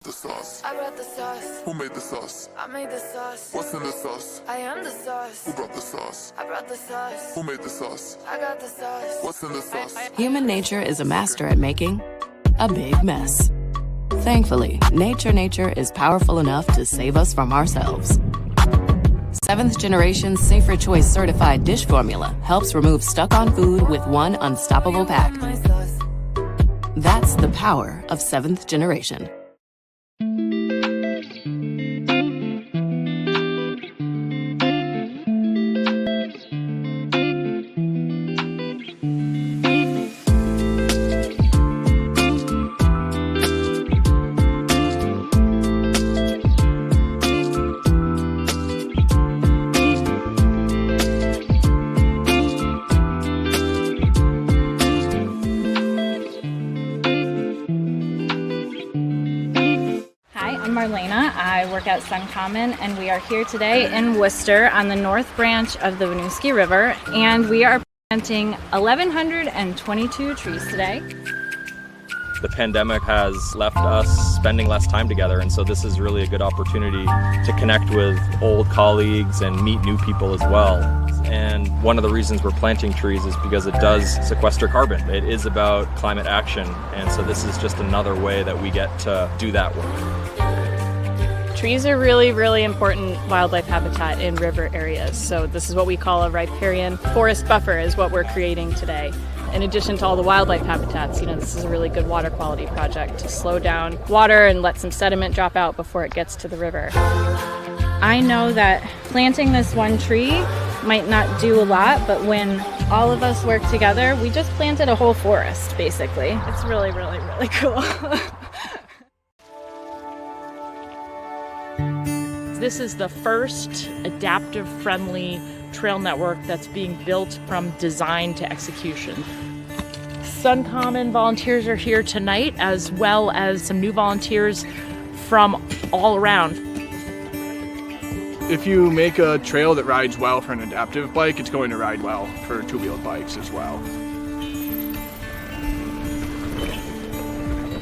the sauce? I brought the sauce. Who made the sauce? I made the sauce. What's in the sauce? I am the sauce. Who brought the sauce? I brought the sauce. Who made the sauce? I got the sauce. What's in the sauce? Human nature is a master at making a big mess. Thankfully, nature is powerful enough to save us from ourselves. 7th generation Safer Choice certified dish formula helps remove stuck-on food with one unstoppable pack. That's the power of 7th generation. I work at Suncommon, and we are here today in Worcester on the north branch of the Winooski River, and we are planting 1,122 trees today. The pandemic has left us spending less time together, and so this is really a good opportunity to connect with old colleagues and meet new people as well. And one of the reasons we're planting trees is because it does sequester carbon. It is about climate action, and so this is just another way that we get to do that work. Trees are really important wildlife habitat in river areas. So this is what we call a riparian forest buffer is what we're creating today. In addition to all the wildlife habitats, this is a really good water quality project to slow down water and let some sediment drop out before it gets to the river. I know that planting this one tree might not do a lot, but when all of us work together, we just planted a whole forest, basically. It's really cool. This is the first adaptive-friendly trail network that's being built from design to execution. Suncommon volunteers are here tonight, as well as some new volunteers from all around. If you make a trail that rides well for an adaptive bike, it's going to ride well for two-wheeled bikes as well.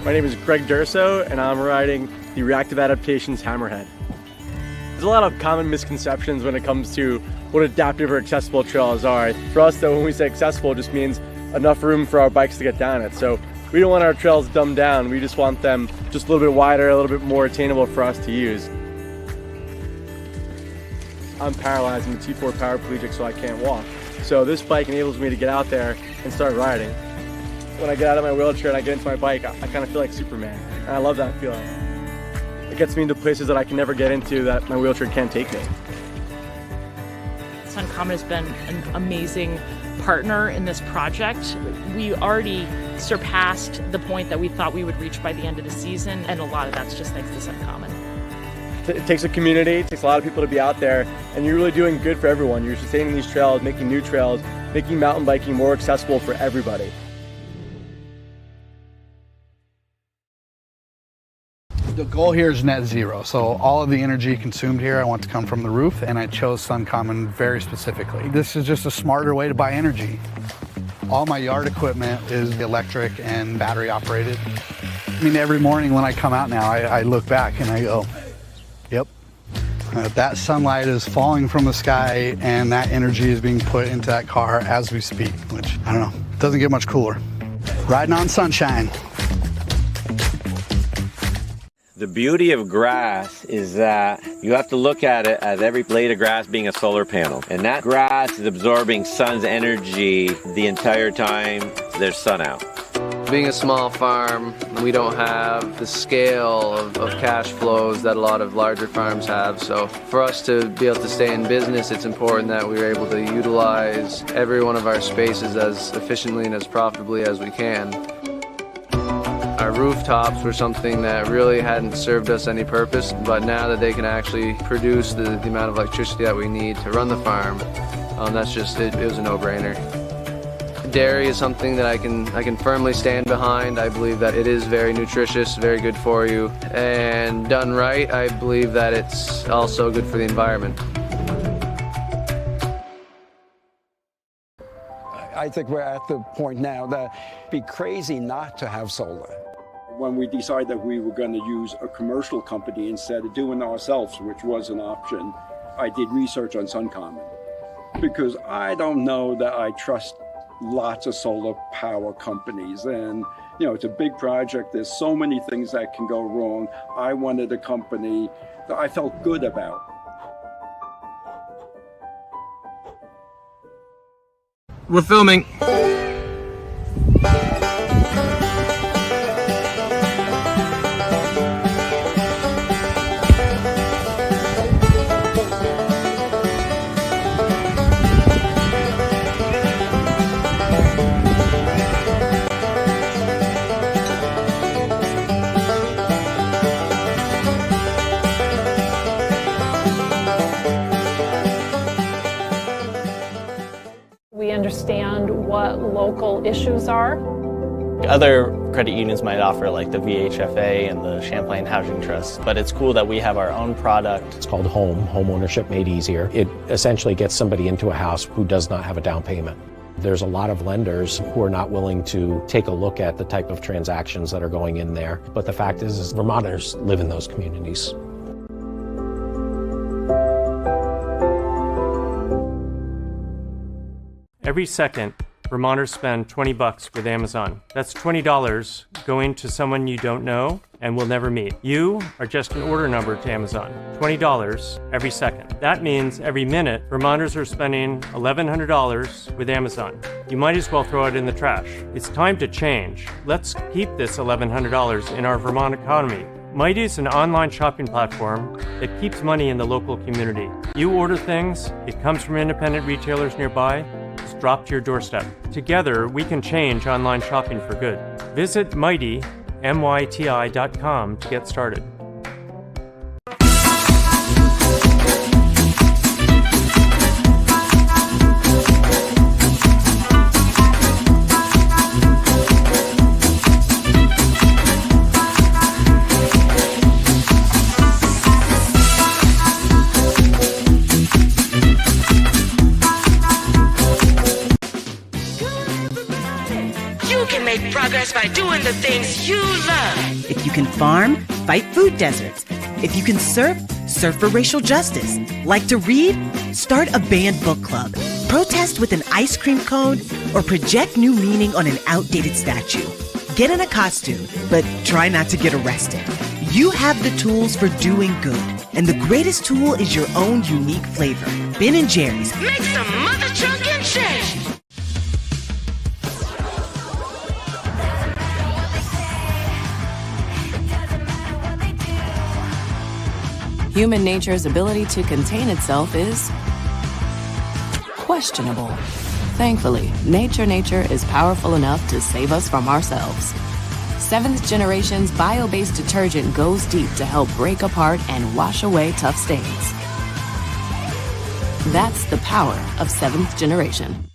My name is Greg Durso, and I'm riding the Reactive Adaptations Hammerhead. There's a lot of common misconceptions when it comes to what adaptive or accessible trails are. For us though, when we say accessible, it just means enough room for our bikes to get down it. So we don't want our trails dumbed down, we just want them just a little bit wider, a little bit more attainable for us to use. I'm paralyzed, I'm a T4 paraplegic, so I can't walk. So this bike enables me to get out there and start riding. When I get out of my wheelchair and I get into my bike, I kind of feel like Superman, and I love that feeling. It gets me into places that I can never get into that my wheelchair can't take me. Suncommon has been an amazing partner in this project. We already surpassed the point that we thought we would reach by the end of the season, and a lot of that's just thanks to Suncommon. It takes a community, it takes a lot of people to be out there, and you're really doing good for everyone. You're sustaining these trails, making new trails, making mountain biking more accessible for everybody. The goal here is net zero, so all of the energy consumed here I want to come from the roof, and I chose Suncommon very specifically. This is just a smarter way to buy energy. All my yard equipment is electric and battery operated. I mean, every morning when I come out now, I look back and I go, yep, that sunlight is falling from the sky and that energy is being put into that car as we speak, which, I don't know, doesn't get much cooler. Riding on sunshine. The beauty of grass is that you have to look at it as every blade of grass being a solar panel. And that grass is absorbing sun's energy the entire time there's sun out. Being a small farm, we don't have the scale of cash flows that a lot of larger farms have. So for us to be able to stay in business, it's important that we're able to utilize every one of our spaces as efficiently and as profitably as we can. Our rooftops were something that really hadn't served us any purpose, but now that they can actually produce the amount of electricity that we need to run the farm, that's just, it was a no-brainer. Dairy is something that I can firmly stand behind. I believe that it is very nutritious, very good for you, and done right, I believe that it's also good for the environment. I think we're at the point now that it'd be crazy not to have solar. when we decided that we were going to use a commercial company instead of doing it ourselves, which was an option, I did research on SunCommon, because I don't know that I trust lots of solar power companies. And it's a big project. There's so many things that can go wrong. I wanted a company that I felt good about. We're filming. We understand what local issues are. Other credit unions might offer like the VHFA and the Champlain Housing Trust, but it's cool that we have our own product. It's called home ownership made easier. It essentially gets somebody into a house who does not have a down payment. There's a lot of lenders who are not willing to take a look at the type of transactions that are going in there. But the fact is Vermonters live in those communities. Every second, Vermonters spend $20 with Amazon. That's $20 going to someone you don't know and will never meet. You are just an order number to Amazon. $20 every second. That means every minute, Vermonters are spending $1,100 with Amazon. You might as well throw it in the trash. It's time to change. Let's keep this $1,100 in our Vermont economy. Mighty is an online shopping platform that keeps money in the local community. You order things, it comes from independent retailers nearby, it's dropped to your doorstep. Together, we can change online shopping for good. Visit Mighty, MYTI.com to get started. Make progress by doing the things you love. If you can farm, fight food deserts. If you can surf, surf for racial justice. Like to read? Start a banned book club. Protest with an ice cream cone or project new meaning on an outdated statue. Get in a costume, but try not to get arrested. You have the tools for doing good, and the greatest tool is your own unique flavor. Ben & Jerry's. Make some mother truckin' change. Human nature's ability to contain itself is questionable. Thankfully, nature is powerful enough to save us from ourselves. 7th Generation's bio-based detergent goes deep to help break apart and wash away tough stains. That's the power of 7th Generation.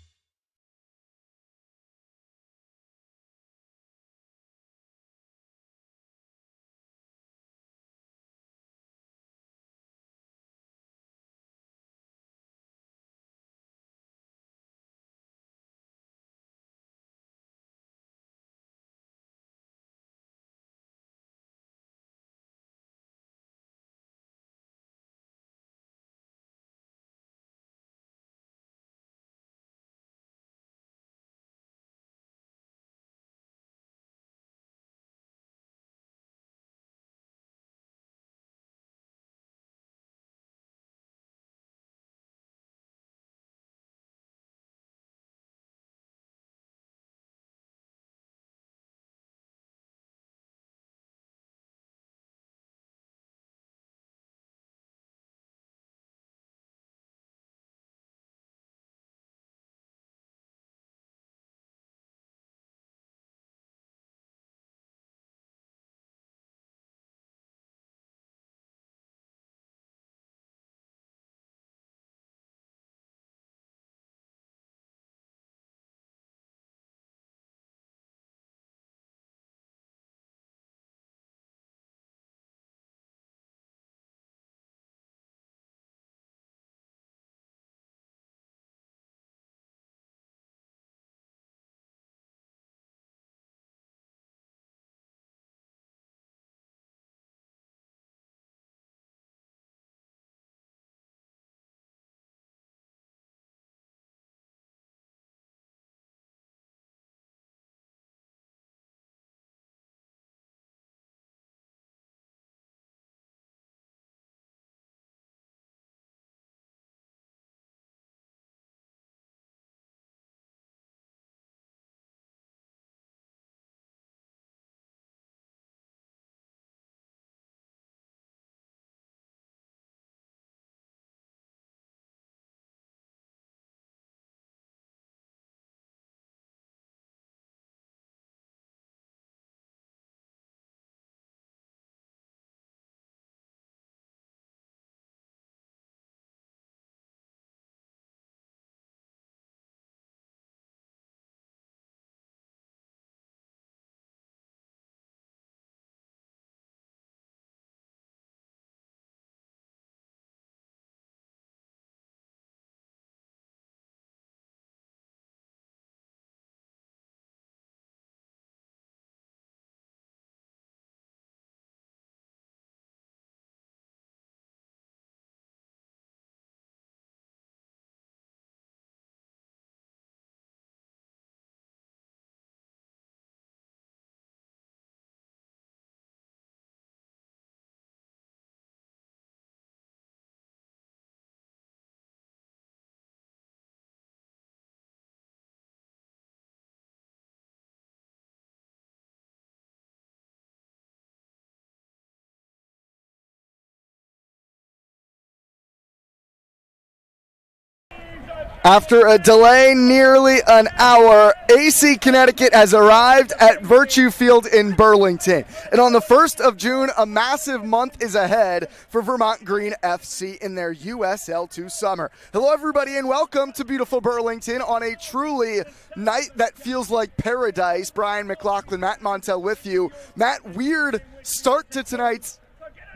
After a delay nearly an hour, AC Connecticut has arrived at Virtue Field in Burlington. And on the 1st of June, a massive month is ahead for Vermont Green FC in their USL2 summer. Hello, everybody, and welcome to beautiful Burlington on a truly night that feels like paradise. Brian McLaughlin, Matt Montel with you. Matt, weird start to tonight's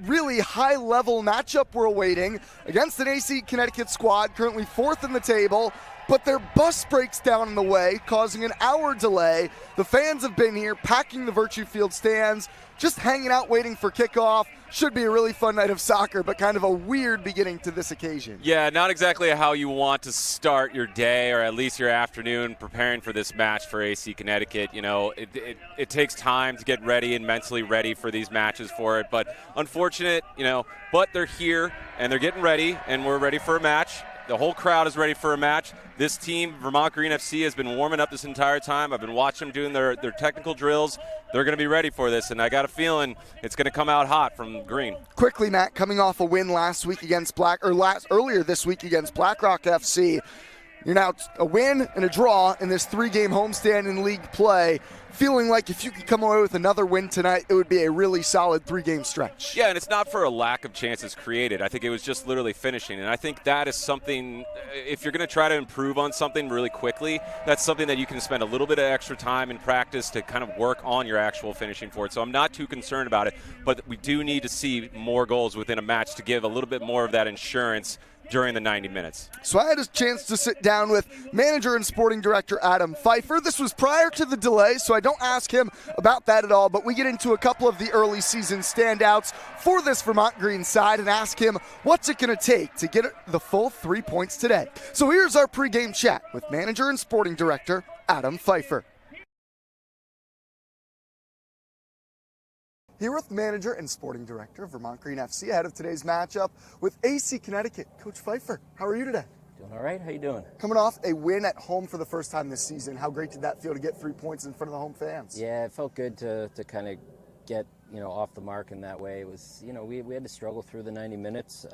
really high-level matchup we're awaiting against an AC Connecticut squad currently 4th in the table, but their bus breaks down in the way, causing an hour delay. The fans have been here, packing the Virtue Field stands, just hanging out waiting for kickoff. Should be a really fun night of soccer, but kind of a weird beginning to this occasion. Yeah, not exactly how you want to start your day or at least your afternoon preparing for this match for AC Connecticut. You know, it takes time to get ready and mentally ready for these matches for it, but unfortunate, but they're here and they're getting ready and we're ready for a match. The whole crowd is ready for a match. This team, Vermont Green FC, has been warming up this entire time. I've been watching them doing their technical drills. They're going to be ready for this, and I got a feeling it's going to come out hot from Green. Quickly, Matt, coming off a win earlier this week against BlackRock FC. You're now a win and a draw in this 3-game homestand in league play. Feeling like if you could come away with another win tonight, it would be a really solid 3-game stretch. Yeah, and it's not for a lack of chances created. I think it was just literally finishing. And I think that is something, if you're going to try to improve on something really quickly, that's something that you can spend a little bit of extra time in practice to kind of work on your actual finishing for it. So I'm not too concerned about it, but we do need to see more goals within a match to give a little bit more of that insurance during the 90 minutes. So I had a chance to sit down with manager and sporting director Adam Pfeiffer. This was prior to the delay, so I don't ask him about that at all, but we get into a couple of the early season standouts for this Vermont Green side and ask him what's it going to take to get the full 3 points today. So here's our pregame chat with manager and sporting director Adam Pfeiffer. Here with manager and sporting director of Vermont Green FC ahead of today's matchup with AC Connecticut. Coach Pfeiffer, how are you today? Doing all right. How you doing? Coming off a win at home for the first time this season, how great did that feel to get 3 points in front of the home fans? Yeah, it felt good to kind of get off the mark in that way. It was we had to struggle through the 90 minutes.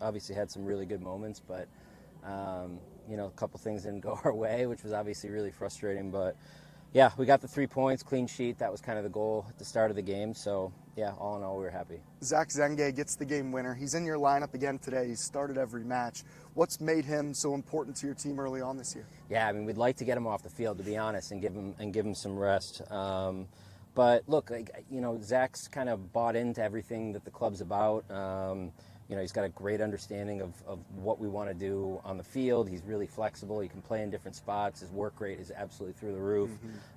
Obviously had some really good moments, but a couple things didn't go our way, which was obviously really frustrating. But yeah, we got the 3 points, clean sheet. That was kind of the goal at the start of the game. So, yeah, all in all, we were happy. Zach Zenge gets the game winner. He's in your lineup again today. He's started every match. What's made him so important to your team early on this year? Yeah, I mean, we'd like to get him off the field, to be honest, and give him some rest. But look, Zach's kind of bought into everything that the club's about. He's got a great understanding of what we want to do on the field. He's really flexible. He can play in different spots. His work rate is absolutely through the roof.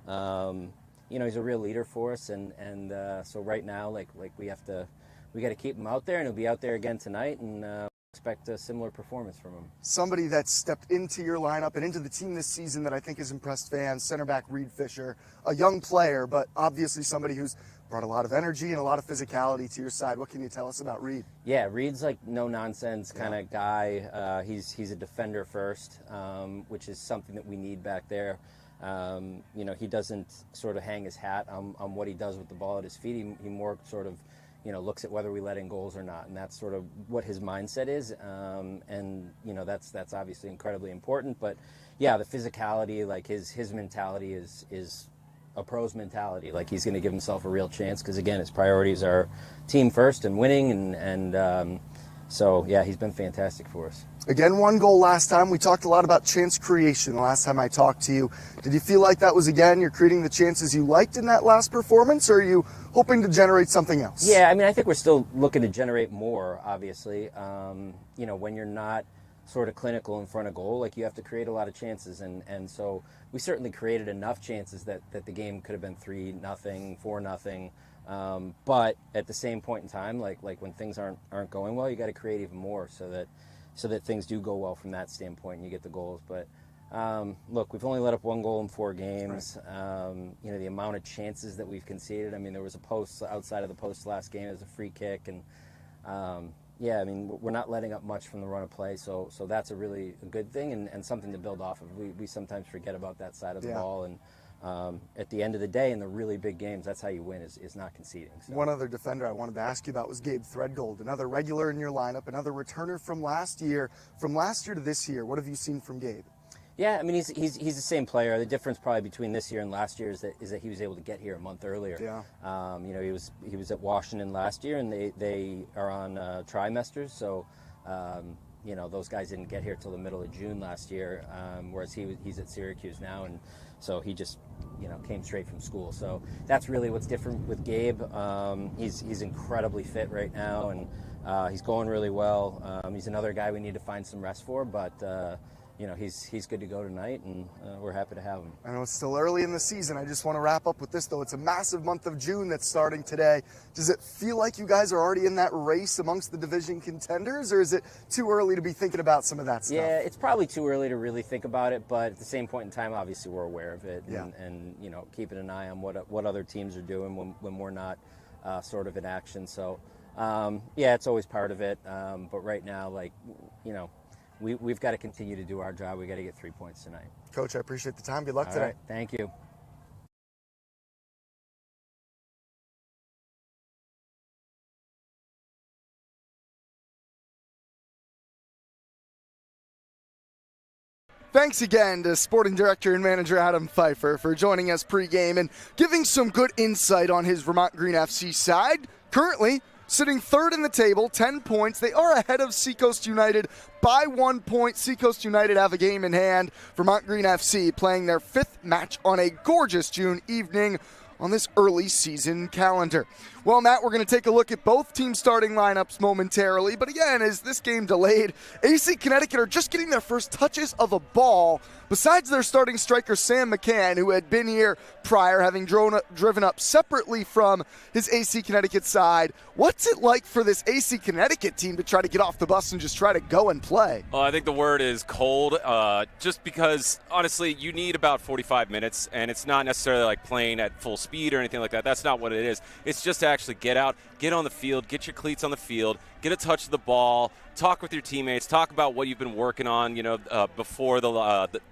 Mm-hmm. He's a real leader for us, and so right now, we got to keep him out there, and he'll be out there again tonight, and expect a similar performance from him. Somebody that stepped into your lineup and into the team this season that I think has impressed fans, center back Reed Fisher, a young player, but obviously somebody who's brought a lot of energy and a lot of physicality to your side. What can you tell us about Reed? Yeah, Reed's like no-nonsense kind of guy. He's a defender first, which is something that we need back there. He doesn't sort of hang his hat on what he does with the ball at his feet. He more sort of looks at whether we let in goals or not, and that's sort of what his mindset is. That's obviously incredibly important. But yeah, the physicality, like his mentality is a pro's mentality. Like he's going to give himself a real chance because again, his priorities are team first and winning, and so yeah, he's been fantastic for us. Again, 1 goal last time. We talked a lot about chance creation the last time I talked to you. Did you feel like that was, again, you're creating the chances you liked in that last performance, or are you hoping to generate something else? Yeah, I mean, I think we're still looking to generate more, obviously. When you're not sort of clinical in front of goal, like you have to create a lot of chances, and so we certainly created enough chances that the game could have been 3-0, 4-0. But at the same point in time, like when things aren't going well, you got to create even more so that things do go well from that standpoint and you get the goals. But look, we've only let up 1 goal in 4 games. Right. The amount of chances that we've conceded. I mean, there was a post outside of the post last game. It was a free kick, and yeah, I mean, we're not letting up much from the run of play, so that's a really good thing and something to build off of. We sometimes forget about that side of the ball, and at the end of the day, in the really big games, that's how you win, is not conceding. So. One other defender I wanted to ask you about was Gabe Threadgold, another regular in your lineup, another returner from last year. From last year to this year, what have you seen from Gabe? Yeah, I mean, he's the same player. The difference probably between this year and last year is that he was able to get here a month earlier. Yeah. You know, he was at Washington last year, and they are on trimesters, so you know, those guys didn't get here till the middle of June last year, whereas he's at Syracuse now, and so he just, you know, came straight from school. So that's really what's different with Gabe. He's incredibly fit right now, and he's going really well. He's another guy we need to find some rest for, but you know, he's good to go tonight, and we're happy to have him. I know it's still early in the season. I just want to wrap up with this, though. It's a massive month of June that's starting today. Does it feel like you guys are already in that race amongst the division contenders, or is it too early to be thinking about some of that stuff? Yeah, it's probably too early to really think about it, but at the same point in time, obviously we're aware of it, and you know, keeping an eye on what other teams are doing when we're not sort of in action. So yeah, it's always part of it, but right now, like, you know, we've got to continue to do our job. We got to get 3 points tonight. Coach, I appreciate the time. Good luck today. All right, thank you. Thanks again to Sporting Director and Manager Adam Pfeiffer for joining us pregame and giving some good insight on his Vermont Green FC side. Currently sitting third in the table, 10 points. They are ahead of Seacoast United by 1 point. Seacoast United have a game in hand. Vermont Green FC playing their 5th match on a gorgeous June evening on this early season calendar. Well, Matt, we're going to take a look at both teams' starting lineups momentarily, but again, as this game delayed, AC Connecticut are just getting their first touches of a ball. Besides their starting striker, Sam McCann, who had been here prior, having driven up separately from his AC Connecticut side, what's it like for this AC Connecticut team to try to get off the bus and just try to go and play? Well, I think the word is cold, just because, honestly, you need about 45 minutes, and it's not necessarily like playing at full speed or anything like that. That's not what it is. It's just to actually get out, get on the field, get your cleats on the field, get a touch of the ball, talk with your teammates, talk about what you've been working on, you know, before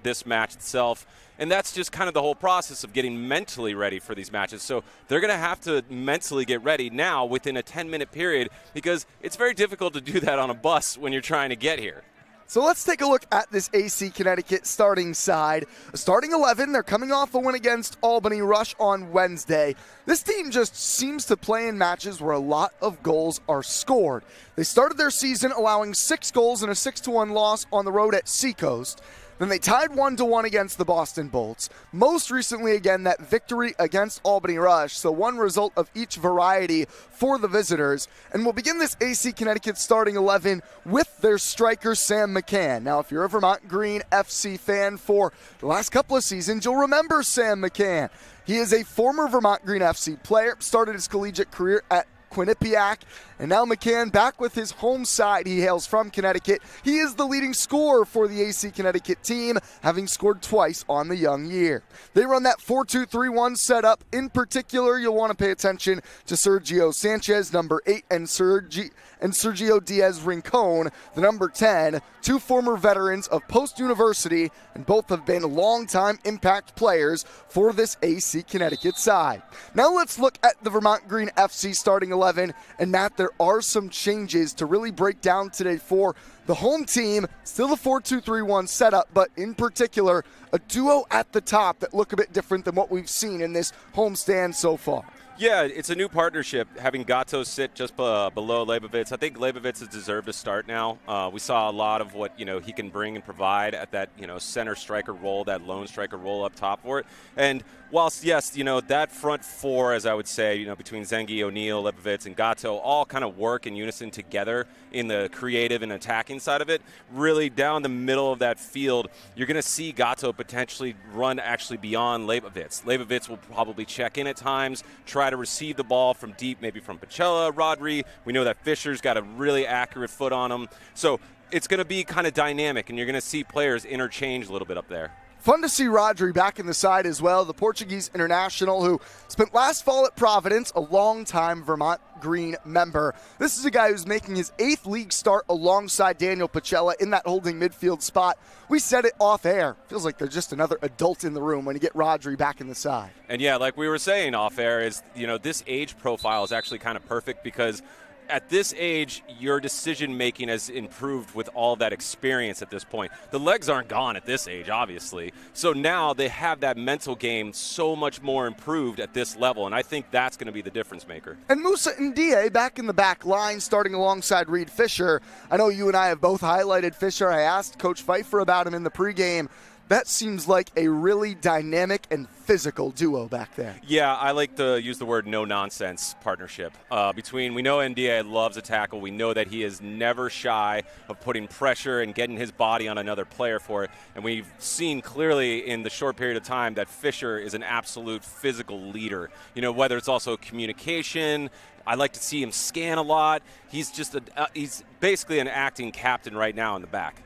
this match itself. And that's just kind of the whole process of getting mentally ready for these matches. So they're going to have to mentally get ready now within a 10-minute period, because it's very difficult to do that on a bus when you're trying to get here. So let's take a look at this AC Connecticut starting side. Starting 11, they're coming off a win against Albany Rush on Wednesday. This team just seems to play in matches where a lot of goals are scored. They started their season allowing 6 goals in a 6-1 loss on the road at Seacoast. Then they tied 1-1 against the Boston Bolts. Most recently, again, that victory against Albany Rush. So one result of each variety for the visitors. And we'll begin this AC Connecticut starting 11 with their striker, Sam McCann. Now, if you're a Vermont Green FC fan for the last couple of seasons, you'll remember Sam McCann. He is a former Vermont Green FC player, started his collegiate career at Quinnipiac, and now McCann back with his home side. He hails from Connecticut. He is the leading scorer for the AC Connecticut team, having scored twice on the young year. They run that 4-2-3-1 setup. In particular, you'll want to pay attention to Sergio Sanchez, number 8, and Sergio Diaz Rincon, the number 10, 2 former veterans of Post University, and both have been longtime impact players for this AC Connecticut side. Now let's look at the Vermont Green FC starting 11, and Matt, there are some changes to really break down today for the home team. Still the 4-2-3-1 setup, but in particular, a duo at the top that look a bit different than what we've seen in this homestand so far. Yeah, it's a new partnership, having Gatto sit just below Leibovitz. I think Leibovitz has deserved a start now. We saw a lot of what, you know, he can bring and provide at that, you know, center striker role, that lone striker role up top for it. And whilst, yes, you know, that front four, as I would say, you know, between Zengi, O'Neill, Leibovitz, and Gatto all kind of work in unison together in the creative and attacking side of it, really down the middle of that field, you're going to see Gatto potentially run actually beyond Leibovitz. Leibovitz will probably check in at times, try to receive the ball from deep, maybe from Pacella, Rodri. We know that Fisher's got a really accurate foot on him. So it's going to be kind of dynamic, and you're going to see players interchange a little bit up there. Fun to see Rodri back in the side as well, the Portuguese international who spent last fall at Providence, a longtime Vermont Green member. This is a guy who's making his 8th league start alongside Daniel Pacella in that holding midfield spot. We said it off air. Feels like there's just another adult in the room when you get Rodri back in the side. And yeah, like we were saying off air, is this age profile is actually kind of perfect because at this age, your decision making has improved with all that experience at this point. The legs aren't gone at this age, obviously. So now they have that mental game so much more improved at this level, and I think that's going to be the difference maker. And Musa Ndiaye back in the back line, starting alongside Reed Fisher. I know you and I have both highlighted Fisher. I asked Coach Pfeiffer about him in the pregame. That seems like a really dynamic and physical duo back there. Yeah, I like to use the word no-nonsense partnership. We know Ndiaye loves a tackle. We know that he is never shy of putting pressure and getting his body on another player for it. And we've seen clearly in the short period of time that Fisher is an absolute physical leader. Whether it's also communication, I like to see him scan a lot. He's just he's basically an acting captain right now in the back.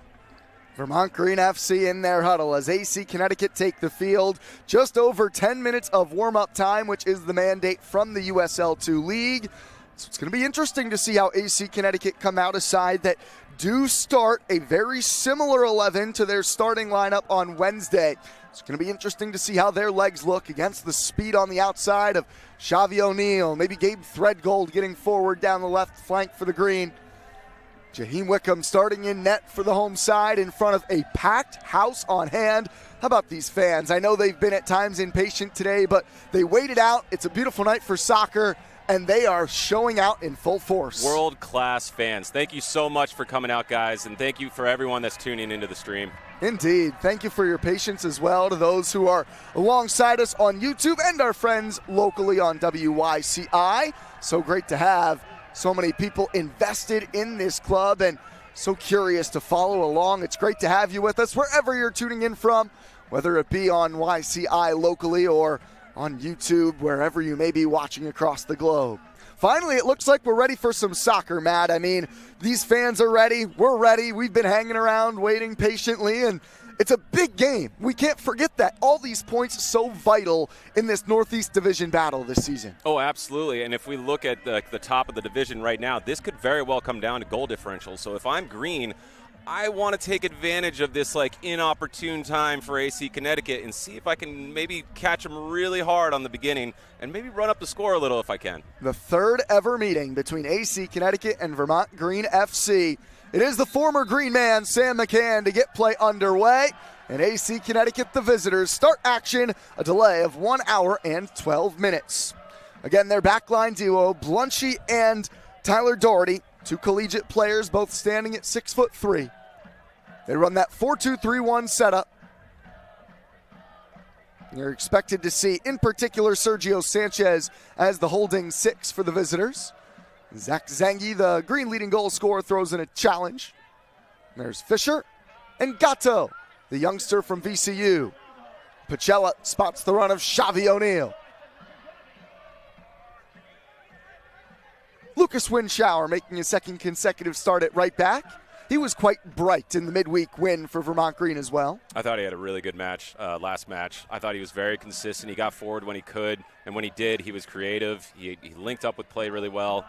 Vermont Green FC in their huddle as AC Connecticut take the field. Just over 10 minutes of warm-up time, which is the mandate from the USL2 League. So it's going to be interesting to see how AC Connecticut come out, a side that do start a very similar 11 to their starting lineup on Wednesday. It's going to be interesting to see how their legs look against the speed on the outside of Xavi O'Neal, maybe Gabe Threadgold getting forward down the left flank for the Green. Jaheim Wickham starting in net for the home side in front of a packed house on hand. How about these fans? I know they've been at times impatient today, but they waited out. It's a beautiful night for soccer, and they are showing out in full force. World-class fans. Thank you so much for coming out, guys, and thank you for everyone that's tuning into the stream. Indeed. Thank you for your patience as well to those who are alongside us on YouTube and our friends locally on WYCI. So great to have so many people invested in this club and so curious to follow along. It's great to have you with us wherever you're tuning in from, whether it be on YCI locally or on YouTube, wherever you may be watching across the globe. Finally, it looks like we're ready for some soccer, Matt. I mean, these fans are ready. We're ready. We've been hanging around waiting patiently, and it's a big game. We can't forget that. All these points so vital in this Northeast Division battle this season. Oh, absolutely. And if we look at the top of the division right now, this could very well come down to goal differential. So if I'm Green, I want to take advantage of this inopportune time for AC Connecticut and see if I can maybe catch them really hard on the beginning and maybe run up the score a little if I can. The third ever meeting between AC Connecticut and Vermont Green FC. It is the former Green man, Sam McCann, to get play underway. And AC Connecticut, the visitors, start action, a delay of 1 hour and 12 minutes. Again, their backline duo, Blunchy and Tyler Doherty, two collegiate players, both standing at 6'3". They run that 4-2-3-1 setup. You're expected to see, in particular, Sergio Sanchez as the holding 6 for the visitors. Zach Zangi, the Green leading goal scorer, throws in a challenge. There's Fisher and Gatto, the youngster from VCU. Pacella spots the run of Xavi O'Neal. Lucas Winshower making his second consecutive start at right back. He was quite bright in the midweek win for Vermont Green as well. I thought he had a really good match last match. I thought he was very consistent. He got forward when he could, and when he did, he was creative. He linked up with play really well.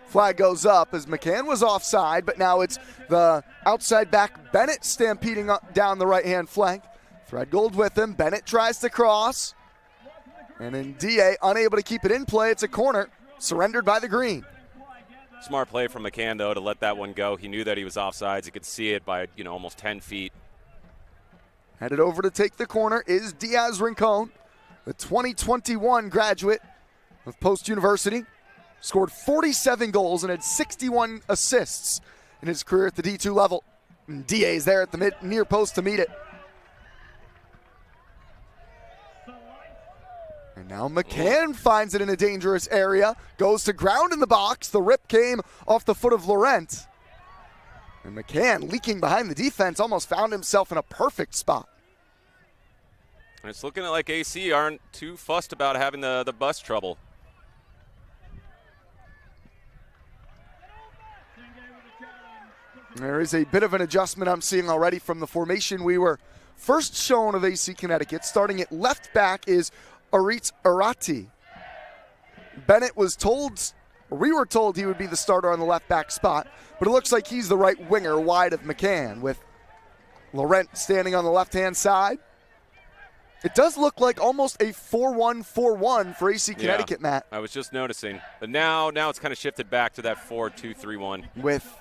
Flag goes up as McCann was offside, but now it's the outside back Bennett stampeding up down the right-hand flank. Threadgold with him. Bennett tries to cross. And Ndiaye unable to keep it in play. It's a corner surrendered by the Green. Smart play from McCann, though, to let that one go. He knew that he was offsides. He could see it by, almost 10 feet. Headed over to take the corner is Diaz Rincon, the 2021 graduate of Post University. Scored 47 goals and had 61 assists in his career at the D2 level. And Ndiaye's there at the near post to meet it. And now McCann finds it in a dangerous area. Goes to ground in the box. The rip came off the foot of Laurent. And McCann, leaking behind the defense, almost found himself in a perfect spot. And it's looking like AC aren't too fussed about having the bus trouble. There is a bit of an adjustment I'm seeing already from the formation we were first shown of AC Connecticut. Starting at left back is Aritz Arati. Bennett was told, or we were told he would be the starter on the left back spot, but it looks like he's the right winger wide of McCann with Laurent standing on the left-hand side. It does look like almost a 4-1-4-1 for AC Connecticut, yeah, Matt. I was just noticing. But now it's kind of shifted back to that 4-2-3-1. With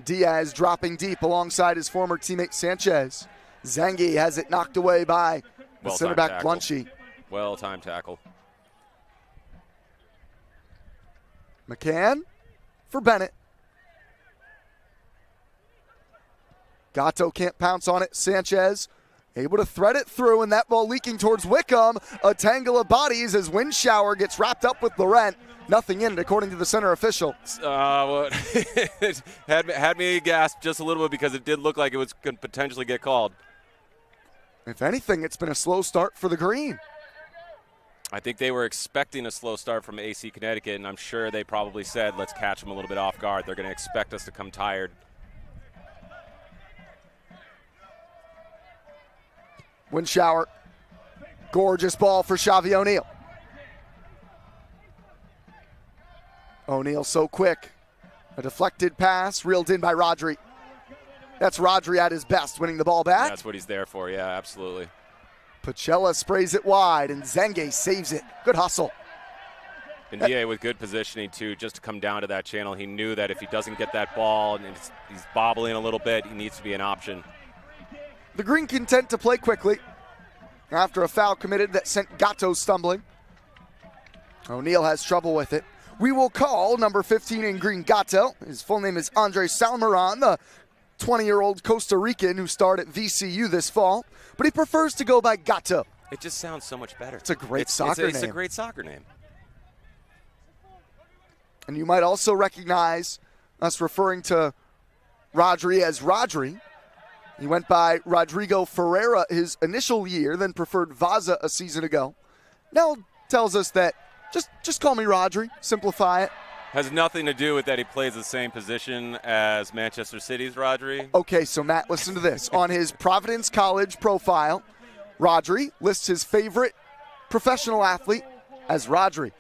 Diaz dropping deep alongside his former teammate Sanchez. Zengi has it knocked away by the center back Blunchy. Well-timed tackle. McCann for Bennett. Gatto can't pounce on it. Sanchez able to thread it through, and that ball leaking towards Wickham. A tangle of bodies as Windshower gets wrapped up with Laurent. Nothing in it, according to the center official. It had me gasped just a little bit because it did look like it could potentially get called. If anything, it's been a slow start for the Green. I think they were expecting a slow start from AC Connecticut, and I'm sure they probably said, let's catch them a little bit off guard. They're going to expect us to come tired. Windshower. Gorgeous ball for Xavi O'Neal. O'Neal so quick. A deflected pass, reeled in by Rodri. That's Rodri at his best, winning the ball back. That's what he's there for, yeah, absolutely. Pacella sprays it wide, and Zengi saves it. Good hustle. And DA with good positioning, too, just to come down to that channel. He knew that if he doesn't get that ball and he's bobbling a little bit, he needs to be an option. The Green content to play quickly after a foul committed that sent Gatto stumbling. O'Neal has trouble with it. We will call number 15 in Green Gatto. His full name is Andre Salmeron, the 20-year-old Costa Rican who starred at VCU this fall, but he prefers to go by Gatto. It just sounds so much better. It's a great soccer name. It's a great soccer name. And you might also recognize us referring to Rodri as Rodri. He went by Rodrigo Ferreira his initial year, then preferred Vaza a season ago. Now tells us that just call me Rodri, simplify it. Has nothing to do with that he plays the same position as Manchester City's Rodri. Okay, so Matt, listen to this. On his Providence College profile, Rodri lists his favorite professional athlete as Rodri.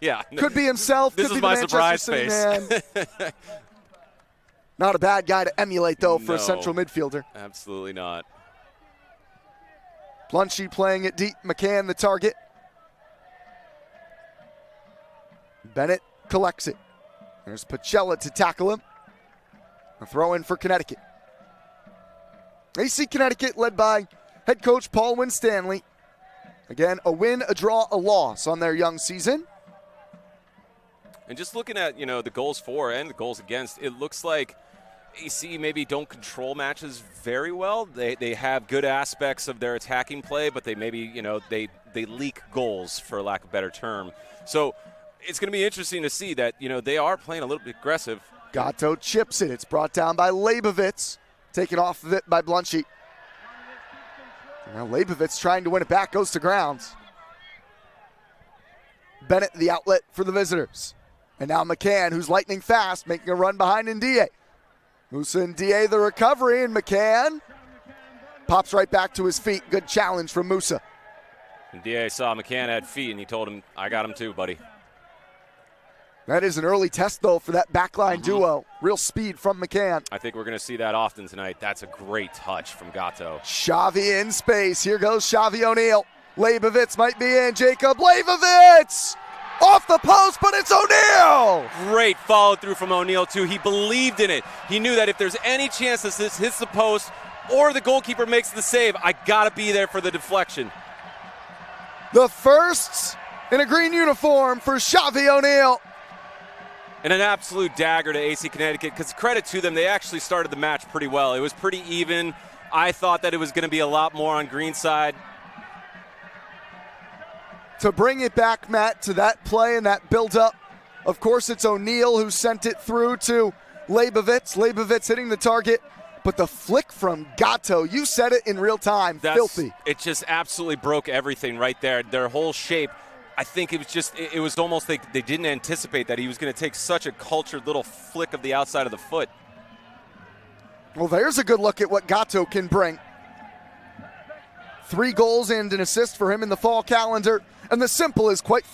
Yeah. Could be himself, this could is be the my Manchester surprise City face. man. Not a bad guy to emulate, though, for No, a central midfielder. Absolutely not. Blunchy playing it deep. McCann the target. Bennett collects it. There's Pacella to tackle him. A throw in for Connecticut. AC Connecticut led by head coach Paul Winstanley. Again, a win, a draw, a loss on their young season. And just looking at, the goals for and the goals against, it looks like AC maybe don't control matches very well. They have good aspects of their attacking play, but they maybe, they leak goals, for lack of a better term. So it's going to be interesting to see that, they are playing a little bit aggressive. Gatto chips it. It's brought down by Leibovitz. Taken off of it by Blunchy. Now Leibovitz trying to win it back, goes to grounds. Bennett the outlet for the visitors. And now McCann, who's lightning fast, making a run behind Ndiaye. Musa Ndiaye the recovery, and McCann pops right back to his feet. Good challenge from Musa. Ndiaye saw McCann had feet, and he told him, I got him too, buddy. That is an early test, though, for that backline duo. Real speed from McCann. I think we're going to see that often tonight. That's a great touch from Gatto. Xavi in space. Here goes Xavi O'Neal. Leibovitz might be in. Jacob Leibovitz! Off the post, but it's O'Neal! Great follow through from O'Neal, too. He believed in it. He knew that if there's any chance that this hits the post or the goalkeeper makes the save, I got to be there for the deflection. The first in a green uniform for Xavi O'Neal. And an absolute dagger to AC Connecticut, because credit to them, they actually started the match pretty well. It was pretty even. I thought that it was going to be a lot more on green side. To bring it back, Matt, to that play and that build-up, of course it's O'Neal who sent it through to Leibovitz. Leibovitz hitting the target, but the flick from Gatto, you said it in real time, filthy. It just absolutely broke everything right there. Their whole shape. I think it was almost like they didn't anticipate that he was going to take such a cultured little flick of the outside of the foot. Well, there's a good look at what Gatto can bring. 3 goals and an assist for him in the fall calendar. And the simple is quite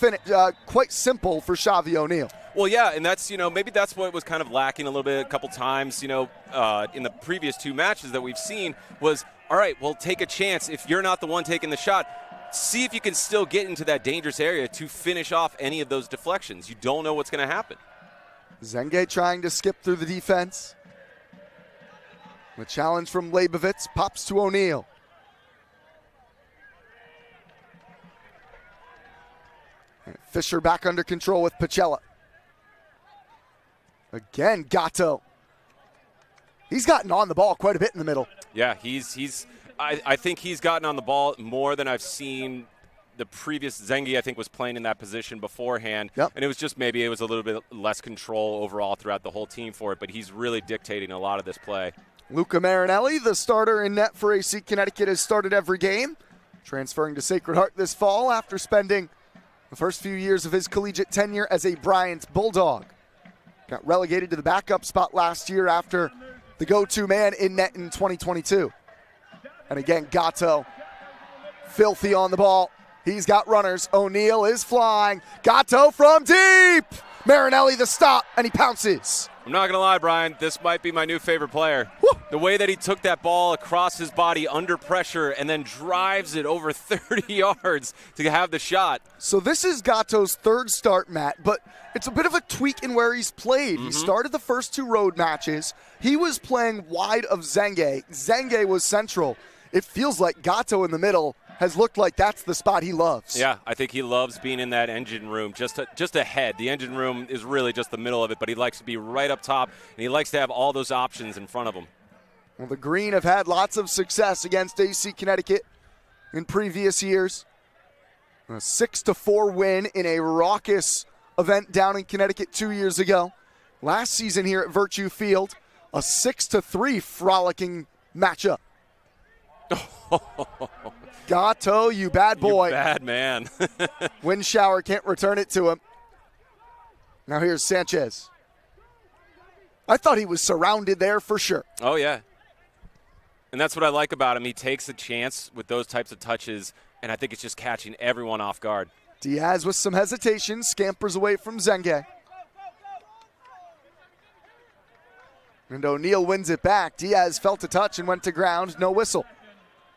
simple for Xavi O'Neal. Well, yeah, and that's, maybe that's what was kind of lacking a little bit a couple times, in the previous 2 matches that we've seen was, all right, well, take a chance. If you're not the one taking the shot, see if you can still get into that dangerous area to finish off any of those deflections. You don't know what's going to happen. Zenge trying to skip through the defense. The challenge from Leibovitz pops to O'Neal. Fisher back under control with Pacella. Again, Gatto. He's gotten on the ball quite a bit in the middle. Yeah, I think he's gotten on the ball more than I've seen the previous. Zengi, I think, was playing in that position beforehand. Yep. And it was just maybe it was a little bit less control overall throughout the whole team for it, but he's really dictating a lot of this play. Luca Marinelli, the starter in net for AC Connecticut, has started every game, transferring to Sacred Heart this fall after spending the first few years of his collegiate tenure as a Bryant Bulldog. Got relegated to the backup spot last year after the go-to man in net in 2022. And again, Gatto, filthy on the ball. He's got runners. O'Neal is flying. Gatto from deep. Marinelli the stop, and he pounces. I'm not going to lie, Brian, this might be my new favorite player. Woo! The way that he took that ball across his body under pressure and then drives it over 30 yards to have the shot. So this is Gatto's 3rd start, Matt, but it's a bit of a tweak in where he's played. He started the first 2 road matches. He was playing wide of Zenge. Zenge was central. It feels like Gatto in the middle has looked like that's the spot he loves. Yeah, I think he loves being in that engine room, just ahead. The engine room is really just the middle of it, but he likes to be right up top, and he likes to have all those options in front of him. Well, the Green have had lots of success against AC Connecticut in previous years. A 6-4 win in a raucous event down in Connecticut 2 years ago. Last season here at Virtue Field, a 6-3 frolicking matchup. Gatto, you bad boy. You bad man. Wind shower can't return it to him. Now here's Sanchez. I thought he was surrounded there for sure. Oh, yeah. And that's what I like about him. He takes a chance with those types of touches, and I think it's just catching everyone off guard. Diaz with some hesitation scampers away from Zenge. And O'Neal wins it back. Diaz felt a touch and went to ground. No whistle.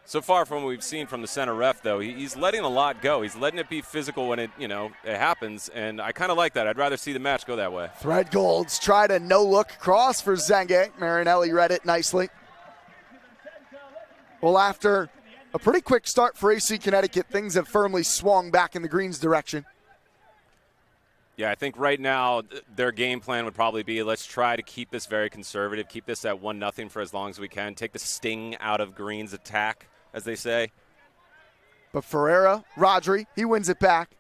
So far from what we've seen from the center ref, though, he's letting a lot go. He's letting it be physical when it happens, and I kind of like that. I'd rather see the match go that way. Threadgolds tried a no-look cross for Zenge. Marinelli read it nicely. Well, after a pretty quick start for AC Connecticut, things have firmly swung back in the Green's direction. Yeah, I think right now their game plan would probably be let's try to keep this very conservative, keep this at 1-0 for as long as we can, take the sting out of Green's attack, as they say. But Ferreira, Rodri, he wins it back.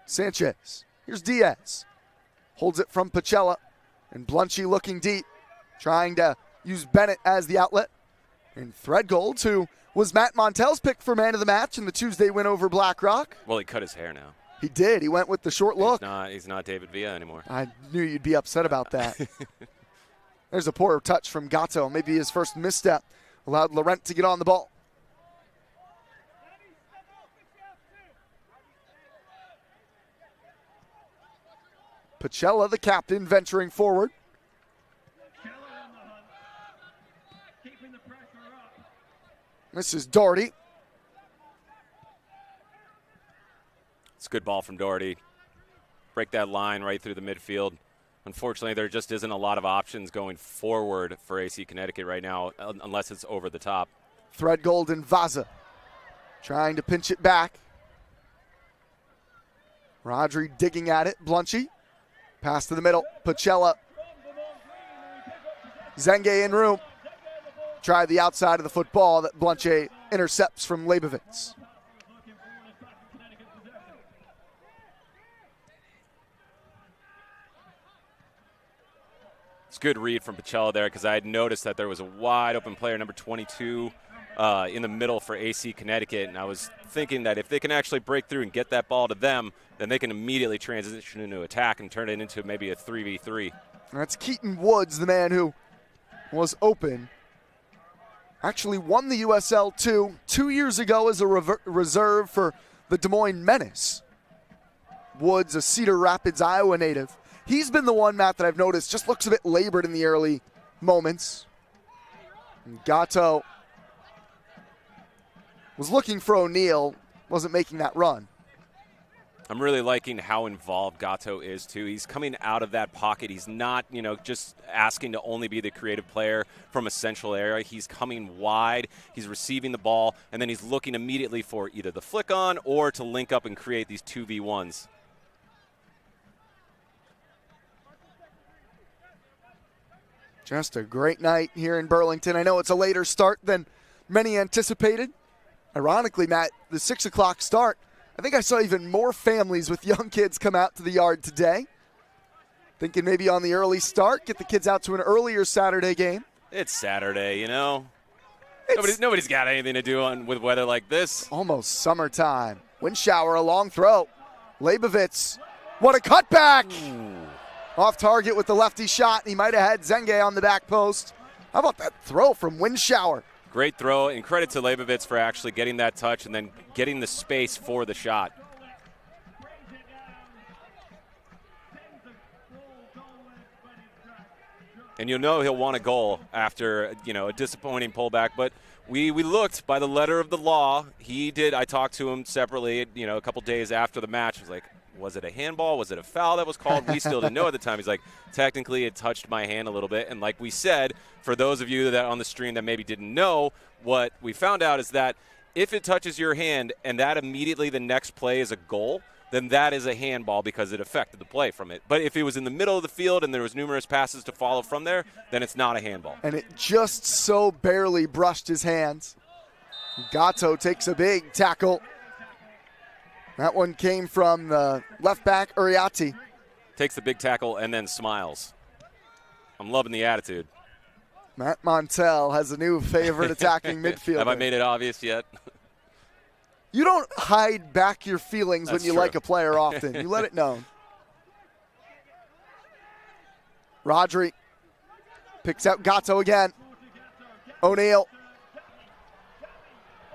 Sanchez, here's Diaz. Holds it from Pacella, and Blunchy looking deep, trying to use Bennett as the outlet. And Threadgolds, who was Matt Montel's pick for man of the match in the Tuesday win over BlackRock. Well, he cut his hair now. He did. He went with the short look. He's not David Villa anymore. I knew you'd be upset about that. There's a poor touch from Gatto. Maybe his first misstep allowed Laurent to get on the ball. Pacella, the captain, venturing forward. This is Doherty. It's a good ball from Doherty. Break that line right through the midfield. Unfortunately, there just isn't a lot of options going forward for AC Connecticut right now, unless it's over the top. Threadgold and Vaza trying to pinch it back. Rodri digging at it. Blunchy. Pass to the middle. Pacella. Zenge in room. Try the outside of the football that Blunchy intercepts from Leibovitz. It's a good read from Pacella there because I had noticed that there was a wide open player, number 22, in the middle for AC Connecticut, and I was thinking that if they can actually break through and get that ball to them, then they can immediately transition into attack and turn it into maybe a 3v3. That's Keaton Woods, the man who was open Actually won the USL 2 years ago as a reserve for the Des Moines Menace. Woods, a Cedar Rapids, Iowa native. He's been the one, Matt, that I've noticed just looks a bit labored in the early moments. And Gatto was looking for O'Neal, wasn't making that run. I'm really liking how involved Gatto is, too. He's coming out of that pocket. He's not, just asking to only be the creative player from a central area. He's coming wide. He's receiving the ball, and then he's looking immediately for either the flick on or to link up and create these 2v1s. Just a great night here in Burlington. I know it's a later start than many anticipated. Ironically, Matt, the 6 o'clock start, I think I saw even more families with young kids come out to the yard today. Thinking maybe on the early start, get the kids out to an earlier Saturday game. It's Saturday, Nobody's got anything to do with weather like this. Almost summertime. Wind shower, a long throw. Leibovitz, what a cutback! Ooh. Off target with the lefty shot. He might have had Zenge on the back post. How about that throw from Wind shower? Great throw, and credit to Leibovitz for actually getting that touch and then getting the space for the shot. And you'll know he'll want a goal after, a disappointing pullback. But we looked by the letter of the law. I talked to him separately, a couple days after the match. I was like, was it a handball? Was it a foul that was called? We still didn't know at the time. He's like, technically it touched my hand a little bit. And like we said, for those of you that on the stream that maybe didn't know, what we found out is that if it touches your hand and that immediately the next play is a goal, then that is a handball because it affected the play from it. But if it was in the middle of the field and there was numerous passes to follow from there, then it's not a handball. And it just so barely brushed his hands. Gatto takes a big tackle. That one came from the left back, Uriati. Takes the big tackle and then smiles. I'm loving the attitude. Matt Montel has a new favorite attacking midfielder. Have I made it obvious yet? You don't hide back your feelings That's when you true. like a player often. You let it known. Rodri picks out Gatto again. O'Neal.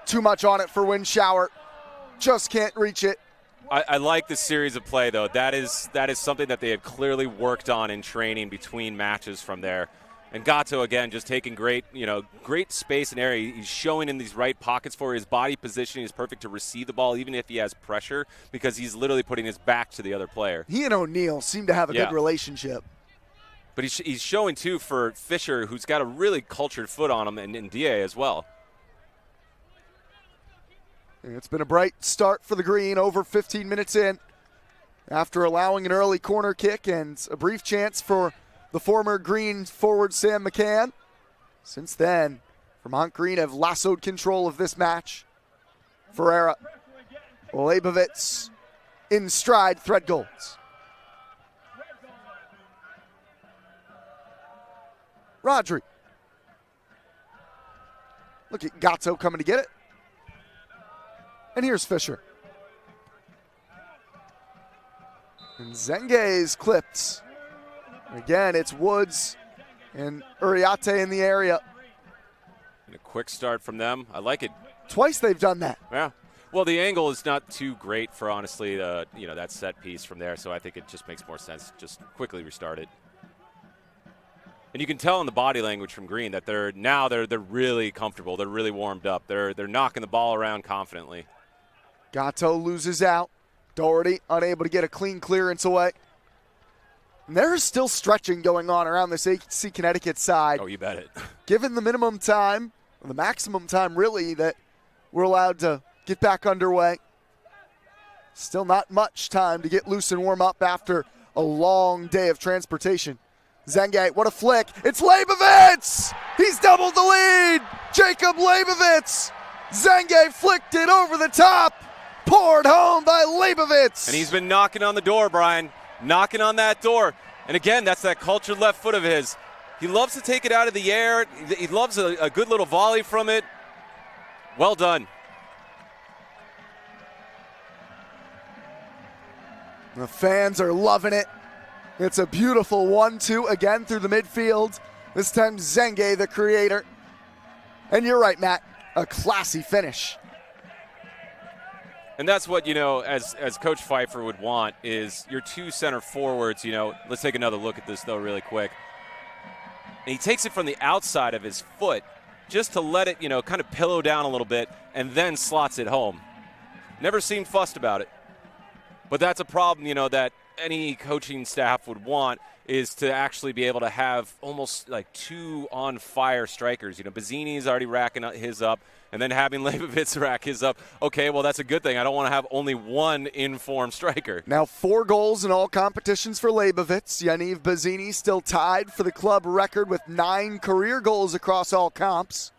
Too much on it for Wind shower. Just can't reach it. I like this series of play, though. That is something that they have clearly worked on in training between matches from there. And Gatto, again, just taking great space and area. He's showing in these right pockets for his body positioning is perfect to receive the ball, even if he has pressure, because he's literally putting his back to the other player. He and O'Neal seem to have a good relationship. But he's showing, too, for Fisher, who's got a really cultured foot on him, and DA as well. It's been a bright start for the Green, over 15 minutes in. After allowing an early corner kick and a brief chance for the former Green forward Sam McCann. Since then, Vermont Green have lassoed control of this match. Ferreira, Leibovitz in stride, thread goals. Rodri. Look at Gatto coming to get it. And here's Fisher. And Zenge's clipped. Again, it's Woods and Uriate in the area. And a quick start from them. I like it. Twice they've done that. Yeah. Well, the angle is not too great for, honestly, that set piece from there, so I think it just makes more sense. Just quickly restart it. And you can tell in the body language from Green that they're really comfortable. They're really warmed up. They're knocking the ball around confidently. Gatto loses out. Doherty unable to get a clean clearance away. And there's still stretching going on around this AC Connecticut side. Oh, you bet it. Given the minimum time, or the maximum time really, that we're allowed to get back underway. Still not much time to get loose and warm up after a long day of transportation. Zenge, what a flick. It's Leibovitz! He's doubled the lead! Jacob Leibovitz! Zenge flicked it over the top! Poured home by Leibovitz! And he's been knocking on the door, Brian. Knocking on that door. And again, that's that cultured left foot of his. He loves to take it out of the air. He loves a good little volley from it. Well done. The fans are loving it. It's a beautiful 1-2 again through the midfield. This time Zenge, the creator. And you're right, Matt, a classy finish. And that's what, as Coach Pfeiffer would want is your two center forwards, let's take another look at this, though, really quick. And he takes it from the outside of his foot just to let it, kind of pillow down a little bit and then slots it home. Never seemed fussed about it. But that's a problem, that any coaching staff would want is to actually be able to have almost like two on-fire strikers. Bazzini's already racking his up, and then having Leibovitz rack his up. Okay, well, that's a good thing. I don't want to have only one in-form striker. Now 4 goals in all competitions for Leibovitz. Yaniv Bazzini still tied for the club record with 9 career goals across all comps.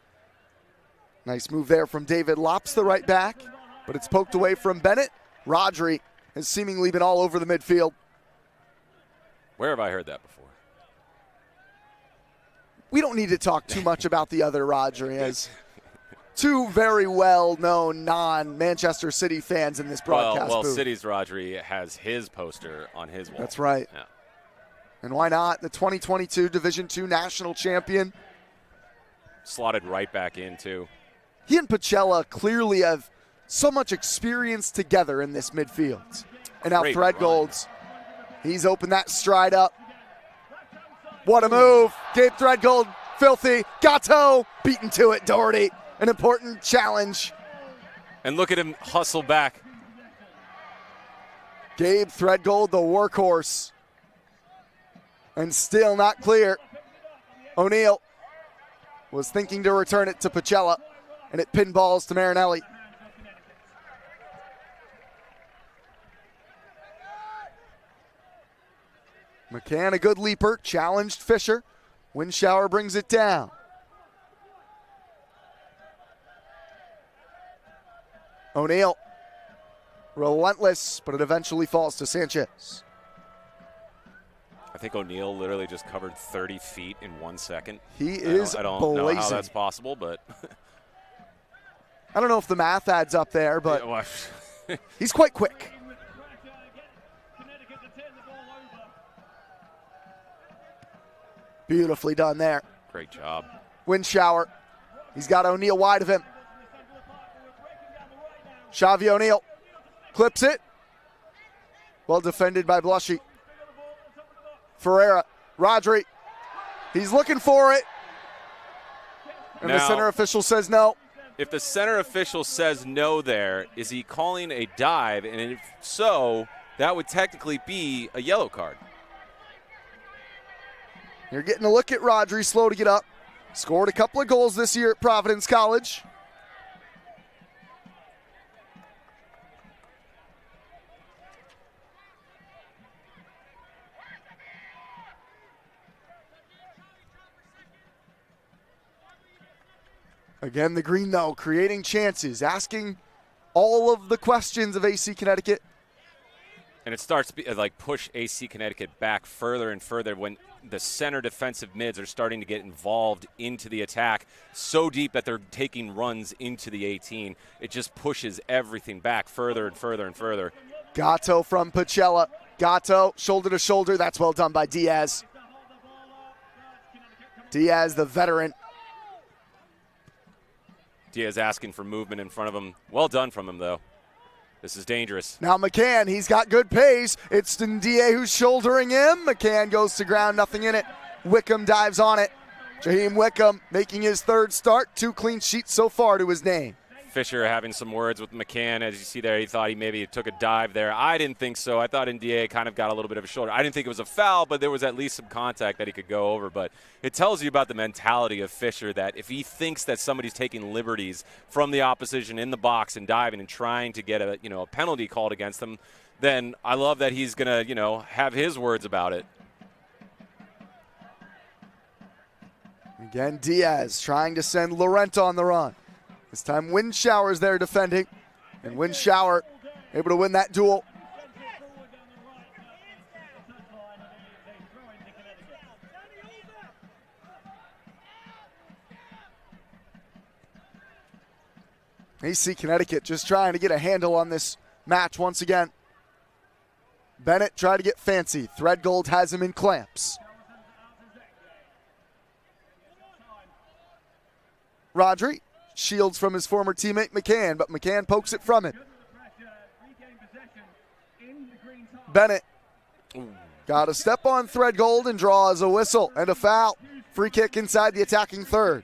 Nice move there from David Lops, the right back, but it's poked away from Bennett. Rodri has seemingly been all over the midfield. Where have I heard that before? We don't need to talk too much about the other Rodri, as two very well-known non-Manchester City fans in this broadcast Well, booth. City's Rodri has his poster on his wall. That's right. Yeah. And why not? The 2022 Division II national champion. Slotted right back in, too. He and Pacella clearly have so much experience together in this midfield. And now Great Threadgold's, he's opened that stride up. What a move. Gabe Threadgold, filthy. Gatto, beaten to it, Doherty. An important challenge. And look at him hustle back. Gabe Threadgold, the workhorse. And still not clear. O'Neal was thinking to return it to Pacella, and it pinballs to Marinelli. McCann, a good leaper, challenged Fisher. Windshower brings it down. O'Neal, relentless, but it eventually falls to Sanchez. I think O'Neal literally just covered 30 feet in 1 second. He is I don't blazing. know how that's possible, but I don't know if the math adds up there, but he's quite quick. Beautifully done there. Great job. Windshower. He's got O'Neal wide of him. Xavi O'Neal clips it. Well defended by Blushy. Ferreira. Rodri. He's looking for it. And now, the center official says no. If the center official says no there, is he calling a dive? And if so, that would technically be a yellow card. You're getting a look at Rodri, slow to get up. Scored a couple of goals this year at Providence College. Again, the green, though, creating chances, asking all of the questions of AC Connecticut. And it starts to like push AC Connecticut back further and further when the center defensive mids are starting to get involved into the attack so deep that they're taking runs into the 18. It just pushes everything back further and further and further. Gatto from Pacella. Gatto, shoulder to shoulder. That's well done by Diaz. Diaz, the veteran. Diaz asking for movement in front of him. Well done from him, though. This is dangerous. Now McCann, he's got good pace. It's Ndie who's shouldering him. McCann goes to ground, nothing in it. Wickham dives on it. Jaheim Wickham making his third start. 2 clean sheets so far to his name. Fisher having some words with McCann. As you see there, he thought he maybe took a dive there. I didn't think so. I thought Ndie kind of got a little bit of a shoulder. I didn't think it was a foul, but there was at least some contact that he could go over. But it tells you about the mentality of Fisher that if he thinks that somebody's taking liberties from the opposition in the box and diving and trying to get a penalty called against him, then I love that he's going to, have his words about it. Again, Diaz trying to send Laurent on the run. This time Windshower's there defending, and Windshower able to win that duel. AC Connecticut just trying to get a handle on this match once again. Bennett tried to get fancy. Threadgold has him in clamps. Rodri shields from his former teammate McCann, but McCann pokes it from him. Bennett got a step on Threadgold and draws a whistle and a foul. Free kick inside the attacking third.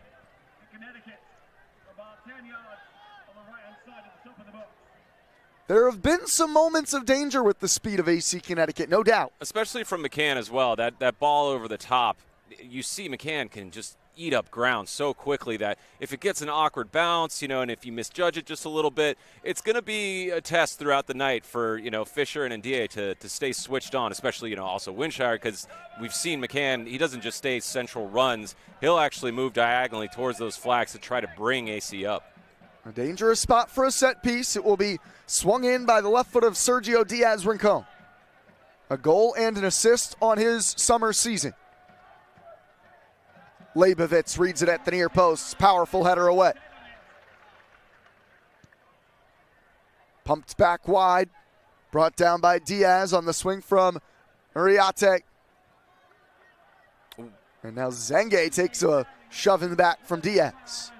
There have been some moments of danger with the speed of AC Connecticut, no doubt. Especially from McCann as well. That ball over the top, you see McCann can just eat up ground so quickly that if it gets an awkward bounce, and if you misjudge it just a little bit, it's going to be a test throughout the night for, Fisher and Ndiaye to stay switched on, especially, also Winshire, because we've seen McCann, he doesn't just stay central runs. He'll actually move diagonally towards those flags to try to bring AC up. A dangerous spot for a set piece. It will be swung in by the left foot of Sergio Diaz-Rincon. A goal and an assist on his summer season. Leibovitz reads it at the near post. Powerful header away. Pumped back wide. Brought down by Diaz on the swing from Uriarte. And now Zengue takes a shove in the back from Diaz.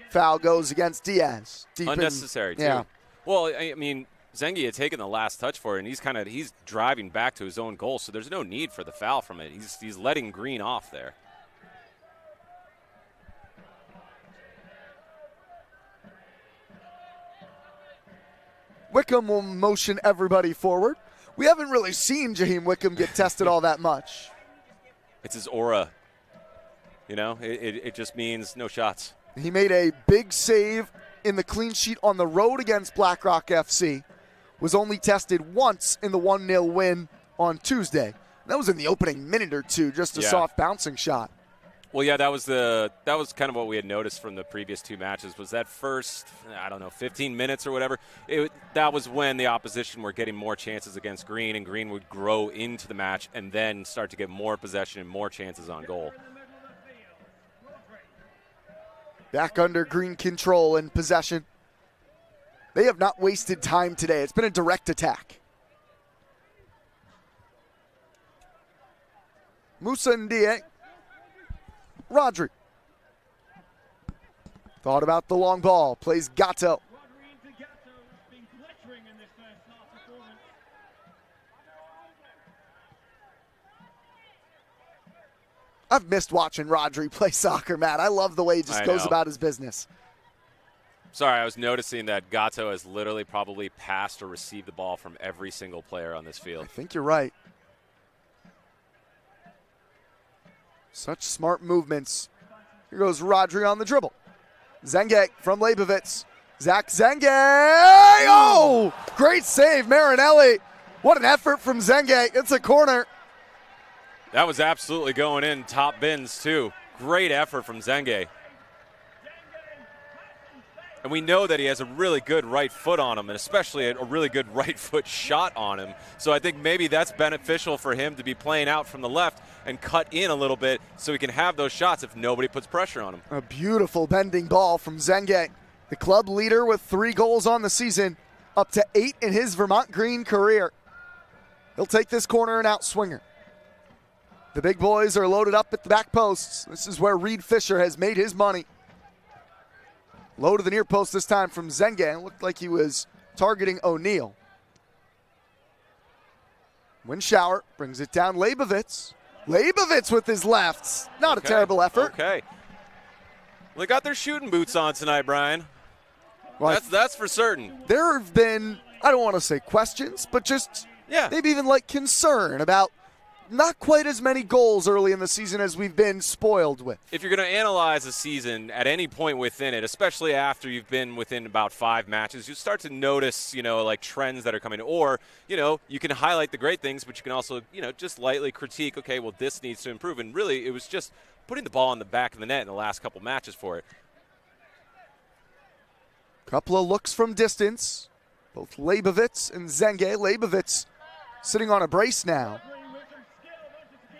Foul goes against Diaz. Unnecessary, too. Yeah. Well, I mean, Zengue had taken the last touch for it, and he's driving back to his own goal, so there's no need for the foul from it. He's letting Green off there. Wickham will motion everybody forward. We haven't really seen Jaheim Wickham get tested all that much. It's his aura. It just means no shots. He made a big save in the clean sheet on the road against Blackrock FC. Was only tested once in the 1-0 win on Tuesday. That was in the opening minute or two, just a soft bouncing shot. Well, yeah, that was kind of what we had noticed from the previous two matches. Was that first, 15 minutes or whatever? That was when the opposition were getting more chances against Green, and Green would grow into the match and then start to get more possession and more chances on goal. Back under Green control and possession. They have not wasted time today. It's been a direct attack. Musa Ndiaye. Rodri. Thought about the long ball. Plays Gatto. I've missed watching Rodri play soccer, Matt. I love the way he just goes about his business. Sorry, I was noticing that Gatto has literally probably passed or received the ball from every single player on this field. I think you're right. Such smart movements. Here goes Rodri on the dribble. Zengue from Leibovitz. Zach Zengue! Oh! Great save, Marinelli. What an effort from Zengue. It's a corner. That was absolutely going in top bins, too. Great effort from Zengue. And we know that he has a really good right foot on him, and especially a really good right foot shot on him. So I think maybe that's beneficial for him to be playing out from the left and cut in a little bit so he can have those shots if nobody puts pressure on him. A beautiful bending ball from Zengue. The club leader with 3 goals on the season, up to 8 in his Vermont Green career. He'll take this corner and out swinger. The big boys are loaded up at the back posts. This is where Reed Fisher has made his money. Low to the near post this time from Zengue. It looked like he was targeting O'Neal. Winshower brings it down. Leibovitz. Leibovitz with his left. Not a terrible effort. Okay. Well, they got their shooting boots on tonight, Brian. Well, that's for certain. There have been, I don't want to say questions, but just maybe even like concern about not quite as many goals early in the season as we've been spoiled with. If you're going to analyze a season at any point within it, especially after you've been within about 5 matches, you start to notice, like trends that are coming. Or, you can highlight the great things, but you can also, just lightly critique, okay, well, this needs to improve. And really, it was just putting the ball in the back of the net in the last couple matches for it. Couple of looks from distance. Both Leibovitz and Zengue. Leibovitz sitting on a brace now.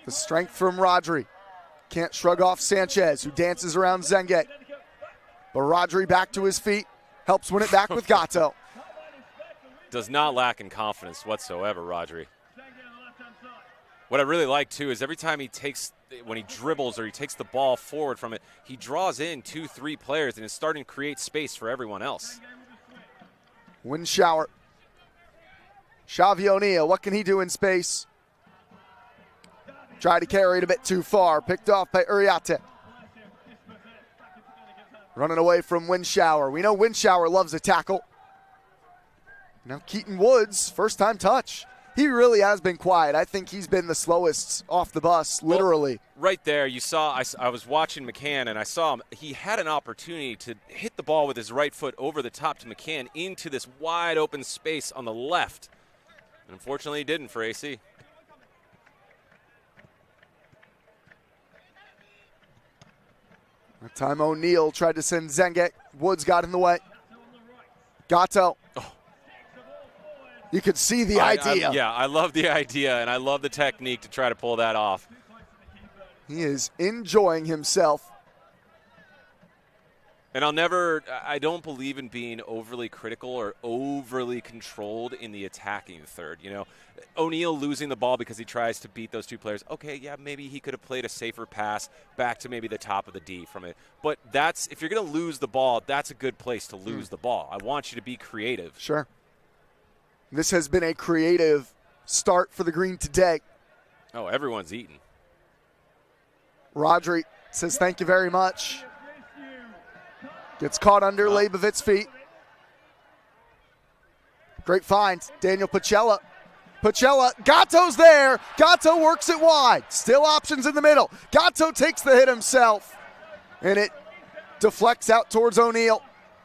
The strength from Rodri. Can't shrug off Sanchez, who dances around Zengue. But Rodri back to his feet. Helps win it back with Gatto. Does not lack in confidence whatsoever, Rodri. What I really like, too, is every time he takes when he dribbles or he takes the ball forward from it, he draws in 2-3 players and is starting to create space for everyone else. Wind shower. Xavi O'Neal, what can he do in space? Tried to carry it a bit too far. Picked off by Uriarte. Running away from Wind shower. We know Wind shower loves a tackle. Now Keaton Woods, first time touch. He really has been quiet. I think he's been the slowest off the bus, literally. Well, right there, you saw, I was watching McCann, and I saw him. He had an opportunity to hit the ball with his right foot over the top to McCann into this wide open space on the left. And unfortunately, he didn't for AC. That time O'Neal tried to send Zenge. Woods got in the way. Gatto. Oh. You could see the idea. Yeah, I love the idea, and I love the technique to try to pull that off. He is enjoying himself. And I don't believe in being overly critical or overly controlled in the attacking third. You know, O'Neal losing the ball because he tries to beat those two players. Okay, yeah, maybe he could have played a safer pass back to maybe the top of the D from it. But if you're going to lose the ball, that's a good place to lose the ball. I want you to be creative. Sure. This has been a creative start for the Green today. Oh, everyone's eating. Rodri says thank you very much. Gets caught under Leibovitz's feet. Great find. Daniel Pacella. Gatto's there. Gatto works it wide. Still options in the middle. Gatto takes the hit himself. And it deflects out towards O'Neal.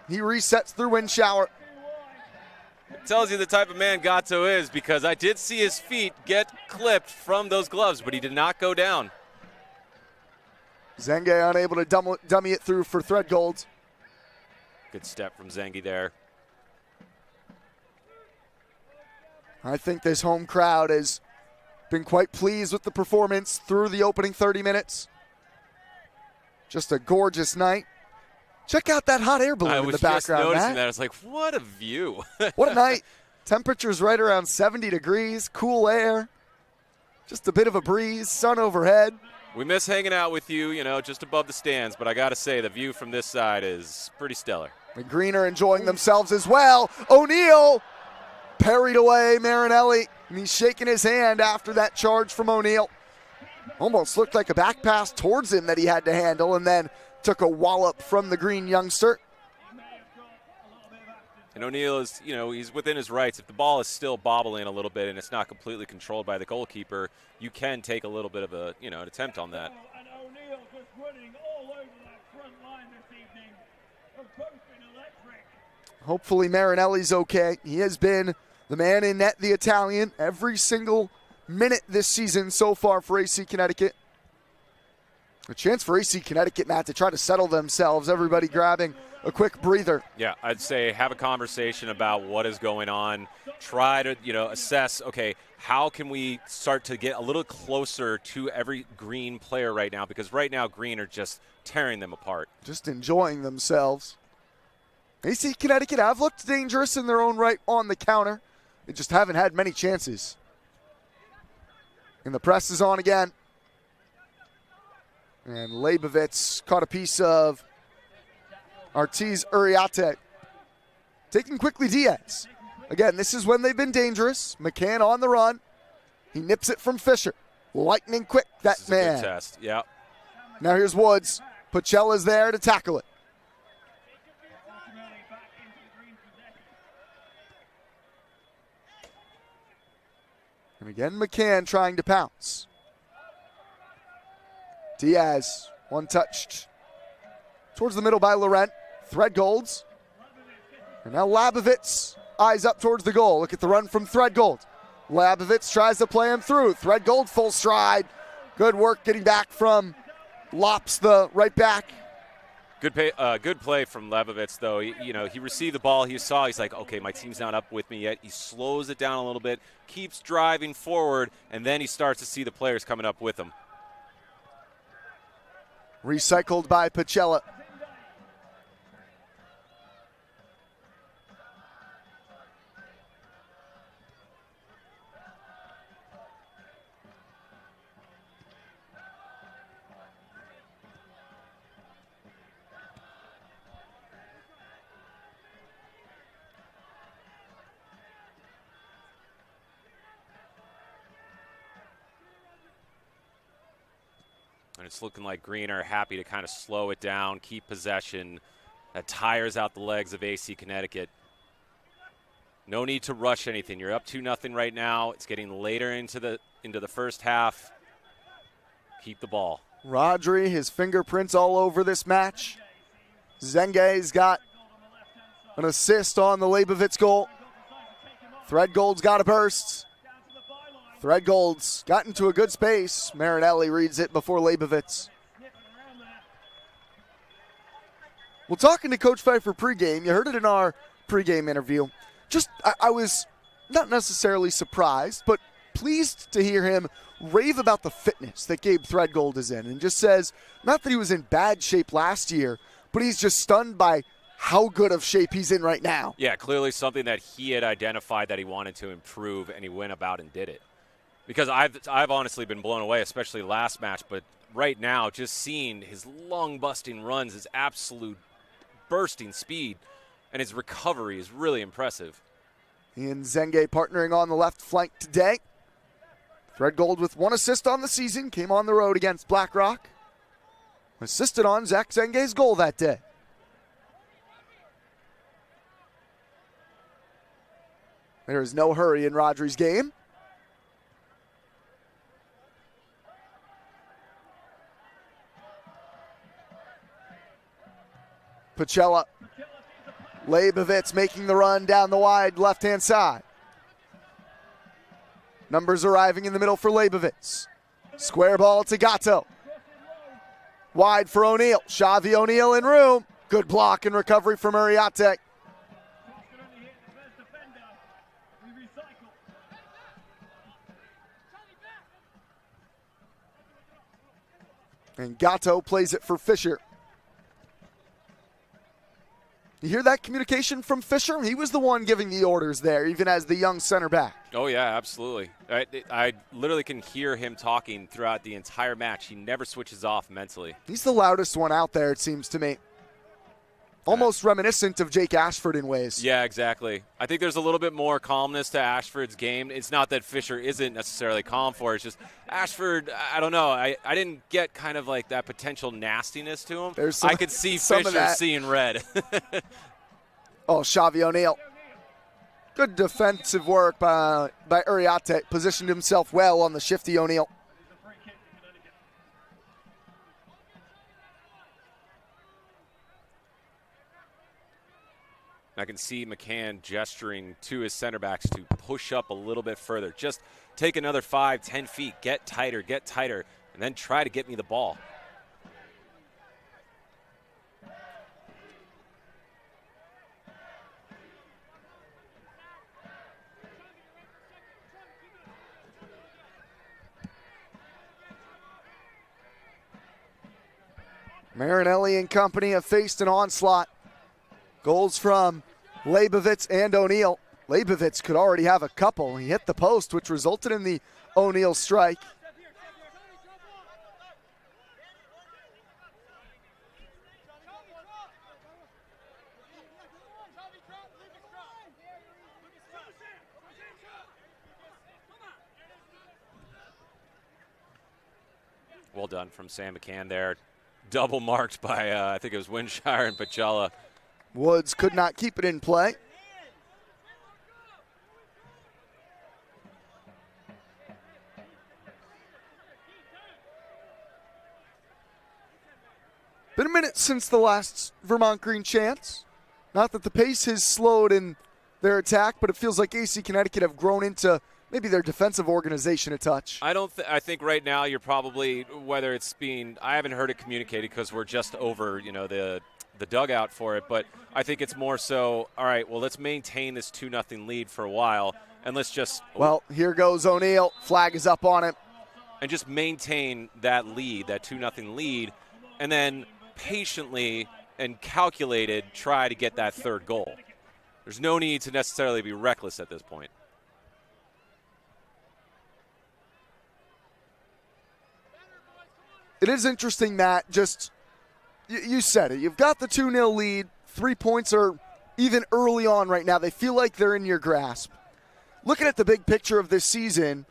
He resets through Wind shower. It tells you the type of man Gatto is, because I did see his feet get clipped from those gloves, but he did not go down. Zenge unable to dummy it through for Threadgold. Good step from Zengi there. I think this home crowd has been quite pleased with the performance through the opening 30 minutes. Just a gorgeous night. Check out that hot air balloon in the background, I was just noticing Matt. that. I was like, what a view. What a night. Temperatures right around 70 degrees, cool air. Just a bit of a breeze, sun overhead. We miss hanging out with you, just above the stands, but I got to say, the view from this side is pretty stellar. The Green are enjoying themselves as well. O'Neal parried away Marinelli, and he's shaking his hand after that charge from O'Neal. Almost looked like a back pass towards him that he had to handle, and then took a wallop from the Green youngster. And O'Neal is, he's within his rights. If the ball is still bobbling a little bit and it's not completely controlled by the goalkeeper, you can take a little bit of a, an attempt on that. And O'Neal just running all over that front line this evening. They've both been electric. Hopefully Marinelli's okay. He has been the man in net, the Italian, every single minute this season so far for AC Connecticut. A chance for AC Connecticut, Matt, to try to settle themselves. Everybody grabbing a quick breather. Yeah, I'd say have a conversation about what is going on. Try to, assess, okay, how can we start to get a little closer to every Green player right now? Because right now, Green are just tearing them apart. Just enjoying themselves. AC Connecticut have looked dangerous in their own right on the counter. They just haven't had many chances. And the press is on again. And Leibovitz caught a piece of Artiz Uriarte. Taking quickly Diaz. Again, this is when they've been dangerous. McCann on the run. He nips it from Fisher. Lightning quick, that this is man. A good test, yeah. Now here's Woods. Pacella's there to tackle it. And again, McCann trying to pounce. Diaz, one touched towards the middle by Laurent. Threadgolds. And now Labovitz, eyes up towards the goal. Look at the run from Threadgold. Labovitz tries to play him through. Threadgold full stride. Good work getting back from Lops, the right back. Good play from Lebovitz, though. He received the ball. He's like, okay, my team's not up with me yet. He slows it down a little bit, keeps driving forward, and then he starts to see the players coming up with him. Recycled by Pacella. and it's looking like Green are happy to kind of slow it down, keep possession. That tires out the legs of AC Connecticut. No need to rush anything. You're up 2-0 right now. It's getting later into the first half. Keep the ball. Rodri, his fingerprints all over this match. Zenge's got an assist on the Leibovitz goal. Threadgold's got a burst. Threadgold's got into a good space. Marinelli reads it before Leibovitz. Well, talking to Coach Pfeiffer pregame, you heard it in our pregame interview. I was not necessarily surprised, but pleased to hear him rave about the fitness that Gabe Threadgold is in, and just says, not that he was in bad shape last year, but he's just stunned by how good of shape he's in right now. Yeah, clearly something that he had identified that he wanted to improve, and he went about and did it. Because I've honestly been blown away, especially last match, but right now, just seeing his lung-busting runs, his absolute bursting speed, and his recovery is really impressive. He and Zenge partnering on the left flank today. Threadgold with 1 assist on the season, came on the road against BlackRock. Assisted on Zach Zenge's goal that day. There is no hurry in Rodri's game. Pacella. Leibovitz making the run down the wide left-hand side. Numbers arriving in the middle for Leibovitz. Square ball to Gatto. Wide for O'Neal. Xavi O'Neal in room. Good block and recovery from Uriarte. And Gatto plays it for Fisher. You hear that communication from Fisher? He was the one giving the orders there, even as the young center back. Oh, yeah, absolutely. I literally can hear him talking throughout the entire match. He never switches off mentally. He's the loudest one out there, it seems to me. Almost reminiscent of Jake Ashford in ways. Yeah, exactly. I think there's a little bit more calmness to Ashford's game. It's not that Fisher isn't necessarily calm for it. It's just Ashford, I don't know. I didn't get kind of like that potential nastiness to him. I could see Fisher seeing red. Oh, Xavi O'Neal. Good defensive work by Uriarte. Positioned himself well on the shifty O'Neal. I can see McCann gesturing to his center backs to push up a little bit further. Just take another 5-10 feet, get tighter, and then try to get me the ball. Marinelli and company have faced an onslaught. Goals from Leibovitz and O'Neal. Leibovitz could already have a couple. He hit the post, which resulted in the O'Neal strike. Well done from Sam McCann there. Double marked by, I think it was Winshire and Pacella. Woods could not keep it in play. Been a minute since the last Vermont Green chance. Not that the pace has slowed in their attack, but it feels like AC Connecticut have grown into maybe their defensive organization a touch. I think right now you're probably, whether it's being, I haven't heard it communicated because we're just over, the dugout for it, but I think it's more so, all right, well, let's maintain this 2-0 lead for a while, and let's just... Well, here goes O'Neal. Flag is up on it. And just maintain that lead, that 2-0 lead, and then patiently and calculated try to get that third goal. There's no need to necessarily be reckless at this point. It is interesting, Matt, just... You said it. You've got the 2-0 lead. 3 points are even early on right now. They feel like they're in your grasp. Looking at the big picture of this season,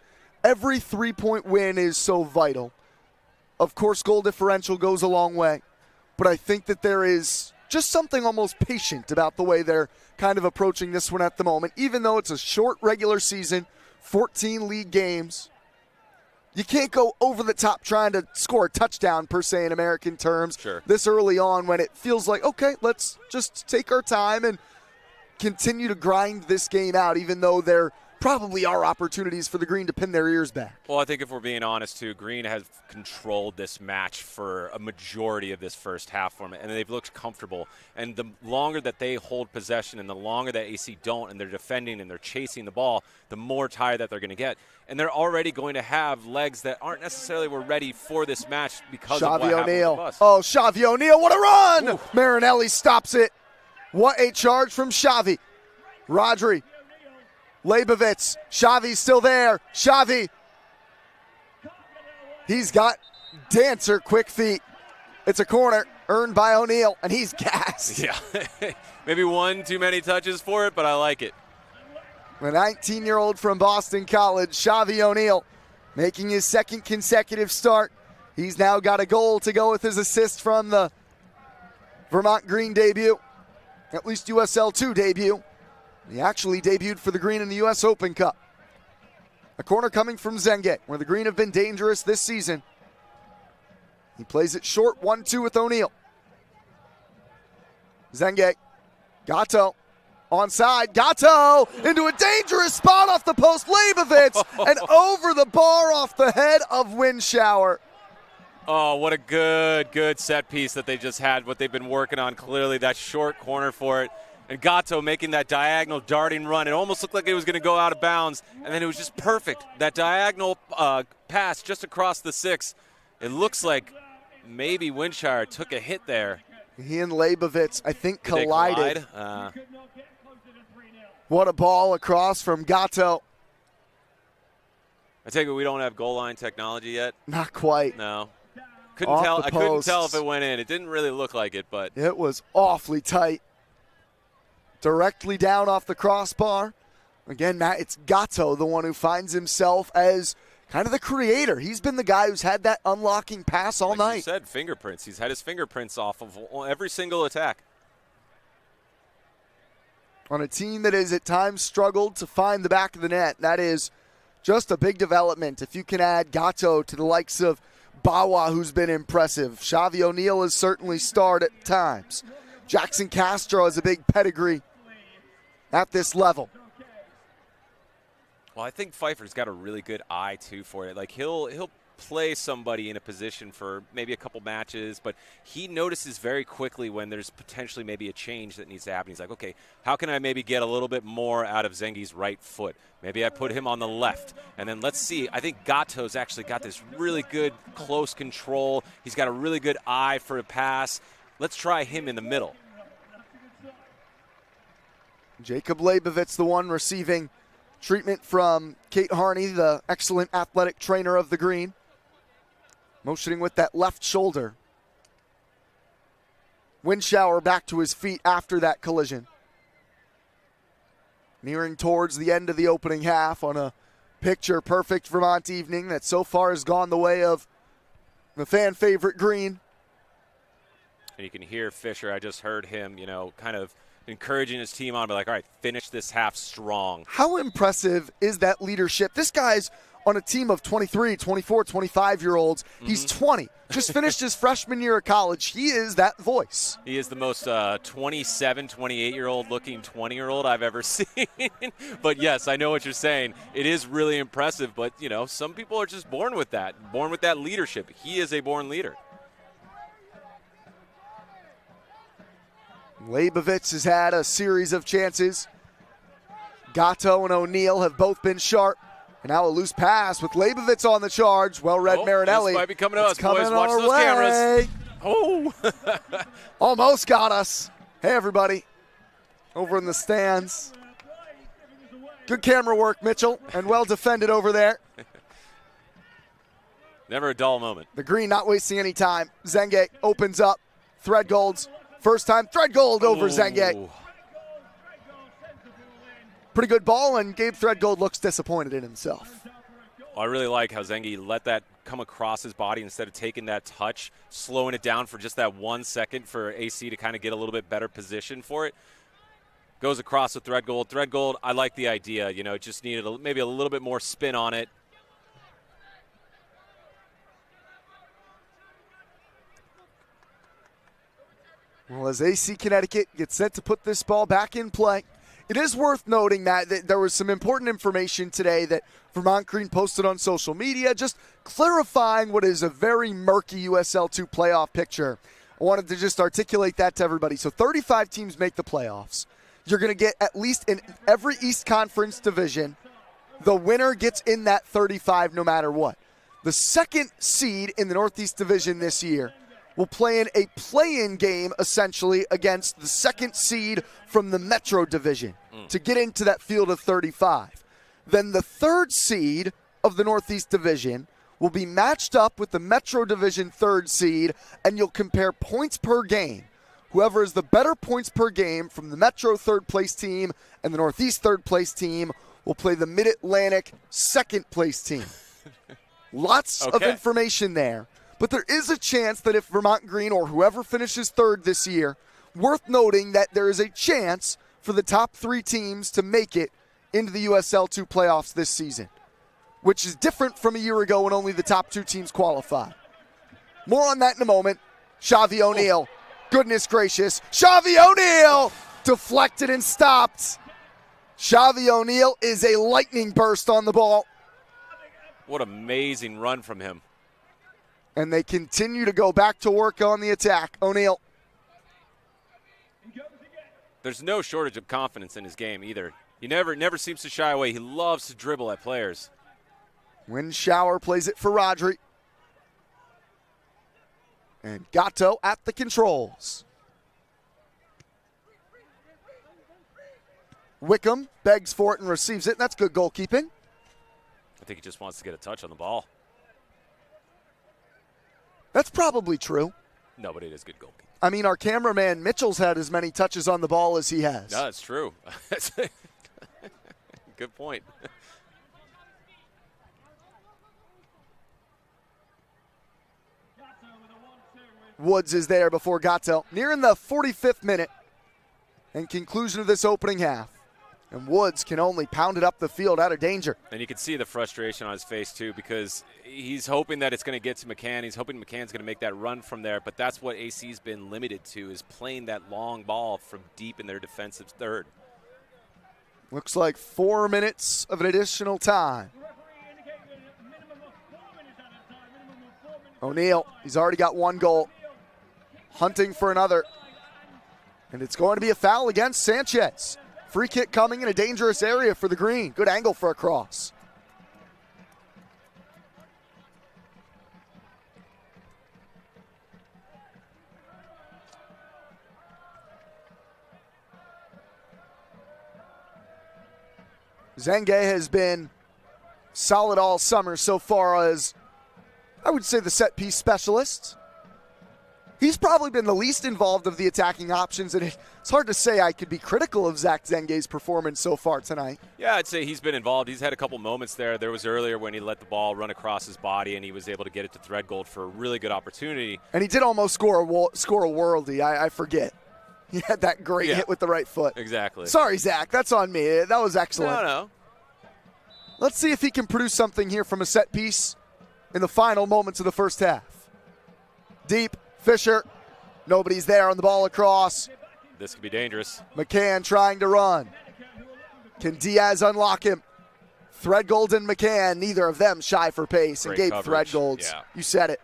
every 3-point win is so vital. Of course, goal differential goes a long way. But I think that there is just something almost patient about the way they're kind of approaching this one at the moment. Even though it's a short regular season, 14 league games, you can't go over the top trying to score a touchdown, per se, in American terms, this early on when it feels like, okay, let's just take our time and continue to grind this game out, even though there probably are opportunities for the Green to pin their ears back. Well, I think if we're being honest, too, Green has controlled this match for a majority of this first half for them, and they've looked comfortable. And the longer that they hold possession and the longer that AC don't, and they're defending and they're chasing the ball, the more tired that they're going to get. And they're already going to have legs that aren't necessarily were ready for this match because of what happened with us. Oh, Xavi O'Neal, what a run! Ooh. Marinelli stops it. What a charge from Xavi. Rodri. Leibovitz. Xavi's still there. Xavi. He's got dancer quick feet. It's a corner earned by O'Neal, and he's gassed. Yeah. Maybe one too many touches for it, but I like it. The 19-year-old from Boston College, Xavi O'Neal, making his second consecutive start. He's now got a goal to go with his assist from the Vermont Green debut, at least USL 2 debut. He actually debuted for the Green in the U.S. Open Cup. A corner coming from Zengue, where the Green have been dangerous this season. He plays it short, 1-2 with O'Neal. Zengue, Gatto, onside, Gatto into a dangerous spot off the post, Leibovitz, and over the bar off the head of Windshower. Oh, what a good set piece that they just had, what they've been working on clearly, that short corner for it. And Gatto making that diagonal darting run. It almost looked like it was going to go out of bounds, and then it was just perfect. That diagonal pass just across the 6. It looks like maybe Winshire took a hit there. He and Leibovitz, I think, collided. Collide? What a ball across from Gatto. I take it we don't have goal line technology yet? Not quite. No. I couldn't tell if it went in. It didn't really look like it, but it was awfully tight. Directly down off the crossbar. Again, Matt, it's Gatto, the one who finds himself as kind of the creator. He's been the guy who's had that unlocking pass all night. You said fingerprints. He's had his fingerprints off of every single attack. On a team that has at times struggled to find the back of the net, that is just a big development. If you can add Gatto to the likes of Bawa, who's been impressive. Xavi O'Neal has certainly starred at times. Jackson Castro has a big pedigree at this level. Well, I think Pfeiffer's got a really good eye, too, for it. Like, he'll play somebody in a position for maybe a couple matches, but he notices very quickly when there's potentially maybe a change that needs to happen. He's like, okay, how can I maybe get a little bit more out of Zengi's right foot? Maybe I put him on the left, and then let's see. I think Gatto's actually got this really good close control. He's got a really good eye for a pass. Let's try him in the middle. Jacob Leibovitz, the one receiving treatment from Kate Harney, the excellent athletic trainer of the Green. Motioning with that left shoulder. Windshower back to his feet after that collision. Nearing towards the end of the opening half on a picture-perfect Vermont evening that so far has gone the way of the fan favorite Green. And you can hear Fisher. I just heard him, kind of encouraging his team on, but like, all right, finish this half strong. How impressive is that leadership? This guy's on a team of 23, 24, 25-year-olds. He's 20. Just finished his freshman year of college. He is that voice. He is the most 27, 28-year-old looking 20-year-old I've ever seen. But, yes, I know what you're saying. It is really impressive, but, some people are just born with that leadership. He is a born leader. Leibovitz has had a series of chances. Gatto and O'Neal have both been sharp. And now a loose pass with Leibovitz on the charge. Well-read Marinelli. This might be coming to us, boys. Watch those cameras. Oh! Almost got us. Hey, everybody. Over in the stands. Good camera work, Mitchell, and well defended over there. Never a dull moment. The Green not wasting any time. Zengue opens up. Threadgold's first time. Threadgold over Zengue. Pretty good ball, and Gabe Threadgold looks disappointed in himself. I really like how Zengi let that come across his body instead of taking that touch, slowing it down for just that 1 second for AC to kind of get a little bit better position for it. Goes across with Threadgold. Threadgold, I like the idea. You know, just needed maybe a little bit more spin on it. Well, as AC Connecticut gets set to put this ball back in play, it is worth noting that there was some important information today that Vermont Green posted on social media, just clarifying what is a very murky USL2 playoff picture. I wanted to just articulate that to everybody. So 35 teams make the playoffs. You're going to get at least in every East Conference division, the winner gets in that 35 no matter what. The second seed in the Northeast Division this year will play in a play-in game, essentially, against the second seed from the Metro Division to get into that field of 35. Then the third seed of the Northeast Division will be matched up with the Metro Division third seed, and you'll compare points per game. Whoever is the better points per game from the Metro third-place team and the Northeast third-place team will play the Mid-Atlantic second-place team. Lots of information there. But there is a chance that if Vermont Green or whoever finishes third this year, worth noting that there is a chance for the top 3 teams to make it into the USL2 playoffs this season, which is different from a year ago when only the top 2 teams qualified. More on that in a moment. Xavi O'Neal. Goodness gracious. Xavi O'Neal deflected and stopped. Xavi O'Neal is a lightning burst on the ball. What amazing run from him. And they continue to go back to work on the attack. O'Neal. There's no shortage of confidence in his game either. He never seems to shy away. He loves to dribble at players. Winshower plays it for Rodri. And Gatto at the controls. Wickham begs for it and receives it. That's good goalkeeping. I think he just wants to get a touch on the ball. That's probably true. No, but it is good goalkeeping. I mean, our cameraman Mitchell's had as many touches on the ball as he has. No, it's true. Good point. Woods is there before Gatto. Nearing the 45th minute and conclusion of this opening half. And Woods can only pound it up the field out of danger. And you can see the frustration on his face, too, because he's hoping that it's going to get to McCann. He's hoping McCann's going to make that run from there. But that's what AC's been limited to, is playing that long ball from deep in their defensive third. Looks like 4 minutes of an additional time. O'Neal, he's already got 1 goal. Hunting for another. And it's going to be a foul against Sanchez. Free kick coming in a dangerous area for the Green. Good angle for a cross. Zenge has been solid all summer so far as, I would say, the set-piece specialist. He's probably been the least involved of the attacking options, and it's hard to say I could be critical of Zach Zenge's performance so far tonight. Yeah, I'd say he's been involved. He's had a couple moments there. There was earlier when he let the ball run across his body, and he was able to get it to Threadgold for a really good opportunity. And he did almost score a worldie. I forget. He had that great hit with the right foot. Exactly. Sorry, Zach. That's on me. That was excellent. No. Let's see if he can produce something here from a set piece in the final moments of the first half. Deep. Fisher, nobody's there on the ball across. This could be dangerous. McCann trying to run. Can Diaz unlock him? Threadgold and McCann, neither of them shy for pace. Great and Gabe coverage. Threadgold's. Yeah. You said it.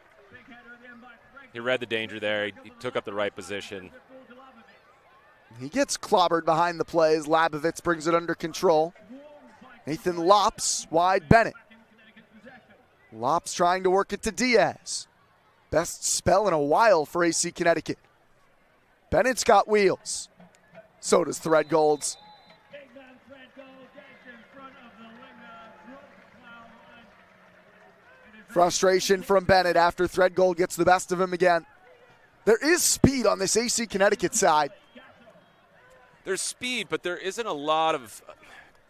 He read the danger there. He took up the right position. He gets clobbered behind the plays. Labovitz brings it under control. Nathan Lops, wide Bennett. Lops trying to work it to Diaz. Best spell in a while for AC Connecticut. Bennett's got wheels. So does Threadgold's. Frustration from Bennett after Threadgold gets the best of him again. There is speed on this AC Connecticut side. There's speed, but there isn't a lot of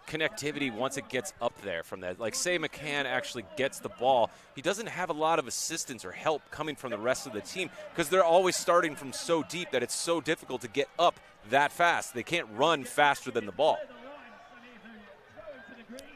connectivity once it gets up there from that. Like, say McCann actually gets the ball, he doesn't have a lot of assistance or help coming from the rest of the team because they're always starting from so deep that it's so difficult to get up that fast. They can't run faster than the ball.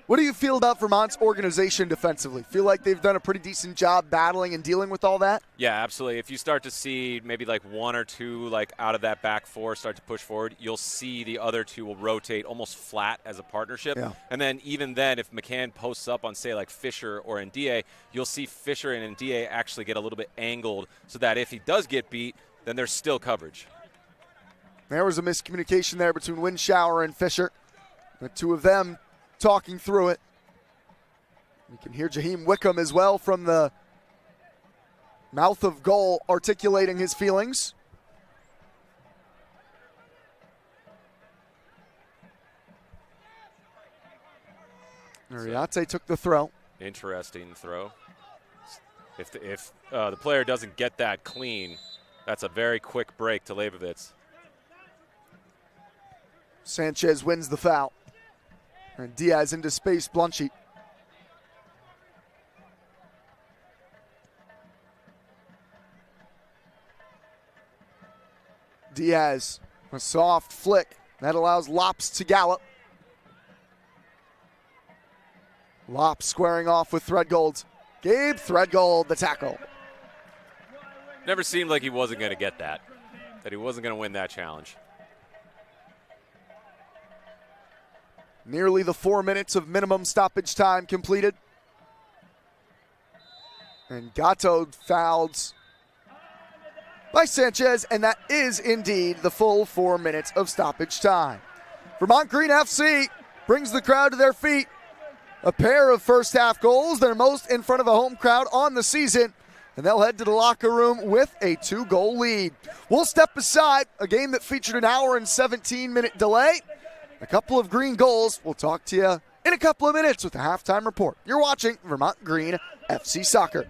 What do you feel about Vermont's organization defensively? Feel like they've done a pretty decent job battling and dealing with all that? Yeah, absolutely. If you start to see maybe like one or two like out of that back four start to push forward, you'll see the other two will rotate almost flat as a partnership. Yeah. And then even then, if McCann posts up on, say, like Fisher or Ndie, you'll see Fisher and Ndie actually get a little bit angled so that if he does get beat, then there's still coverage. There was a miscommunication there between Winshower and Fisher. The two of them talking through it. You can hear Jaheim Wickham as well from the mouth of goal articulating his feelings. Ariate took the throw. Interesting throw. If the player doesn't get that clean, that's a very quick break to Leibovitz. Sanchez wins the foul. And Diaz into space, Blunchy. Diaz, a soft flick. That allows Lops to gallop. Lops squaring off with Threadgold. Gabe Threadgold, the tackle. Never seemed like he wasn't going to get that he wasn't going to win that challenge. Nearly the 4 minutes of minimum stoppage time completed. And Gatto fouled by Sanchez, and that is indeed the full 4 minutes of stoppage time. Vermont Green FC brings the crowd to their feet. A pair of first half goals, their most in front of a home crowd on the season, and they'll head to the locker room with a 2-goal lead. We'll step aside, a game that featured an hour and 17-minute delay. A couple of green goals. We'll talk to you in a couple of minutes with a halftime report. You're watching Vermont Green FC Soccer.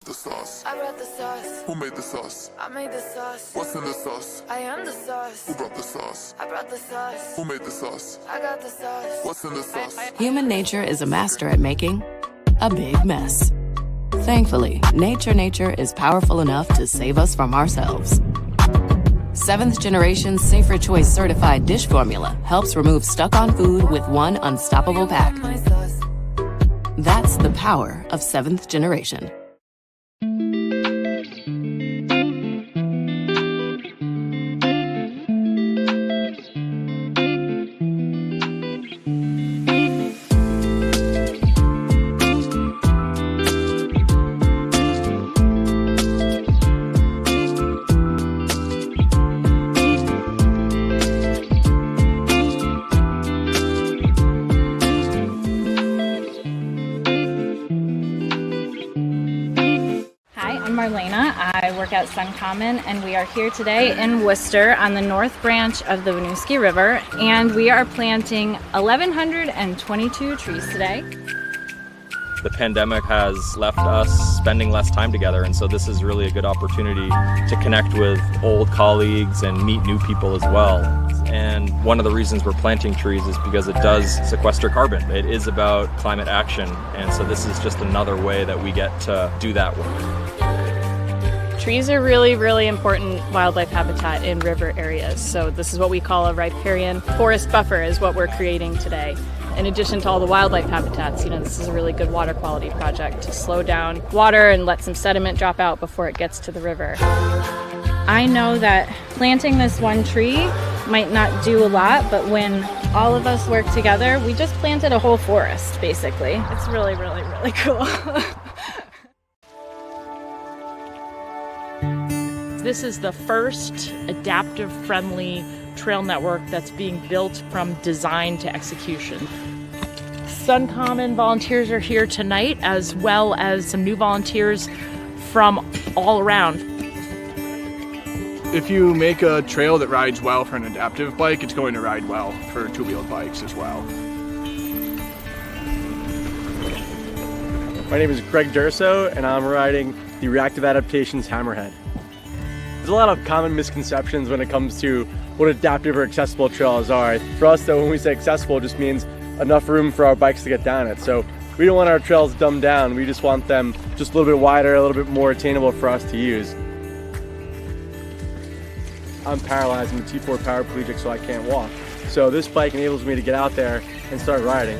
The sauce. I brought the sauce. Who made the sauce? I made the sauce. What's in the sauce? I am the sauce. Who brought the sauce? I brought the sauce. Who made the sauce? I got the sauce. What's in the sauce? Human nature is a master at making a big mess. Thankfully, nature is powerful enough to save us from ourselves. 7th generation Safer Choice certified dish formula helps remove stuck-on food with one unstoppable pack. That's the power of 7th generation. I'm Marlena. I work at Sun Common, and we are here today in Worcester on the north branch of the Winooski River, and we are planting 1,122 trees today. The pandemic has left us spending less time together, and so this is really a good opportunity to connect with old colleagues and meet new people as well. And one of the reasons we're planting trees is because it does sequester carbon. It is about climate action, and so this is just another way that we get to do that work. Trees are really, really important wildlife habitat in river areas. So this is what we call a riparian forest buffer is what we're creating today. In addition to all the wildlife habitats, this is a really good water quality project to slow down water and let some sediment drop out before it gets to the river. I know that planting this one tree might not do a lot, but when all of us work together, we just planted a whole forest, basically. It's really, really, really cool. This is the first adaptive friendly trail network that's being built from design to execution. Sun Common volunteers are here tonight, as well as some new volunteers from all around. If you make a trail that rides well for an adaptive bike, it's going to ride well for two-wheeled bikes as well. My name is Greg Durso, and I'm riding the Reactive Adaptations Hammerhead. There's a lot of common misconceptions when it comes to what adaptive or accessible trails are. For us though, when we say accessible, it just means enough room for our bikes to get down it. So we don't want our trails dumbed down, we just want them just a little bit wider, a little bit more attainable for us to use. I'm paralyzed, I'm a T4 paraplegic, so I can't walk. So this bike enables me to get out there and start riding.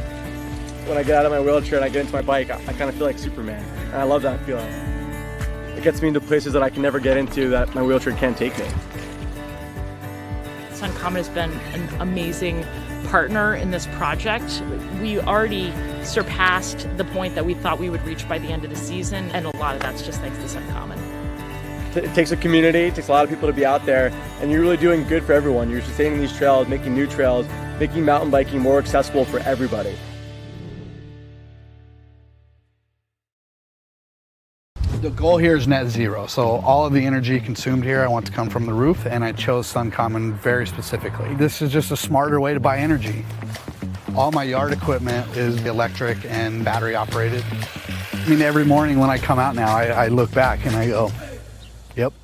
When I get out of my wheelchair and I get into my bike, I kind of feel like Superman, and I love that feeling. It gets me into places that I can never get into that my wheelchair can't take me. Sun Common has been an amazing partner in this project. We already surpassed the point that we thought we would reach by the end of the season, and a lot of that's just thanks to Sun Common. It takes a community, it takes a lot of people to be out there, and you're really doing good for everyone. You're sustaining these trails, making new trails, making mountain biking more accessible for everybody. The goal here is net zero, so all of the energy consumed here I want to come from the roof, and I chose Sun Common very specifically. This is just a smarter way to buy energy. All my yard equipment is electric and battery operated. I mean, every morning when I come out now, I look back and I go, yep,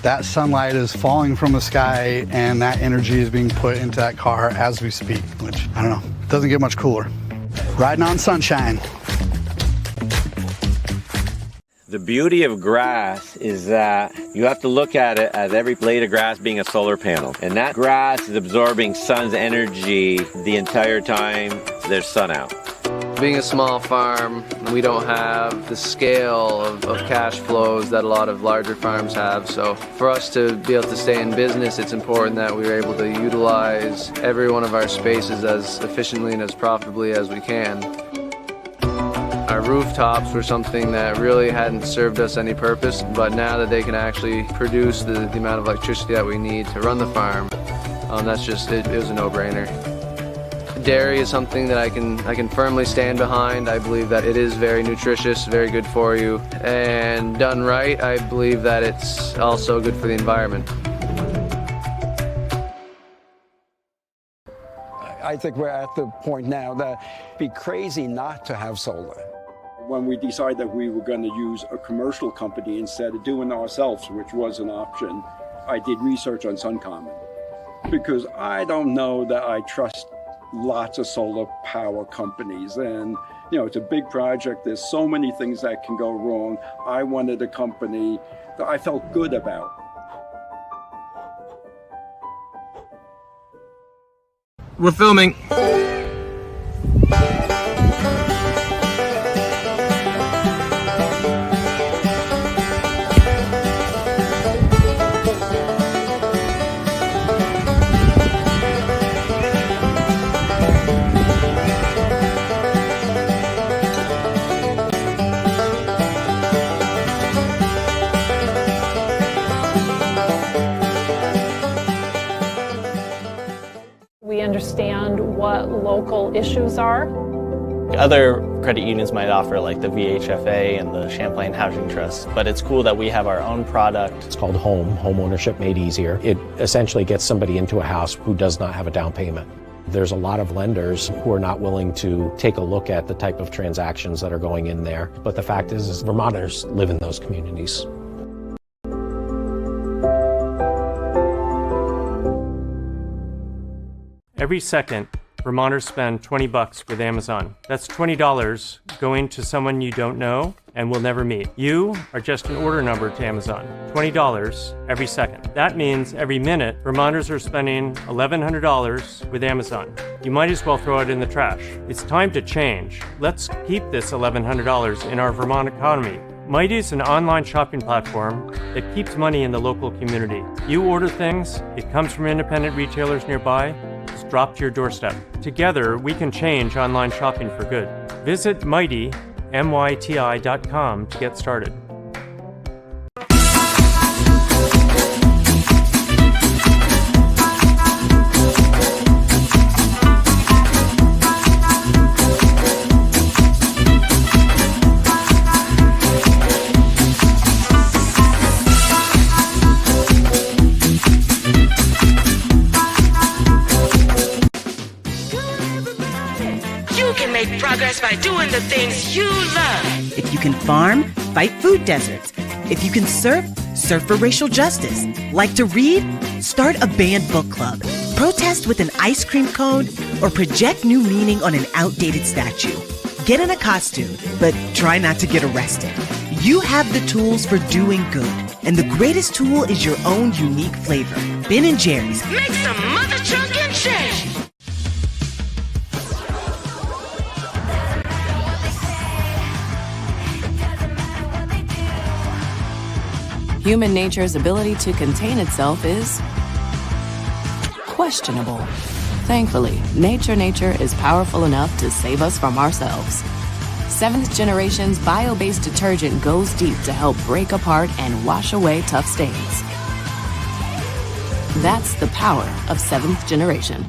that sunlight is falling from the sky and that energy is being put into that car as we speak, which, I don't know, doesn't get much cooler. Riding on sunshine. The beauty of grass is that you have to look at it as every blade of grass being a solar panel. And that grass is absorbing sun's energy the entire time there's sun out. Being a small farm, we don't have the scale of cash flows that a lot of larger farms have. So for us to be able to stay in business, it's important that we're able to utilize every one of our spaces as efficiently and as profitably as we can. Our rooftops were something that really hadn't served us any purpose, but now that they can actually produce the amount of electricity that we need to run the farm, that's just, it was a no-brainer. Dairy is something that I can firmly stand behind. I believe that it is very nutritious, very good for you, and done right, I believe that it's also good for the environment. I think we're at the point now that it'd be crazy not to have solar. When we decided that we were going to use a commercial company instead of doing it ourselves, which was an option, I did research on Sun Common. Because I don't know that I trust lots of solar power companies. And, it's a big project. There's so many things that can go wrong. I wanted a company that I felt good about. We're filming. We understand what local issues are. Other credit unions might offer like the VHFA and the Champlain Housing Trust, but it's cool that we have our own product. It's called home ownership made easier. It essentially gets somebody into a house who does not have a down payment. There's a lot of lenders who are not willing to take a look at the type of transactions that are going in there. But the fact is Vermonters live in those communities. Every second, Vermonters spend $20 with Amazon. That's $20 going to someone you don't know and will never meet. You are just an order number to Amazon. $20 every second. That means every minute, Vermonters are spending $1,100 with Amazon. You might as well throw it in the trash. It's time to change. Let's keep this $1,100 in our Vermont economy. Mighty is an online shopping platform that keeps money in the local community. You order things, it comes from independent retailers nearby, it's dropped to your doorstep. Together, we can change online shopping for good. Visit Mighty, MYTI.com to get started. You can make progress by doing the things you love. If you can farm, fight food deserts. If you can surf, surf for racial justice. Like to read? Start a banned book club. Protest with an ice cream cone or project new meaning on an outdated statue. Get in a costume, but try not to get arrested. You have the tools for doing good, and the greatest tool is your own unique flavor. Ben & Jerry's. Make some mother truckin' change. Human nature's ability to contain itself is questionable. Thankfully, nature is powerful enough to save us from ourselves. 7th Generation's bio-based detergent goes deep to help break apart and wash away tough stains. That's the power of 7th Generation.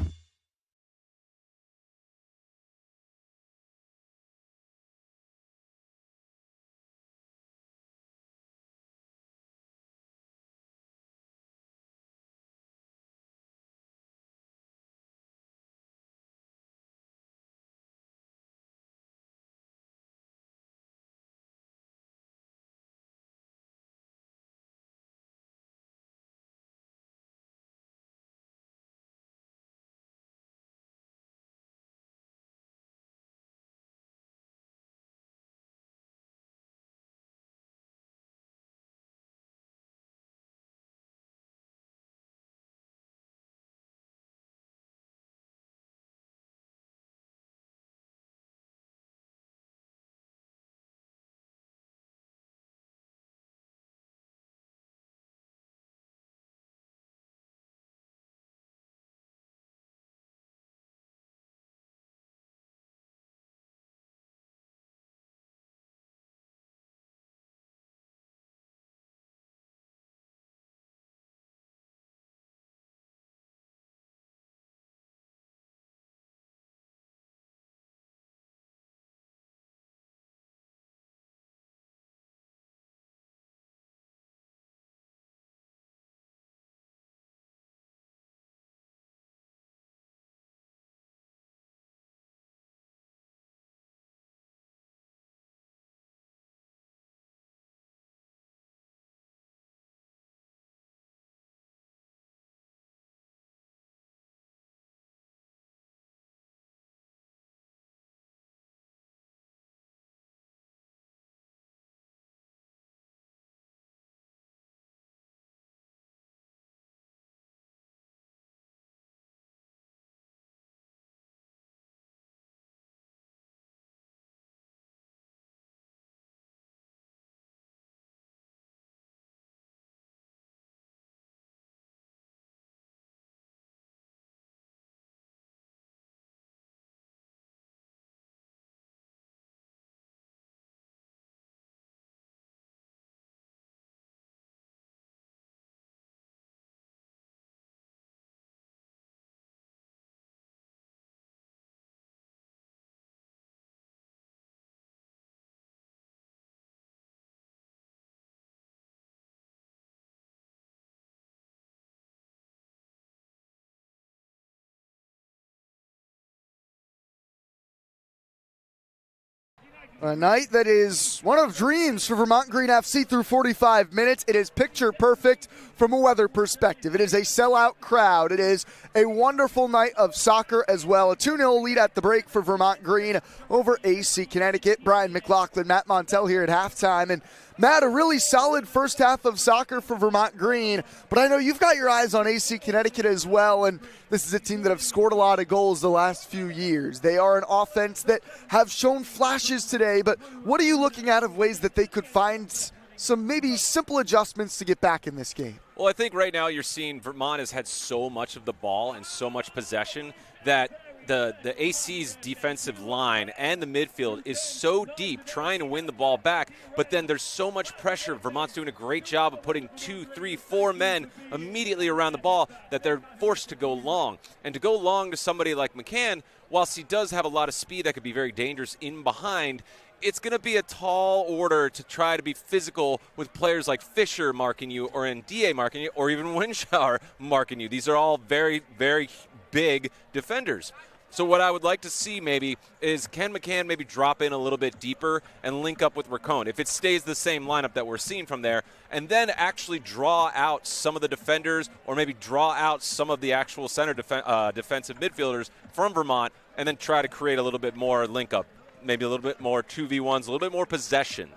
A night that is one of dreams for Vermont Green FC through 45 minutes. It is picture perfect from a weather perspective. It is a sellout crowd. It is a wonderful night of soccer as well. A 2-0 lead at the break for Vermont Green over AC Connecticut. Brian McLaughlin, Matt Montel here at halftime. And Matt, a really solid first half of soccer for Vermont Green, but I know you've got your eyes on AC Connecticut as well, and this is a team that have scored a lot of goals the last few years. They are an offense that have shown flashes today, but what are you looking at of ways that they could find some maybe simple adjustments to get back in this game? Well, I think right now you're seeing Vermont has had so much of the ball and so much possession that the AC's defensive line and the midfield is so deep trying to win the ball back, but then there's so much pressure. Vermont's doing a great job of putting 2, 3, 4 men immediately around the ball that they're forced to go long. And to go long to somebody like McCann, whilst he does have a lot of speed that could be very dangerous in behind, it's going to be a tall order to try to be physical with players like Fisher marking you or NDA marking you or even Winshauer marking you. These are all very, very big defenders. So what I would like to see maybe is can McCann maybe drop in a little bit deeper and link up with Racone if it stays the same lineup that we're seeing from there, and then actually draw out some of the defenders or maybe draw out some of the actual center defensive midfielders from Vermont and then try to create a little bit more link up, maybe a little bit more 2v1s, a little bit more possession.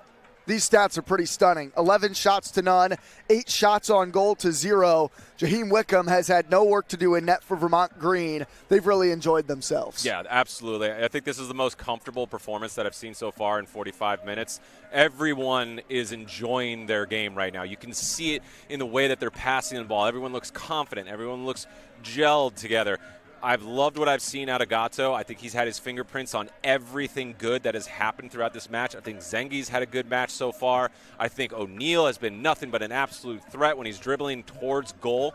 These stats are pretty stunning. 11 shots to none, 8 shots on goal to 0. Jaheim Wickham has had no work to do in net for Vermont Green. They've really enjoyed themselves. Yeah, absolutely. I think this is the most comfortable performance that I've seen so far in 45 minutes. Everyone is enjoying their game right now. You can see it in the way that they're passing the ball. Everyone looks confident. Everyone looks gelled together. I've loved what I've seen out of Gatto. I think he's had his fingerprints on everything good that has happened throughout this match. I think Zengi's had a good match so far. I think O'Neal has been nothing but an absolute threat when he's dribbling towards goal.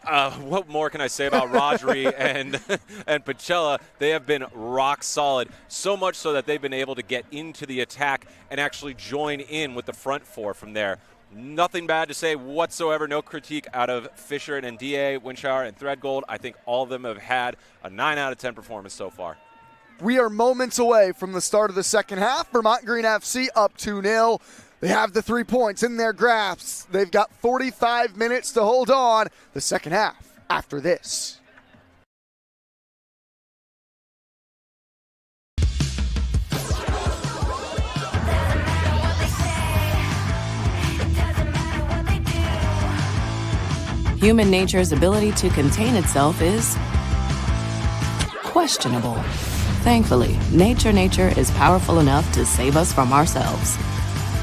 What more can I say about Rodri and Pacella? They have been rock solid, so much so that they've been able to get into the attack and actually join in with the front four from there. Nothing bad to say whatsoever. No critique out of Fisher and Ndie, Winshauer, and Threadgold. I think all of them have had a 9 out of 10 performance so far. We are moments away from the start of the second half. Vermont Green FC up 2-0. They have the 3 points in their grasp. They've got 45 minutes to hold on. The second half after this. Human nature's ability to contain itself is questionable. Thankfully, nature is powerful enough to save us from ourselves.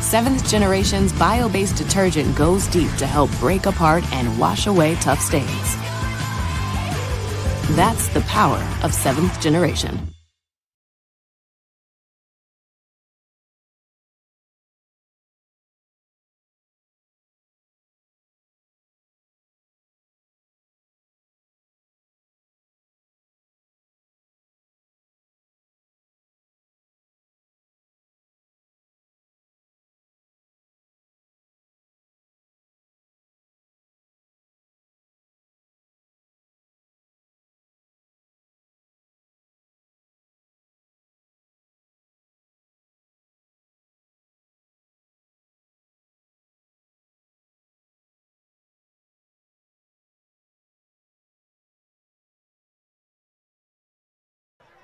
7th Generation's bio-based detergent goes deep to help break apart and wash away tough stains. That's the power of 7th Generation.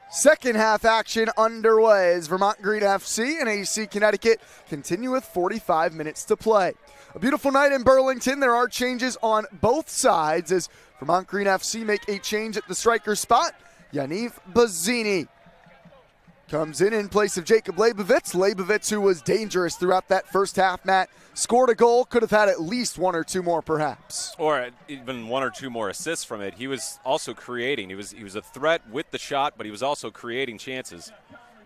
Second half action underway as Vermont Green FC and AC Connecticut continue with 45 minutes to play. A beautiful night in Burlington. There are changes on both sides as Vermont Green FC make a change at the striker spot. Yaniv Bazzini comes in place of Jacob Leibovitz. Leibovitz, who was dangerous throughout that first half, Matt, scored a goal, could have had at least 1 or 2 more perhaps. Or even 1 or 2 more assists from it. He was also creating. He was a threat with the shot, but he was also creating chances.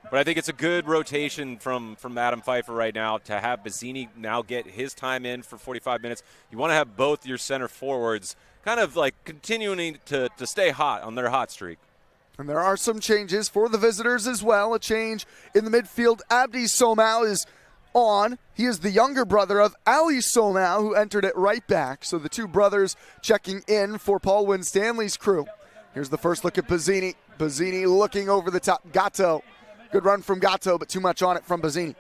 But I think it's a good rotation from Adam Pfeiffer right now to have Bazzini now get his time in for 45 minutes. You want to have both your center forwards kind of like continuing to stay hot on their hot streak. And there are some changes for the visitors as well. A change in the midfield. Abdi Somau is on. He is the younger brother of Ali Somau, who entered at right back. So the two brothers checking in for Paul Winstanley's crew. Here's the first look at Bazzini. Bazzini looking over the top. Gatto Good run from Gatto, but too much on it from Bazzini.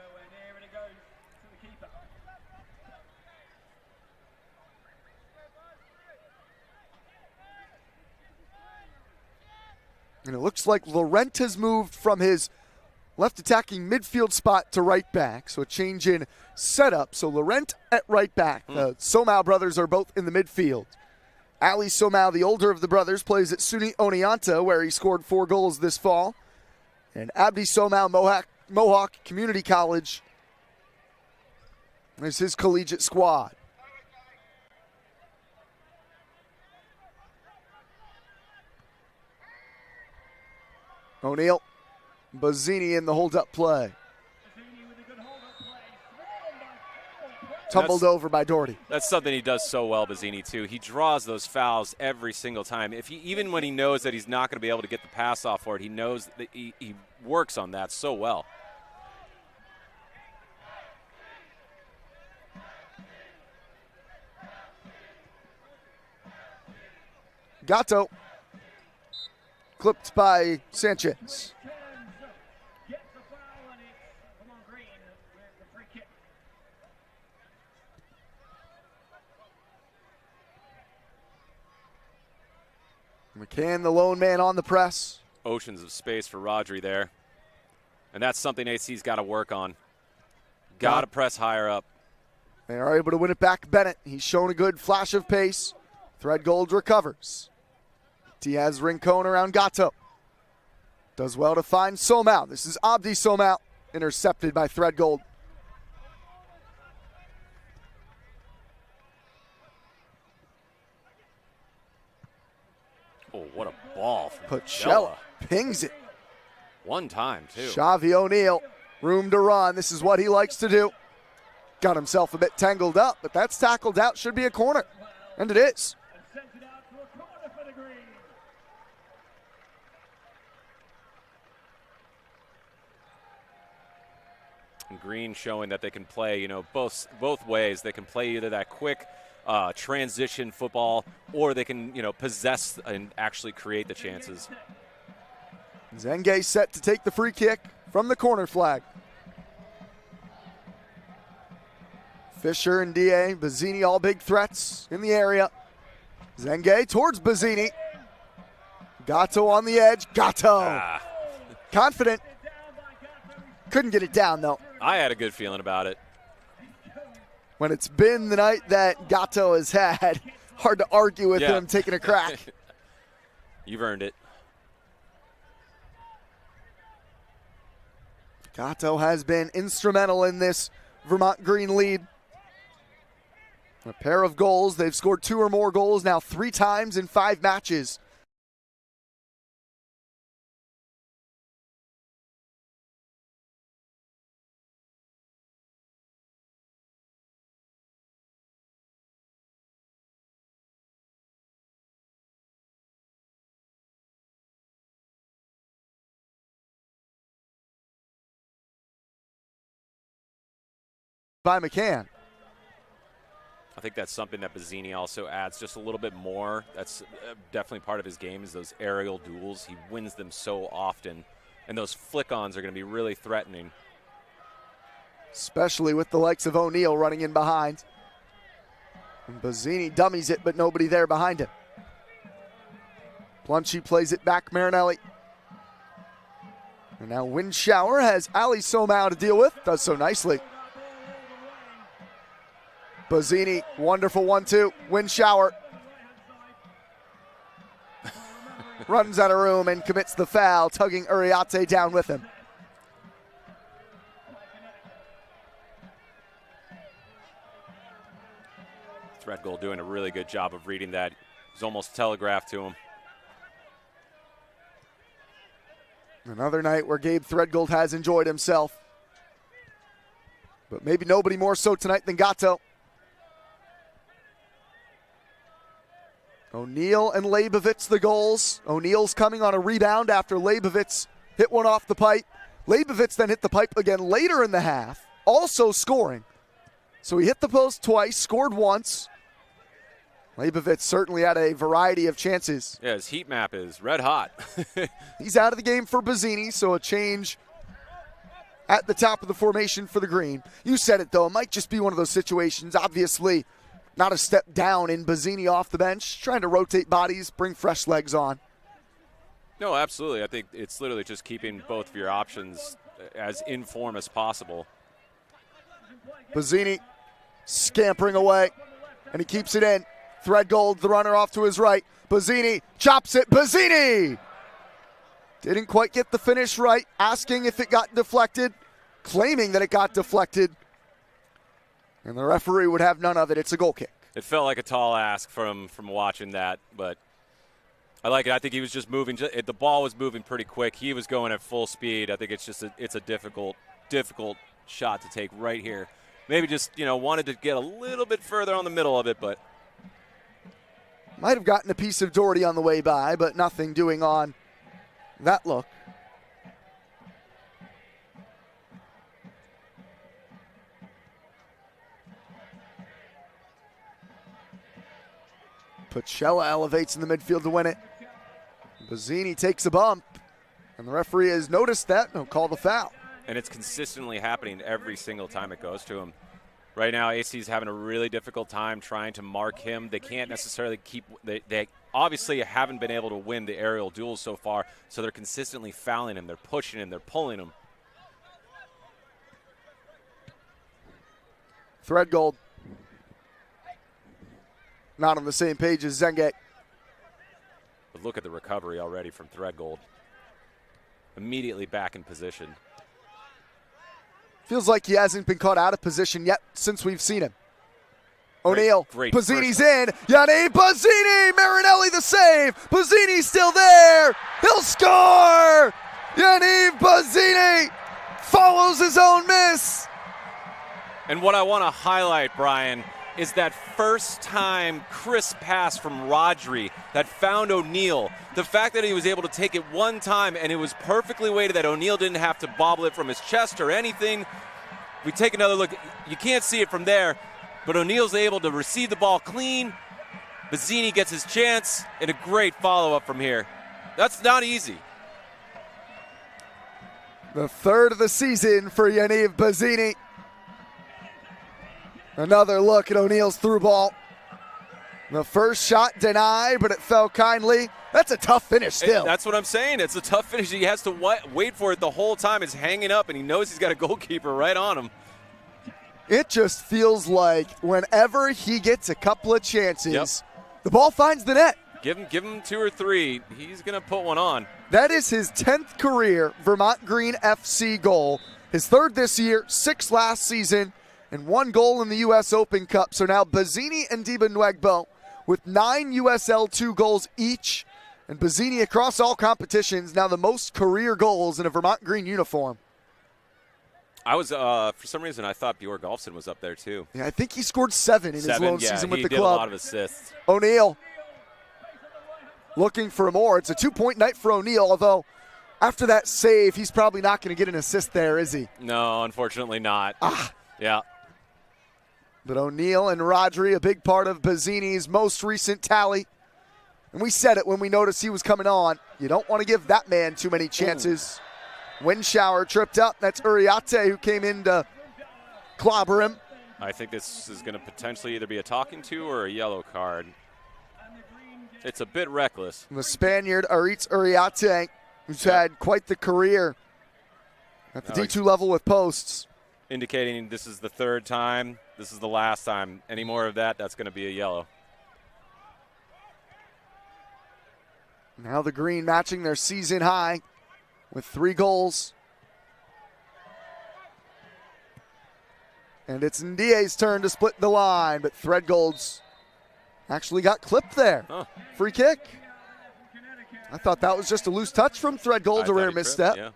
And it looks like Laurent has moved from his left attacking midfield spot to right back. So a change in setup. So Laurent at right back. The Somau brothers are both in the midfield. Ali Somau, the older of the brothers, plays at SUNY Oneonta, where he scored 4 goals this fall. And Abdi Somau, Mohawk Community College, is his collegiate squad. O'Neal, Bazzini in the hold-up play. Tumbled over by Doherty. That's something he does so well, Bazzini, too. He draws those fouls every single time. Even when he knows that he's not going to be able to get the pass off for it, he knows that he works on that so well. Gatto. Clipped by Sanchez. McCann, the lone man on the press. Oceans of space for Rodri there. And that's something AC's got to work on. Got to press higher up. They are able to win it back. Bennett, he's shown a good flash of pace. Threadgold recovers. Diaz Rincon around Gatto. Does well to find Somau. This is Abdi Somau, intercepted by Threadgold. Oh, what a ball from Pacella pings it. One time, too. Xavi O'Neal, room to run. This is what he likes to do. Got himself a bit tangled up, but that's tackled out. Should be a corner. And it is. Green showing that they can play, both ways. They can play either that quick transition football, or they can, possess and actually create the chances. Zenge set to take the free kick from the corner flag. Fisher and DA, Bazzini, all big threats in the area. Zenge towards Bazzini. Gatto on the edge. Gatto. Confident. Couldn't get it down, though. I had a good feeling about it. When it's been the night that Gatto has had, hard to argue with him taking a crack. You've earned it. Gatto has been instrumental in this Vermont Green lead. A pair of goals. They've scored 2 or more goals now 3 times in 5 matches. By McCann. I think that's something that Bazzini also adds just a little bit more. That's definitely part of his game, is those aerial duels. He wins them so often, and those flick-ons are going to be really threatening. Especially with the likes of O'Neal running in behind. And Bazzini dummies it, but nobody there behind him. Plunchy plays it back, Marinelli. And now Windshower has Ali Somau to deal with. Does so nicely. Bazzini, wonderful 1-2. Windshower runs out of room and commits the foul, tugging Uriarte down with him. Threadgold doing a really good job of reading that. He's almost telegraphed to him. Another night where Gabe Threadgold has enjoyed himself. But maybe nobody more so tonight than Gatto. O'Neal and Leibovitz the goals. O'Neal's coming on a rebound after Leibovitz hit one off the pipe. Leibovitz then hit the pipe again later in the half, also scoring. So he hit the post twice, scored once. Leibovitz certainly had a variety of chances. Yeah, his heat map is red hot. He's out of the game for Bazzini, so a change at the top of the formation for the green. You said it, though. It might just be one of those situations. Obviously, not a step down in Bazzini off the bench, trying to rotate bodies, bring fresh legs on. No, absolutely. I think it's literally just keeping both of your options as in form as possible. Bazzini scampering away, and he keeps it in. Threadgold, the runner off to his right. Bazzini chops it. Bazzini! Didn't quite get the finish right, asking if it got deflected, claiming that it got deflected. And the referee would have none of it. It's a goal kick. It felt like a tall ask from watching that, but I like it. I think he was just moving. The ball was moving pretty quick. He was going at full speed. I think it's just it's a difficult shot to take right here. Maybe just, wanted to get a little bit further on the middle of it, but might have gotten a piece of Doherty on the way by, but nothing doing on that look. Pacella elevates in the midfield to win it. Bazzini takes a bump, and the referee has noticed that and he'll call the foul. And it's consistently happening every single time it goes to him. Right now, AC's having a really difficult time trying to mark him. They can't necessarily they obviously haven't been able to win the aerial duels so far, so they're consistently fouling him. They're pushing him. They're pulling him. Threadgold not on the same page as Zengek. But look at the recovery already from Threadgold. Immediately back in position. Feels like he hasn't been caught out of position yet since we've seen him. O'Neal, great Bazzini's in. Yannick Bazzini, Marinelli the save. Bazzini's still there. He'll score. Yannick Bazzini follows his own miss. And what I want to highlight, Brian, is that first time crisp pass from Rodri that found O'Neal. The fact that he was able to take it one time and it was perfectly weighted, that O'Neal didn't have to bobble it from his chest or anything. We take another look. You can't see it from there, but O'Neal's able to receive the ball clean. Bazzini gets his chance, and a great follow-up from here. That's not easy. The third of the season for Yannick Bazzini. Another look at O'Neal's through ball. The first shot denied, but it fell kindly. That's a tough finish still. That's what I'm saying. It's a tough finish. He has to wait for it the whole time. It's hanging up, and he knows he's got a goalkeeper right on him. It just feels like whenever he gets a couple of chances, the ball finds the net. Give him 2 or 3. He's going to put one on. That is his 10th career Vermont Green FC goal. His 3rd this year, 6th last season, and 1 goal in the U.S. Open Cup. So now Bazzini and Diba Nwegbo with 9 USL 2 goals each. And Bazzini across all competitions, now the most career goals in a Vermont Green uniform. I was, for some reason, I thought Bjorn Golfson was up there too. Yeah, I think he scored 7 in his lone season with the club. He did a lot of assists. O'Neal looking for more. It's a 2-point night for O'Neal, although after that save, he's probably not going to get an assist there, is he? No, unfortunately not. Yeah. But O'Neal and Rodri, a big part of Bazzini's most recent tally. And we said it when we noticed he was coming on. You don't want to give that man too many chances. Wind shower tripped up. That's Uriarte who came in to clobber him. I think this is going to potentially either be a talking to or a yellow card. It's a bit reckless. The Spaniard, Aritz Uriarte, who's had quite the career at the D2 level with posts. Indicating this is the 3rd time. This is the last time. Any more of that, that's going to be a yellow. Now the Green matching their season high with 3 goals. And it's Ndiaye's turn to split the line, but Threadgold's actually got clipped there. Free kick. I thought that was just a loose touch from Threadgold, a rare misstep. Yeah.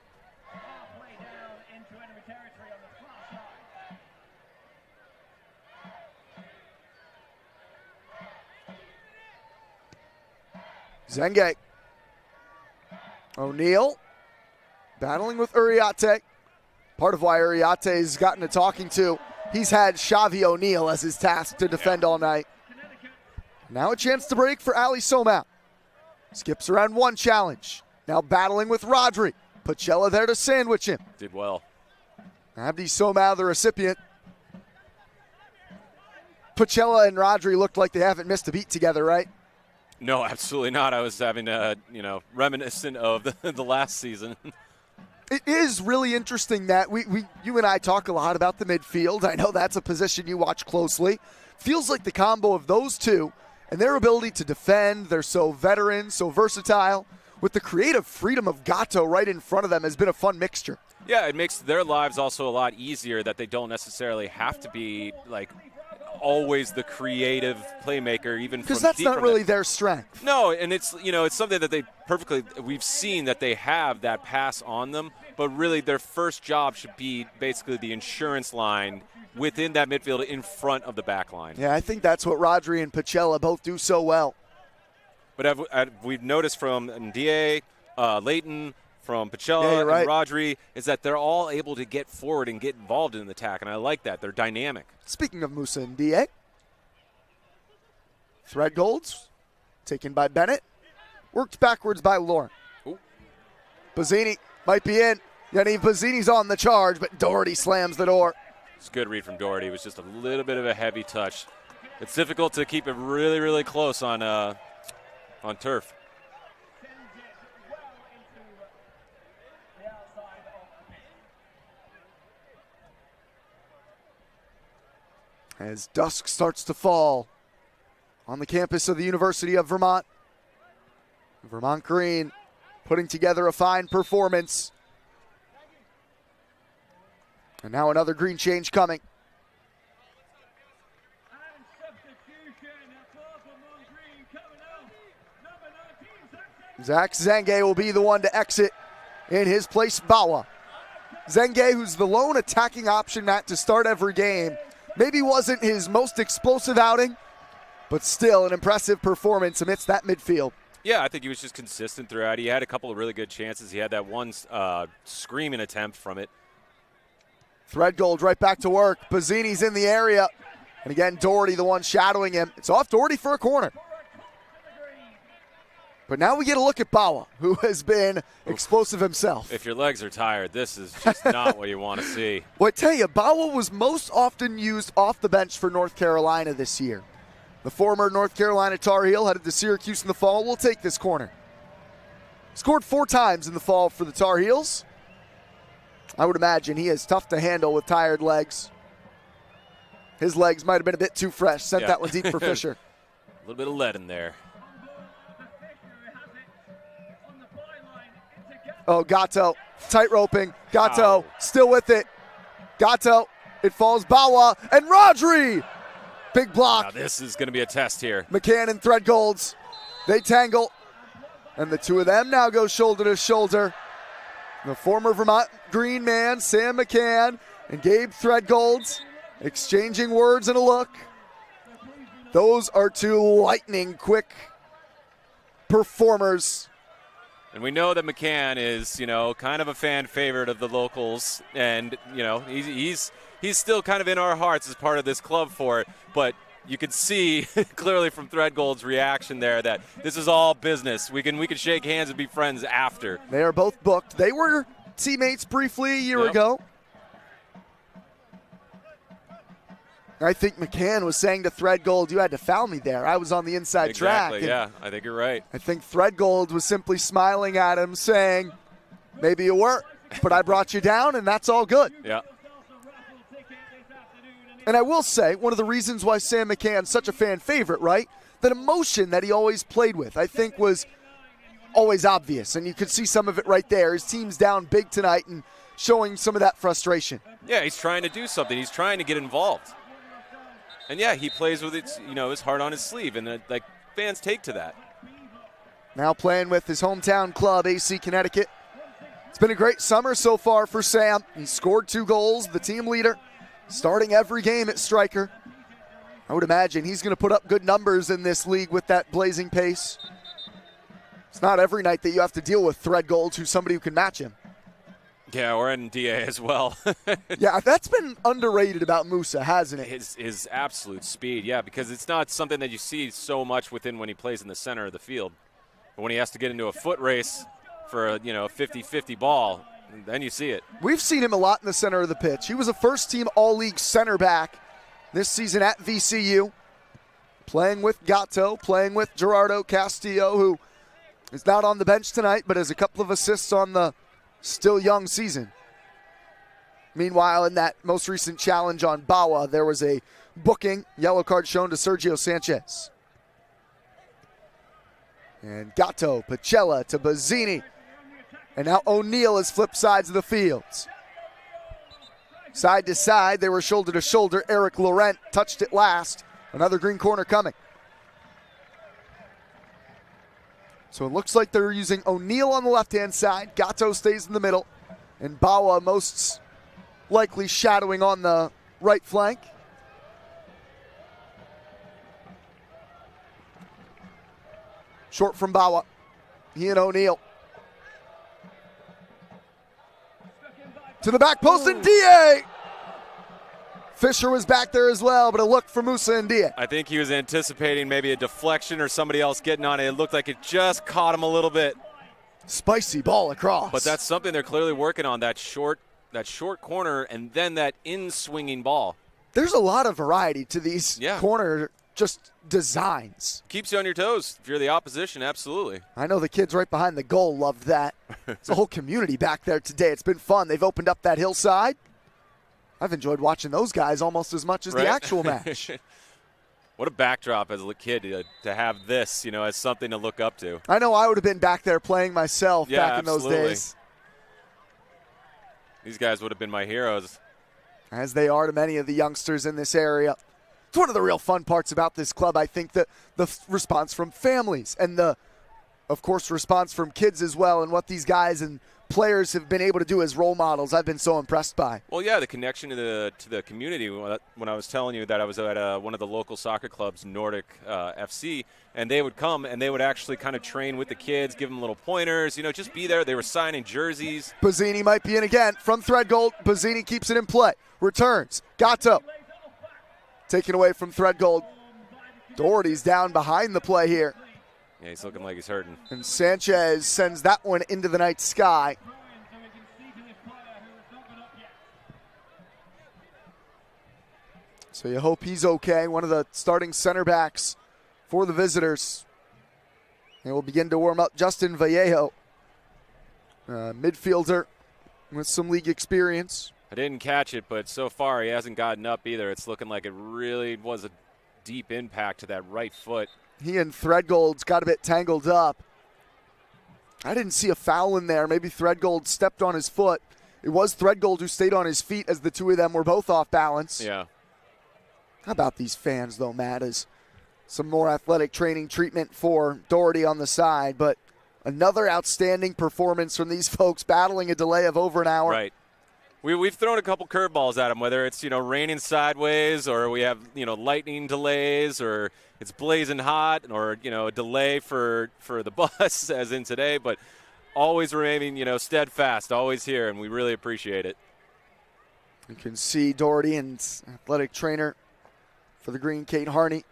Zengek. O'Neal battling with Uriarte. Part of why Uriate's gotten a talking to. He's had Xavi O'Neal as his task to defend all night. Now a chance to break for Ali Somau. Skips around 1 challenge. Now battling with Rodri. Pacella there to sandwich him. Did well. Abdi Somau, the recipient. Pacella and Rodri looked like they haven't missed a beat together, right? No, absolutely not. I was having reminiscent of the last season. It is really interesting that you and I talk a lot about the midfield. I know that's a position you watch closely. Feels like the combo of those two and their ability to defend, they're so veteran, so versatile, with the creative freedom of Gatto right in front of them has been a fun mixture. Yeah, it makes their lives also a lot easier that they don't necessarily have to be like always the creative playmaker, even because that's not really their strength. No, and it's something that we've seen that they have that pass on them, but really their first job should be basically the insurance line within that midfield in front of the back line. Yeah, I think that's what Rodri and Pacella both do so well. But we've noticed from Ndie, Leighton, from Pacella and Rodri, is that they're all able to get forward and get involved in the attack, and I like that. They're dynamic. Speaking of Musa Ndie, Threadgolds, taken by Bennett, worked backwards by Lauren. Bazzini might be in. Yaniv Bazzini's on the charge, but Doherty slams the door. It's a good read from Doherty. It was just a little bit of a heavy touch. It's difficult to keep it really, really close on turf. As dusk starts to fall on the campus of the University of Vermont, Vermont Green putting together a fine performance. And now another green change coming. Zach Zenge will be the one to exit. In his place, Bawa. Zenge, who's the lone attacking option, Matt, to start every game. Maybe wasn't his most explosive outing, but still an impressive performance amidst that midfield. Yeah, I think he was just consistent throughout. He had a couple of really good chances. He had that one screaming attempt from it. Threadgold right back to work. Bazzini's in the area. And again, Doherty the one shadowing him. It's off Doherty for a corner. But now we get a look at Bawa, who has been explosive himself. If your legs are tired, this is just not what you want to see. Well, I tell you, Bawa was most often used off the bench for North Carolina this year. The former North Carolina Tar Heel headed to Syracuse in the fall. Will take this corner. Scored 4 times in the fall for the Tar Heels. I would imagine he is tough to handle with tired legs. His legs might have been a bit too fresh. Sent that one deep for Fisher. A little bit of lead in there. Oh, Gatto, tight roping. Gatto, still with it. Gatto, it falls. Bawa and Rodri. Big block. Now this is going to be a test here. McCann and Threadgolds, they tangle. And the two of them now go shoulder to shoulder. The former Vermont Green man, Sam McCann, and Gabe Threadgolds exchanging words and a look. Those are two lightning quick performers. And we know that McCann is, kind of a fan favorite of the locals, and he's still kind of in our hearts as part of this club for it. But you can see clearly from Threadgold's reaction there that this is all business. We can shake hands and be friends after. They are both booked. They were teammates briefly a year ago. I think McCann was saying to Threadgold, you had to foul me there. I was on the inside track. Exactly, yeah. I think you're right. I think Threadgold was simply smiling at him saying, maybe you were, but I brought you down, and that's all good. Yeah. And I will say, one of the reasons why Sam McCann's such a fan favorite, right? That emotion that he always played with, I think was always obvious. And you could see some of it right there. His team's down big tonight and showing some of that frustration. Yeah, he's trying to do something. He's trying to get involved. And yeah, he plays with it, his heart on his sleeve, and fans take to that. Now playing with his hometown club, AC Connecticut. It's been a great summer so far for Sam. He scored 2 goals, the team leader, starting every game at striker. I would imagine he's going to put up good numbers in this league with that blazing pace. It's not every night that you have to deal with Threadgolds, who's somebody who can match him. Yeah, or NDA as well. Yeah, that's been underrated about Musa, hasn't it? His absolute speed, yeah, because it's not something that you see so much within when he plays in the center of the field. But when he has to get into a foot race for a 50-50 ball, And then you see it. We've seen him a lot in the center of the pitch. He was a first-team All-League center back this season at VCU, playing with Gatto, playing with Gerardo Castillo, who is not on the bench tonight, but has a couple of assists on the still young season. Meanwhile, in that most recent challenge on Bawa, there was a booking, yellow card shown to Sergio Sanchez. And Gatto, Pacella to Bazzini. And now O'Neal has flipped sides of the fields. Side to side, they were shoulder to shoulder. Eric Laurent touched it last. Another green corner coming. So it looks like they're using O'Neal on the left-hand side. Gatto stays in the middle. And Bawa most likely shadowing on the right flank. Short from Bawa. He and O'Neal. To the back post, and DA! Fisher was back there as well, but a look for Musa and Dia. I think he was anticipating maybe a deflection or somebody else getting on it. It looked like it just caught him a little bit. Spicy ball across. But that's something they're clearly working on, that short corner and then that in-swinging ball. There's a lot of variety to these corner just designs. Keeps you on your toes if you're the opposition, absolutely. I know the kids right behind the goal loved that. It's a whole community back there today. It's been fun. They've opened up that hillside. I've enjoyed watching those guys almost as much as the actual match. What a backdrop as a kid to have this, as something to look up to. I know I would have been back there playing myself back in those days. These guys would have been my heroes. As they are to many of the youngsters in this area. It's one of the real fun parts about this club, I think, the response from families and the, of course, response from kids as well, and what these guys and players have been able to do as role models. I've been so impressed by. Well, yeah, the connection to the community. When I was telling you that I was at one of the local soccer clubs, Nordic FC, and they would come and they would actually kind of train with the kids, give them little pointers, just be there. They were signing jerseys. Bazzini might be in again from Threadgold. Bazzini keeps it in play. Returns. Gatto. Taken away from Threadgold. Doherty's down behind the play here. Yeah, he's looking like he's hurting. And Sanchez sends that one into the night sky. So you hope he's okay. One of the starting center backs for the visitors. And we'll begin to warm up Justin Vallejo, midfielder with some league experience. I didn't catch it, but so far he hasn't gotten up either. It's looking like it really was a deep impact to that right foot. He and Threadgold's got a bit tangled up. I didn't see a foul in there. Maybe Threadgold stepped on his foot. It was Threadgold who stayed on his feet as the two of them were both off balance. Yeah. How about these fans, though, Matt? As some more athletic training treatment for Doherty on the side, but another outstanding performance from these folks battling a delay of over an hour. Right. We've thrown a couple curveballs at them, whether it's, raining sideways or we have, lightning delays or it's blazing hot or, a delay for the bus as in today, but always remaining, steadfast, always here, and we really appreciate it. You can see Doherty and athletic trainer for the Green, Kate Harney,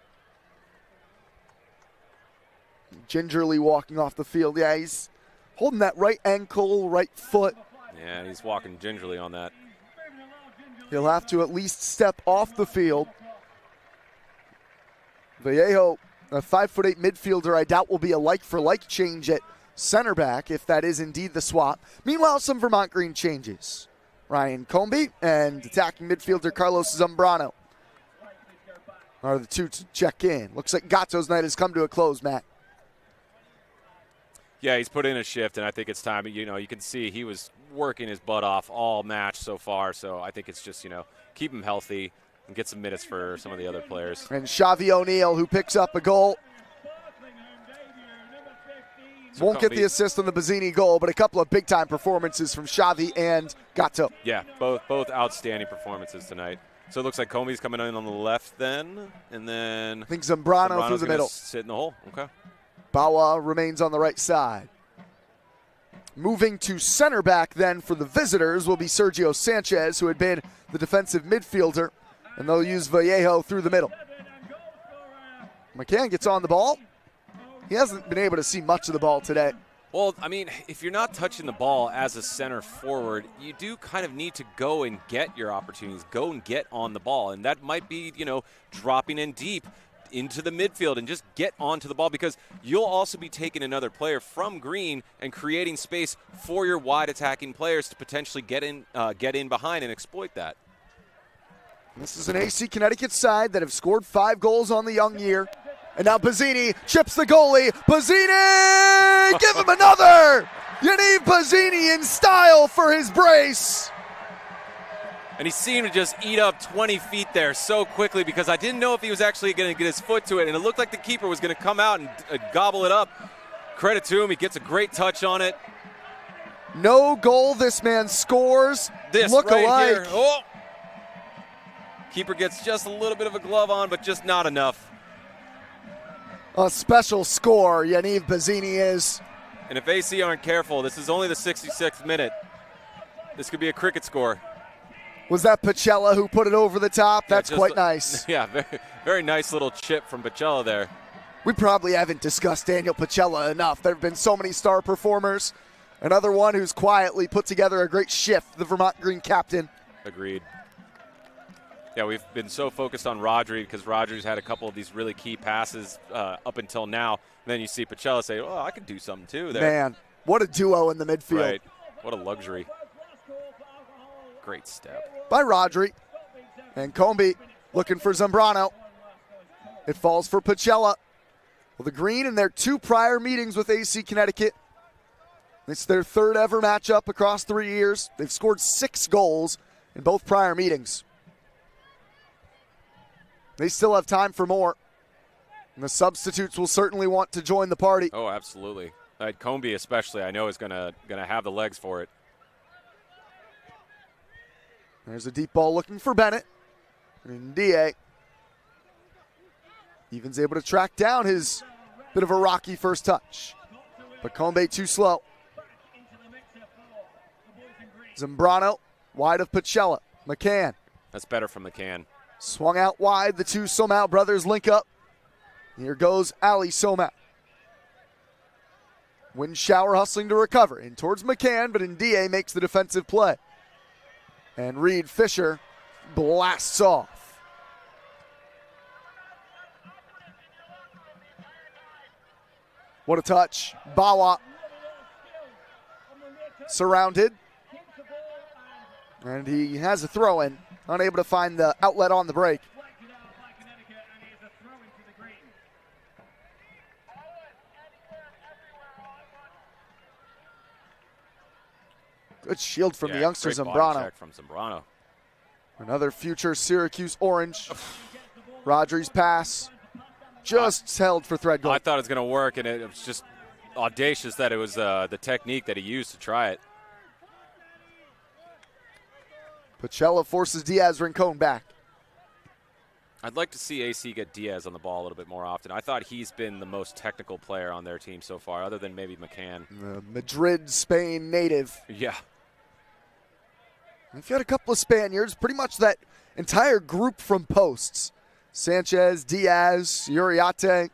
gingerly walking off the field. Yeah, he's holding that right ankle, right foot. Yeah, he's walking gingerly on that. He'll have to at least step off the field. Vallejo, a 5'8" midfielder, I doubt will be a like-for-like change at center back, if that is indeed the swap. Meanwhile, some Vermont Green changes. Ryan Comby and attacking midfielder Carlos Zambrano are the two to check in. Looks like Gatto's night has come to a close, Matt. Yeah, he's put in a shift, and I think it's time. You can see he was working his butt off all match so far, so I think it's just, keep him healthy and get some minutes for some of the other players. And Xavi O'Neal, who picks up a goal. So won't get the assist on the Bazzini goal, but a couple of big-time performances from Xavi and Gatto. Yeah, both outstanding performances tonight. So it looks like Comey's coming in on the left then, and then I think Zambrano through the middle. Sit in the hole. Okay. Bawa remains on the right side. Moving to center back then for the visitors will be Sergio Sanchez, who had been the defensive midfielder, and they'll use Vallejo through the middle. McCann gets on the ball. He hasn't been able to see much of the ball today. Well, I mean, if you're not touching the ball as a center forward, you do kind of need to go and get your opportunities, go and get on the ball. And that might be, dropping in deep into the midfield and just get onto the ball, because you'll also be taking another player from green and creating space for your wide attacking players to potentially get in behind and exploit that. This is an AC Connecticut side that have scored 5 goals on the young year. And now Bazzini chips the goalie. Bazzini! Give him another! Yaniv Bazzini in style for his brace. And he seemed to just eat up 20 feet there so quickly, because I didn't know if he was actually going to get his foot to it, and it looked like the keeper was going to come out and gobble it up. Credit to him. He gets a great touch on it. No goal. This man scores. This look right alike. Here. Oh! Keeper gets just a little bit of a glove on, but just not enough. A special score, Yaniv Bazzini is. And if AC aren't careful, this is only the 66th minute. This could be a cricket score. Was that Pacella who put it over the top? That's quite nice. Yeah, very, very nice little chip from Pacella there. We probably haven't discussed Daniel Pacella enough. There have been so many star performers. Another one who's quietly put together a great shift, the Vermont Green captain. Agreed. Yeah, we've been so focused on Rodri because Rodri's had a couple of these really key passes up until now. And then you see Pacella say, oh, I could do something too there. Man, what a duo in the midfield. Right. What a luxury. Great step. By Rodri. And Comby looking for Zambrano. It falls for Pacella. Well, the Green in their 2 prior meetings with AC Connecticut. It's their 3rd ever matchup across 3 years. They've scored 6 goals in both prior meetings. They still have time for more. And the substitutes will certainly want to join the party. Oh, absolutely. Comby especially, I know, is gonna have the legs for it. There's a deep ball looking for Bennett. And DA even's able to track down his bit of a rocky first touch. But Combe too slow. Zambrano wide of Pacella. McCann. That's better from McCann. Swung out wide. The 2 Somau brothers link up. Here goes Ali Somau. Wind shower hustling to recover. In towards McCann, but Ndie makes the defensive play. And Reed Fisher blasts off. What a touch. Bawa surrounded. And he has a throw in. Unable to find the outlet on the break. Good shield from the youngster Zambrano. Check from Zambrano. Another future Syracuse Orange. Rodri's pass just held for thread goal. I thought it was going to work, and it was just audacious that it was the technique that he used to try it. Pacella forces Diaz Rincon back. I'd like to see AC get Diaz on the ball a little bit more often. I thought he's been the most technical player on their team so far, other than maybe McCann. The Madrid, Spain native. Yeah. We've got a couple of Spaniards, pretty much that entire group from posts. Sanchez, Diaz, Uriarte.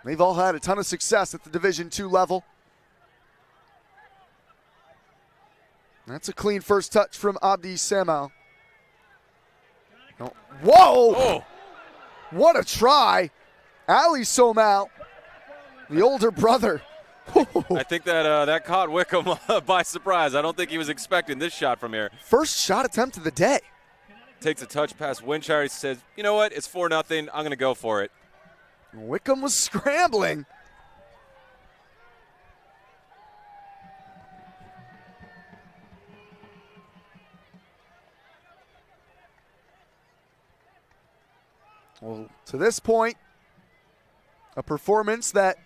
They've all had a ton of success at the Division II level. That's a clean first touch from Abdi Samau. Oh. Whoa! Oh. What a try. Ali Somau, the older brother. I think that caught Wickham by surprise. I don't think he was expecting this shot from here. First shot attempt of the day. Takes a touch past Winchard. He says, you know what? It's 4-0. I'm going to go for it. Wickham was scrambling. Well, to this point, a performance that,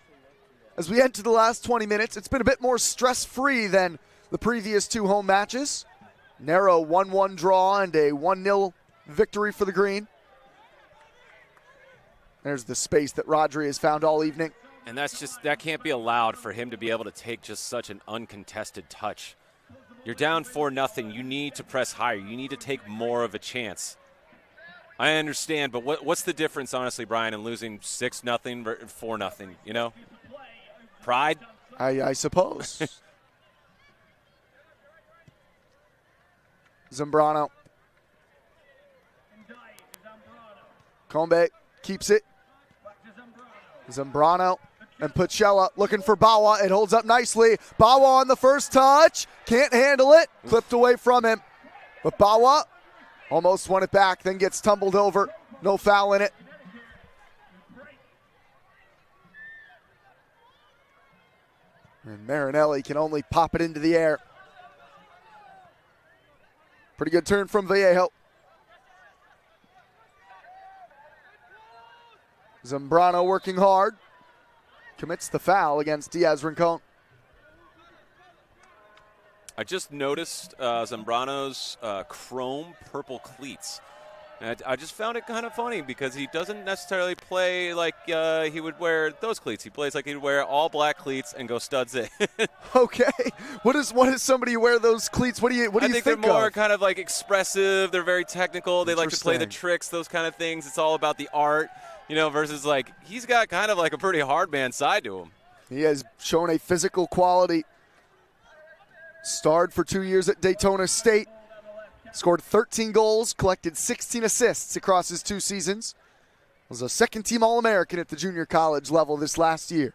as we enter the last 20 minutes, it's been a bit more stress-free than the previous 2 home matches. Narrow 1-1 draw and a 1-0 victory for the Green. There's the space that Rodri has found all evening. And that can't be allowed for him to be able to take just such an uncontested touch. You're down 4-0. You need to press higher. You need to take more of a chance. I understand, but what's the difference, honestly, Brian, in losing 6-0 or 4-0? You know, pride. I suppose. Zambrano. Combe keeps it. Zambrano and Pachella looking for Bawa. It holds up nicely. Bawa on the first touch. Can't handle it. Clipped away from him. But Bawa almost won it back, then gets tumbled over. No foul in it. And Marinelli can only pop it into the air. Pretty good turn from Vallejo. Zambrano working hard. Commits the foul against Diaz Rincon. I just noticed Zambrano's chrome purple cleats. And I just found it kind of funny because he doesn't necessarily play like he would wear those cleats. He plays like he'd wear all black cleats and go studs in. Okay. What is somebody wear those cleats? What do you I think they're more of? kind of like expressive. They're very technical. They like to play the tricks, those kind of things. It's all about the art, you know, versus like he's got kind of like a pretty hard man side to him. He has shown a physical quality. Starred for 2 years at Daytona State. Scored 13 goals, collected 16 assists across his 2 seasons. Was a second-team All-American at the junior college level this last year.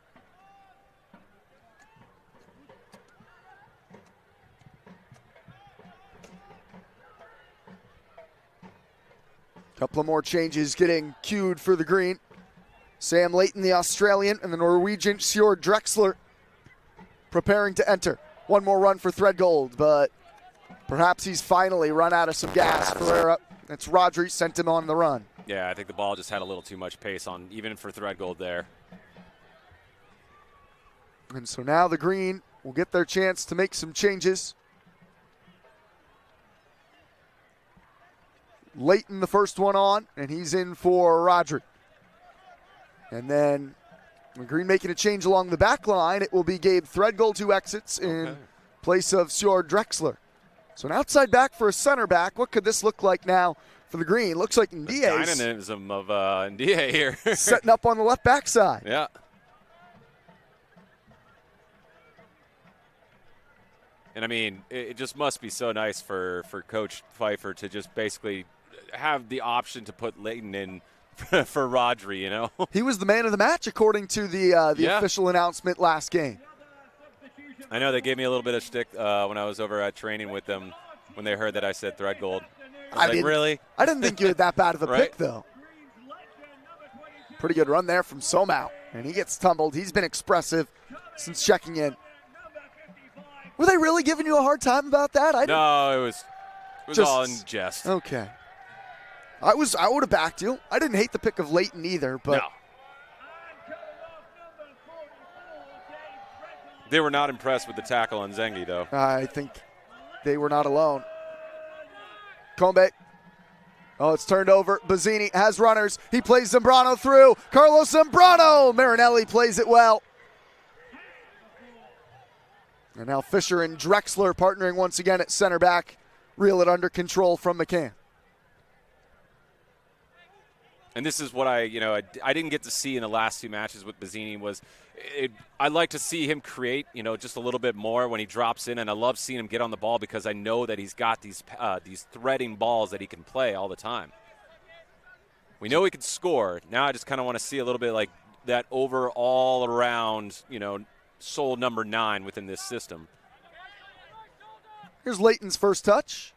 Couple of more changes getting queued for the green. Sam Layton, the Australian, and the Norwegian Sjord Drexler preparing to enter. One more run for Threadgold, but perhaps he's finally run out of some gas. Ferreira, it's Rodri, sent him on the run. Yeah, I think the ball just had a little too much pace on, even for Threadgold there. And so now the green will get their chance to make some changes. Layton, the first one on, and he's in for Rodri. And then the green making a change along the back line. It will be Gabe Threadgold who exits in place of Sjord Drexler. So an outside back for a center back. What could this look like now for the green? Looks like Ndiaye. The dynamism of Ndiaye here. Setting up on the left back side. Yeah. And I mean, it just must be so nice for Coach Pfeiffer to just basically have the option to put Layton in for Rodri, you know? He was the man of the match according to the official announcement last game. I know they gave me a little bit of shtick when I was over at training with them when they heard that I said Threadgold. I was like, really? I didn't think you had that bad of a pick, though. Pretty good run there from Somau, and he gets tumbled. He's been expressive since checking in. Were they really giving you a hard time about that? No, it was all in jest. Okay. I would have backed you. I didn't hate the pick of Layton either, but no. They were not impressed with the tackle on Zengi, though. I think they were not alone. Combe. Oh, it's turned over. Bazzini has runners. He plays Zambrano through. Carlos Zambrano. Marinelli plays it well. And now Fisher and Drexler partnering once again at center back. Reel it under control from McCann. And this is what I didn't get to see in the last 2 matches with Bazzini was I'd like to see him create, just a little bit more when he drops in, and I love seeing him get on the ball because I know that he's got these threading balls that he can play all the time. We know he can score. Now I just kind of want to see a little bit like that overall around, sole number 9 within this system. Here's Layton's first touch.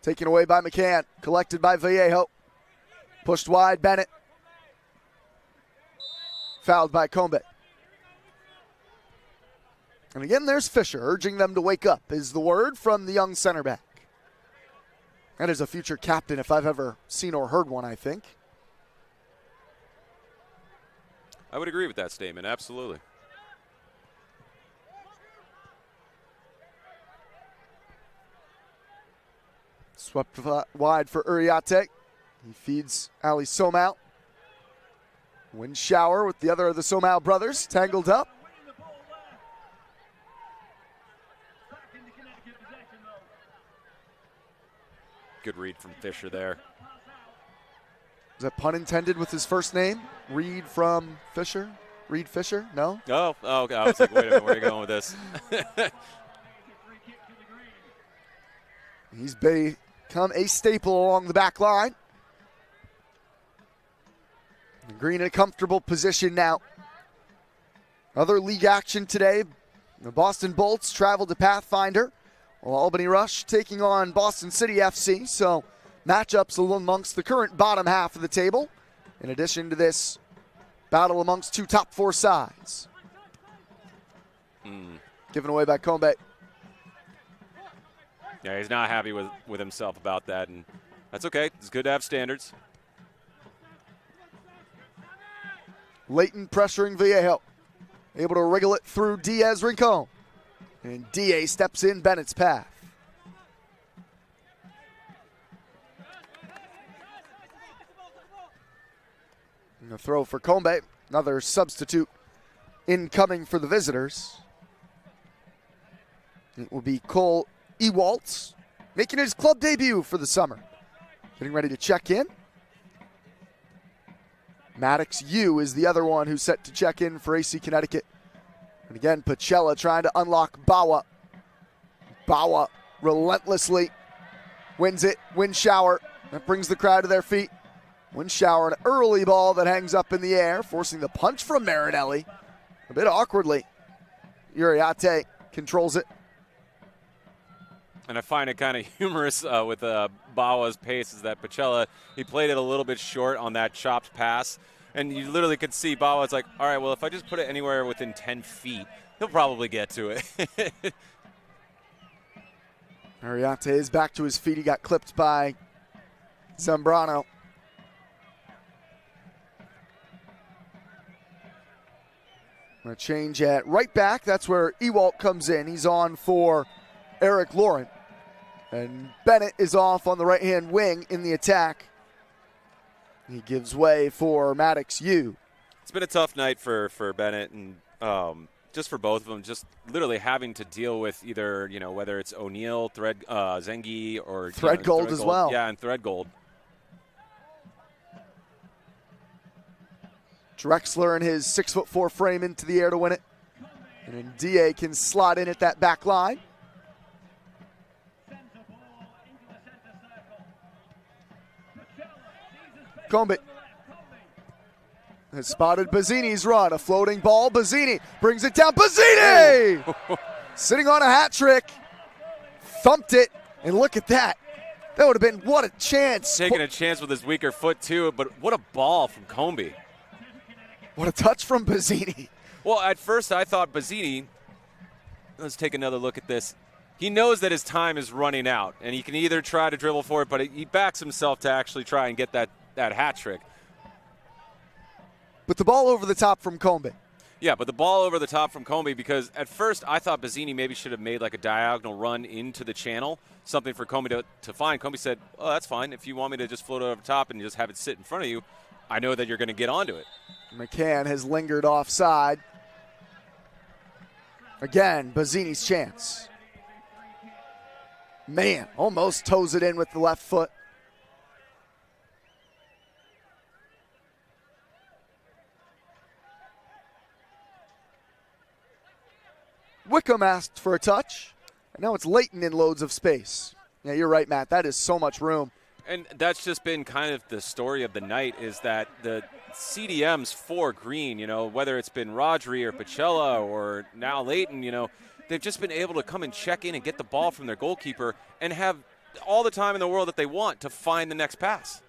Taken away by McCann. Collected by Vallejo. Pushed wide, Bennett. Fouled by Combe. And again, there's Fisher urging them to wake up, is the word from the young center back. That is a future captain if I've ever seen or heard one, I think. I would agree with that statement, absolutely. Swept wide for Uriarte. He feeds Ali Somau. Wind shower with the other of the Somau brothers tangled up. Good read from Fisher there. Is that pun intended with his first name? Reed from Fisher? Reed Fisher? No? Oh, okay. I was like, wait a minute, where are you going with this? He's become a staple along the back line. Green in a comfortable position now. Other league action today. The Boston Bolts travel to Pathfinder, while Albany Rush taking on Boston City FC. So matchups amongst the current bottom half of the table, in addition to this battle amongst two top four sides. Given away by Combe. Yeah, he's not happy with himself about that, and that's okay. It's good to have standards. Leighton pressuring Vallejo. Able to wriggle it through Diaz Rincon. And DA steps in Bennett's path. And a throw for Combe. Another substitute incoming for the visitors. It will be Cole Ewaltz, making his club debut for the summer. Getting ready to check in. Maddox Yu is the other one who's set to check in for AC Connecticut. And again, Pacella trying to unlock Bawa. Bawa relentlessly wins it. Wind shower. That brings the crowd to their feet. Wind shower, an early ball that hangs up in the air, forcing the punch from Marinelli. A bit awkwardly. Uriarte controls it. And I find it kind of humorous with Bawa's pace is that Pacella, he played it a little bit short on that chopped pass. And you literally could see Bawa's like, all right, well, if I just put it anywhere within 10 feet, he'll probably get to it. Uriarte is back to his feet. He got clipped by Zambrano. A change at right back. That's where Ewalt comes in. He's on for Eric Lauren. And Bennett is off on the right-hand wing in the attack. He gives way for Maddox Yu. It's been a tough night for Bennett and just for both of them, just literally having to deal with either, whether it's O'Neal, Zengi, or Threadgold as well. Yeah, and Threadgold. Drexler and his 6'4" frame into the air to win it. And then DA can slot in at that back line. Combe has spotted Bazzini's run. A floating ball. Bazzini brings it down. Bazzini! Sitting on a hat trick. Thumped it. And look at that. That would have been, what a chance. Taking a chance with his weaker foot, too. But what a ball from Combe. What a touch from Bazzini. Well, at first I thought Bazzini, let's take another look at this. He knows that his time is running out, and he can either try to dribble for it, but he backs himself to actually try and get that hat trick. But the ball over the top from Combe. Yeah, but the ball over the top from Combe, because at first I thought Bazzini maybe should have made like a diagonal run into the channel, something for Combe to find. Combe said, oh, that's fine. If you want me to just float it over top and just have it sit in front of you, I know that you're going to get onto it. McCann has lingered offside. Again, Bazzini's chance. Man, almost toes it in with the left foot. Wickham asked for a touch, and now it's Leighton in loads of space. Yeah, you're right, Matt. That is so much room. And that's just been kind of the story of the night, is that the CDMs for Green, whether it's been Rodri or Pacella or now Leighton, they've just been able to come and check in and get the ball from their goalkeeper and have all the time in the world that they want to find the next pass.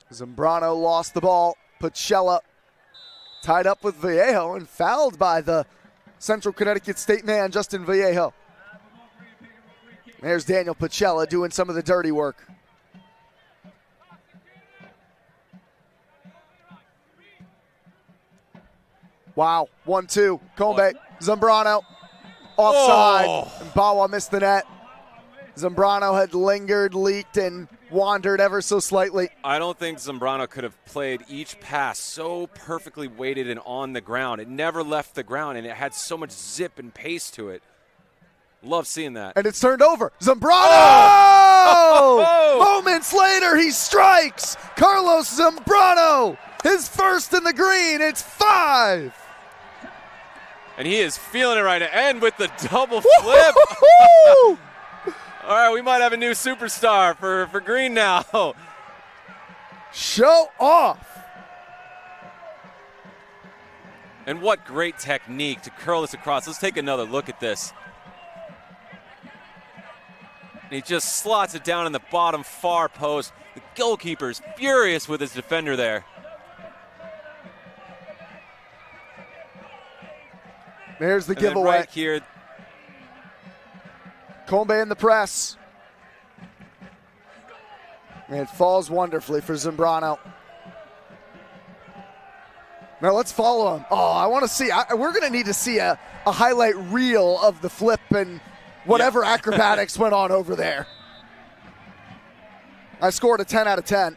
Zambrano lost the ball. Pacella tied up with Vallejo and fouled by the Central Connecticut State man, Justin Vallejo. There's Daniel Pacella doing some of the dirty work. Wow, 1-2. Combe, Zambrano, offside. And Bawa missed the net. Zambrano had lingered, leaked, and wandered ever so slightly. I don't think Zambrano could have played each pass so perfectly weighted and on the ground. It never left the ground, and it had so much zip and pace to it. Love seeing that. And it's turned over. Zambrano! Moments later, he strikes. Carlos Zambrano, his first in the green. It's 5. And he is feeling it right now. And with the double flip. All right, we might have a new superstar for green now. Show off. And what great technique to curl this across. Let's take another look at this. And he just slots it down in the bottom far post. The goalkeeper's furious with his defender there. There's the And then giveaway. right here. Combe in the press. And it falls wonderfully for Zambrano. Now let's follow him. Oh, I want to see. We're going to need to see a highlight reel of the flip and whatever acrobatics went on over there. I scored a 10 out of 10.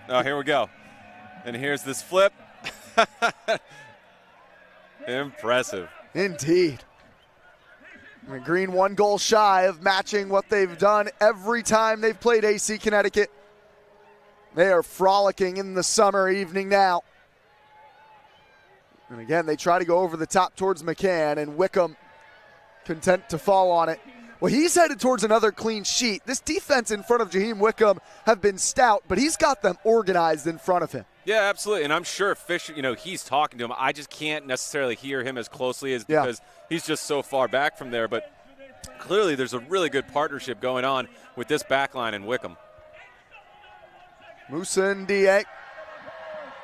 Oh, here we go. And here's this flip. Impressive. Indeed. And Green 1 goal shy of matching what they've done every time they've played AC Connecticut. They are frolicking in the summer evening now. And again, they try to go over the top towards McCann, and Wickham content to fall on it. Well, he's headed towards another clean sheet. This defense in front of Jaheim Wickham have been stout, but he's got them organized in front of him. Yeah, absolutely. And I'm sure Fisher, he's talking to him. I just can't necessarily hear him as closely as because he's just so far back from there. But clearly there's a really good partnership going on with this back line and Wickham. Musa and DA.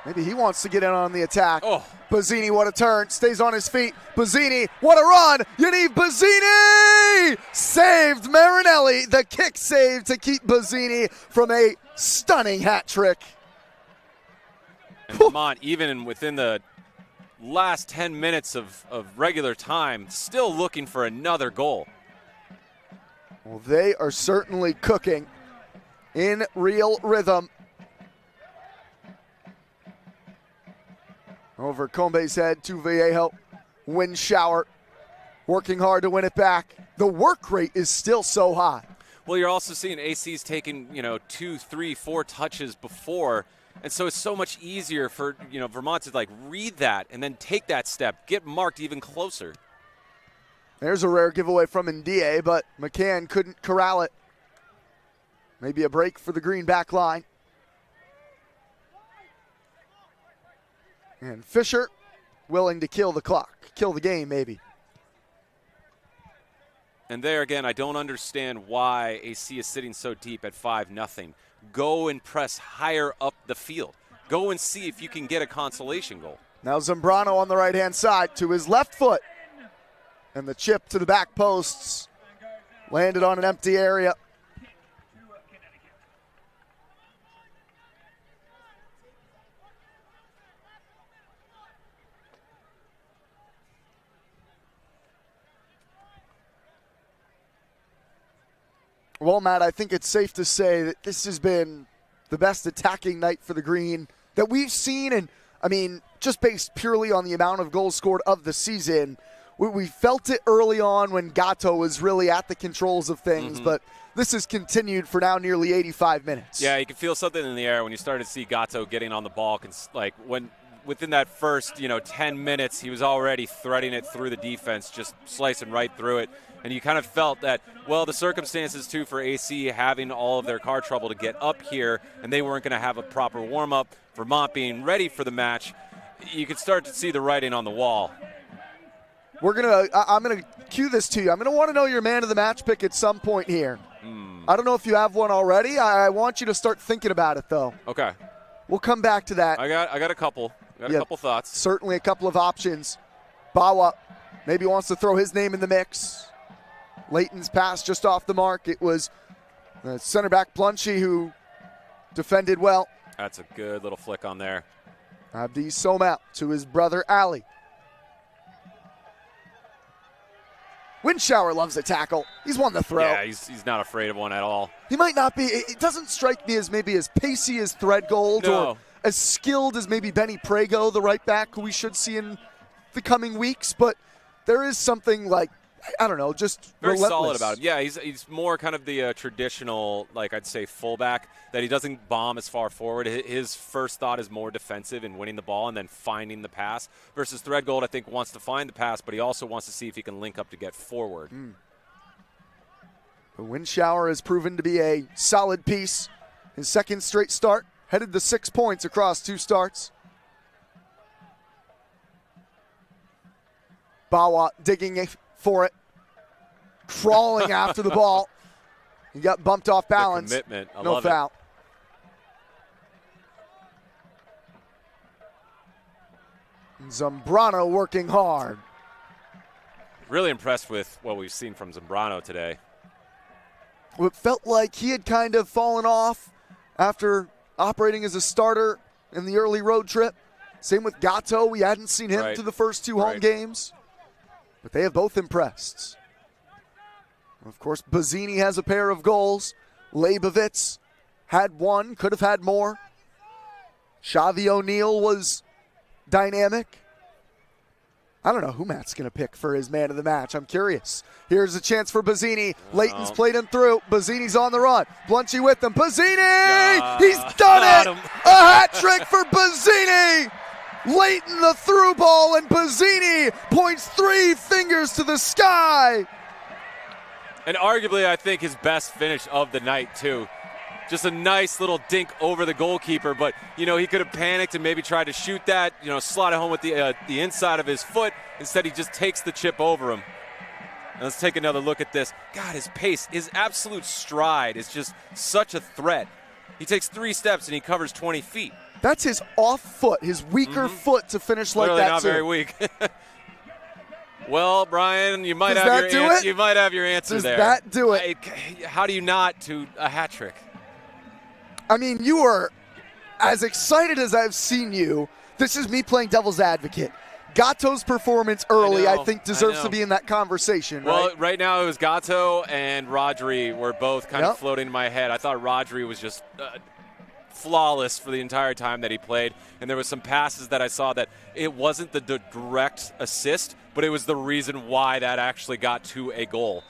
Maybe he wants to get in on the attack. Oh. Bazzini, what a turn. Stays on his feet. Bazzini, what a run. Yaniv Bazzini! Saved Marinelli. The kick save to keep Bazzini from a stunning hat trick. And Vermont, even within the last 10 minutes of regular time, still looking for another goal. Well, they are certainly cooking in real rhythm. Over Combe's head to Vallejo. Wind shower. Working hard to win it back. The work rate is still so high. Well, you're also seeing AC's taking, 2, 3, 4 touches before. And so it's so much easier for, Vermont to read that and then take that step, get marked even closer. There's a rare giveaway from Ndie, but McCann couldn't corral it. Maybe a break for the green back line. And Fisher willing to kill the clock, kill the game maybe. And there again, I don't understand why AC is sitting so deep at 5-0. Go and press higher up the field. Go and see if you can get a consolation goal. Now Zambrano on the right-hand side to his left foot. And the chip to the back posts. Landed on an empty area. Well, Matt, I think it's safe to say that this has been the best attacking night for the Green that we've seen. And, just based purely on the amount of goals scored of the season, we felt it early on when Gatto was really at the controls of things, but this has continued for now nearly 85 minutes. Yeah, you can feel something in the air when you started to see Gatto getting on the ball. Within that first, 10 minutes, he was already threading it through the defense, just slicing right through it. And you kind of felt that, the circumstances, too, for AC having all of their car trouble to get up here, and they weren't going to have a proper warm-up, Vermont being ready for the match, you could start to see the writing on the wall. I'm going to cue this to you. I'm going to want to know your man of the match pick at some point here. I don't know if you have one already. I want you to start thinking about it, though. Okay. We'll come back to that. I got a couple. A couple thoughts. Certainly a couple of options. Bawa maybe wants to throw his name in the mix. Leighton's pass just off the mark. It was the center back Plunchy who defended well. That's a good little flick on there. Abdi Somel to his brother Ali. Windshower loves a tackle. He's won the throw. Yeah, he's not afraid of one at all. He might not be. It doesn't strike me as maybe as pacey as Threadgold or as skilled as maybe Benny Prego, the right back, who we should see in the coming weeks. But there is something I don't know, just very relentless. solid about it. Yeah, he's more kind of the traditional, like I'd say, fullback, that he doesn't bomb as far forward. His first thought is more defensive and winning the ball and then finding the pass. Versus Threadgold, I think, wants to find the pass, but he also wants to see if he can link up to get forward. The wind shower has proven to be a solid piece. His second straight start, headed to 6 points across 2 starts. Bawa digging for it, crawling after the ball. He got bumped off balance. The commitment. I no love foul. Zambrano working hard. Really impressed with what we've seen from Zambrano today. It felt like he had kind of fallen off after operating as a starter in the early road trip. Same with Gatto. We hadn't seen him to the first 2 home games. But they have both impressed. Of course, Bazzini has a pair of goals. Leibovitz had 1, could have had more. Xavi O'Neal was dynamic. I don't know who Matt's going to pick for his man of the match. I'm curious. Here's a chance for Bazzini. Leighton's played him through. Bazzini's on the run. Blunchy with him. Bazzini! He's done it! A hat trick for Bazzini! Leighton the through ball, and Bazzini points 3 fingers to the sky. And arguably, I think, his best finish of the night, too. Just a nice little dink over the goalkeeper, but, he could have panicked and maybe tried to shoot that, slot it home with the inside of his foot. Instead, he just takes the chip over him. And let's take another look at this. God, his pace, his absolute stride is just such a threat. He takes 3 steps and he covers 20 feet. That's his off foot, his weaker foot to finish like Literally that, not too. very weak. Well, Brian, you might have your answer Does there. Does that do it? How do you not to a hat trick? I mean, you are as excited as I've seen you. This is me playing devil's advocate. Gatto's performance early, I think, deserves to be in that conversation, right? Well, right now it was Gatto and Rodri were both kind of floating in my head. I thought Rodri was just flawless for the entire time that he played, and there was some passes that I saw that it wasn't the direct assist, but it was the reason why that actually got to a goal.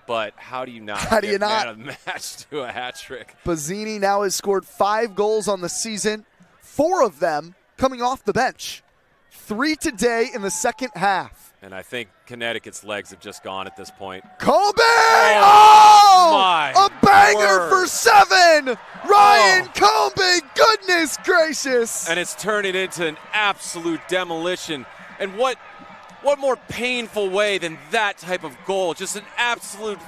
But how do you not get man of the match to a hat trick? Bazzini now has scored 5 goals on the season, 4 of them coming off the bench. 3 today in the second half. And I think Connecticut's legs have just gone at this point. Colby! My a banger word. for 7! Ryan Colby, goodness gracious! And it's turning into an absolute demolition. And what more painful way than that type of goal? Just an absolute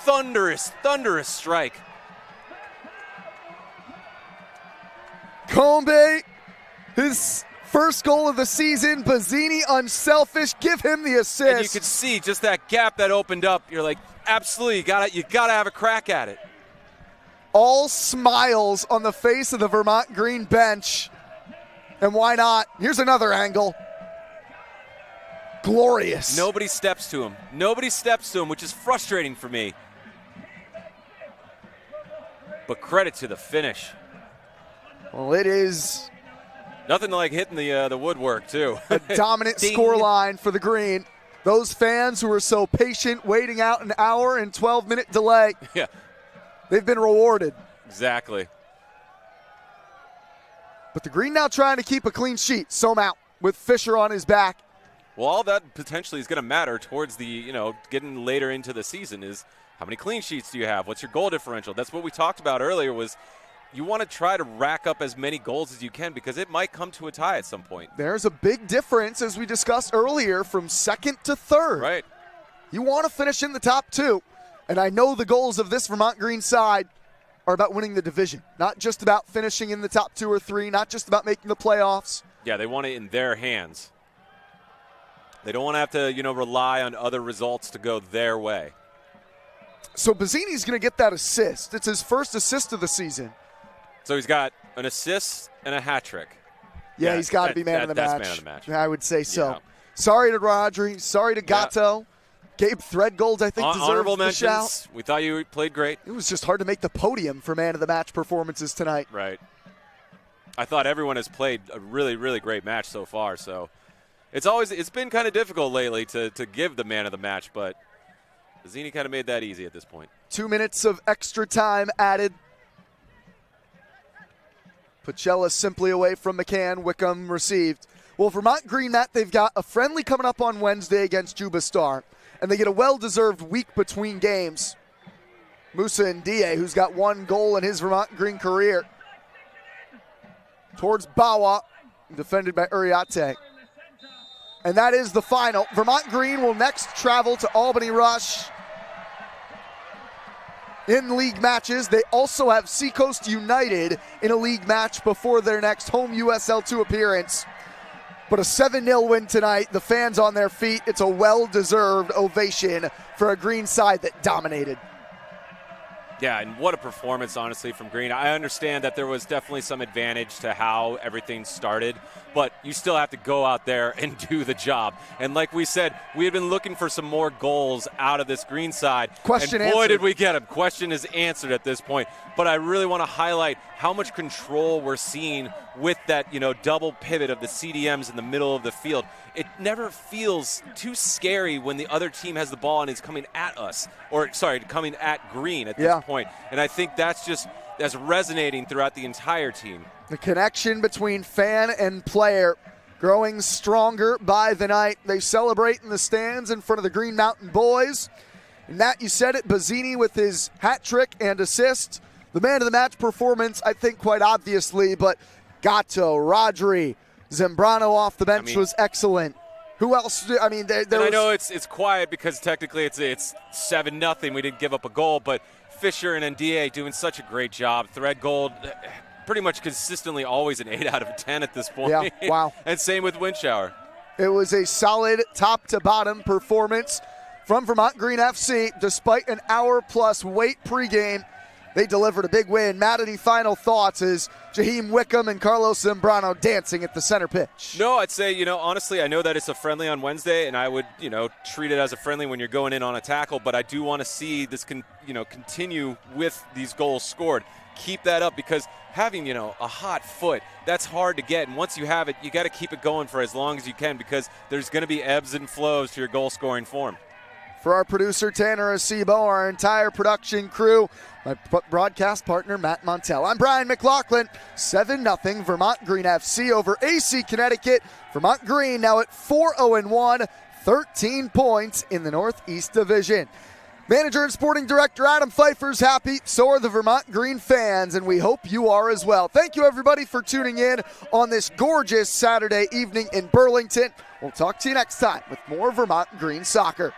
thunderous strike. Colby, his first goal of the season. Bazzini unselfish. Give him the assist. And you could see just that gap that opened up. You're like, absolutely, you gotta have a crack at it. All smiles on the face of the Vermont Green bench. And why not? Here's another angle. Glorious. Nobody steps to him, which is frustrating for me. But credit to the finish. Well, it is nothing like hitting the woodwork, too. A dominant scoreline for the Green. Those fans who were so patient, waiting out an hour and 12-minute delay. Yeah. They've been rewarded. Exactly. But the Green now trying to keep a clean sheet. Some with Fisher on his back. Well, all that potentially is going to matter towards the, getting later into the season is how many clean sheets do you have? What's your goal differential? That's what we talked about earlier was you want to try to rack up as many goals as you can because it might come to a tie at some point. There's a big difference, as we discussed earlier, from second to third. Right. You want to finish in the top 2. And I know the goals of this Vermont Green side are about winning the division, not just about finishing in the top 2 or 3, not just about making the playoffs. Yeah, they want it in their hands. They don't want to have to, rely on other results to go their way. So Bazzini's going to get that assist. It's his first assist of the season. So he's got an assist and a hat trick. Yeah, he's got to be man of the match. That's man of the match. I would say so. Yeah. Sorry to Rodri. Sorry to Gatto. Gabe Threadgold, I think, deserves the shout. We thought you played great. It was just hard to make the podium for man of the match performances tonight. Right. I thought everyone has played a really, really great match so far. So It's been kind of difficult lately to give the man of the match, but Bazzini kind of made that easy at this point. 2 minutes of extra time added. Pacella simply away from McCann. Wickham received. Well, Vermont Green, Matt, they've got a friendly coming up on Wednesday against Juba Star, and they get a well-deserved week between games. Musa Ndiaye, who's got 1 goal in his Vermont Green career. Towards Bawa, defended by Uriarte. And that is the final. Vermont Green will next travel to Albany Rush in league matches. They also have Seacoast United in a league match before their next home USL2 appearance. But a 7-0 win tonight. The fans on their feet. It's a well-deserved ovation for a Green side that dominated. Yeah, and what a performance, honestly, from Green. I understand that there was definitely some advantage to how everything started, but you still have to go out there and do the job. And like we said, we had been looking for some more goals out of this Green side. Question and boy, answered. did we get them. Question is answered at this point. But I really want to highlight how much control we're seeing with that, double pivot of the CDMs in the middle of the field. It never feels too scary when the other team has the ball and is coming at us, coming at Green at this point. And I think that's resonating throughout the entire team. The connection between fan and player growing stronger by the night. They celebrate in the stands in front of the Green Mountain boys. And Matt, you said it, Bazzini with his hat trick and assist. The man of the match performance, I think quite obviously, but Gatto, Rodri, Zambrano off the bench was excellent. Who else? I know it's quiet because technically it's 7-0. We didn't give up a goal, but Fisher and Ndiaye doing such a great job. Threadgold, pretty much consistently always an 8 out of 10 at this point. Yeah, wow. And same with Windshower. It was a solid top-to-bottom performance from Vermont Green FC. Despite an hour-plus wait pregame, they delivered a big win. Matt, any final thoughts as Jaheim Wickham and Carlos Zambrano dancing at the center pitch? No, I'd say, honestly, I know that it's a friendly on Wednesday, and I would, treat it as a friendly when you're going in on a tackle, but I do want to see this, continue with these goals scored. Keep that up because having, a hot foot, that's hard to get. And once you have it, you got to keep it going for as long as you can because there's going to be ebbs and flows to your goal-scoring form. For our producer, Tanner Acebo, our entire production crew, my broadcast partner, Matt Montel. I'm Brian McLaughlin. 7-0 Vermont Green FC over AC Connecticut. Vermont Green now at 4-0-1, 13 points in the Northeast Division. Manager and sporting director Adam Pfeiffer's happy. So are the Vermont Green fans, and we hope you are as well. Thank you, everybody, for tuning in on this gorgeous Saturday evening in Burlington. We'll talk to you next time with more Vermont Green soccer.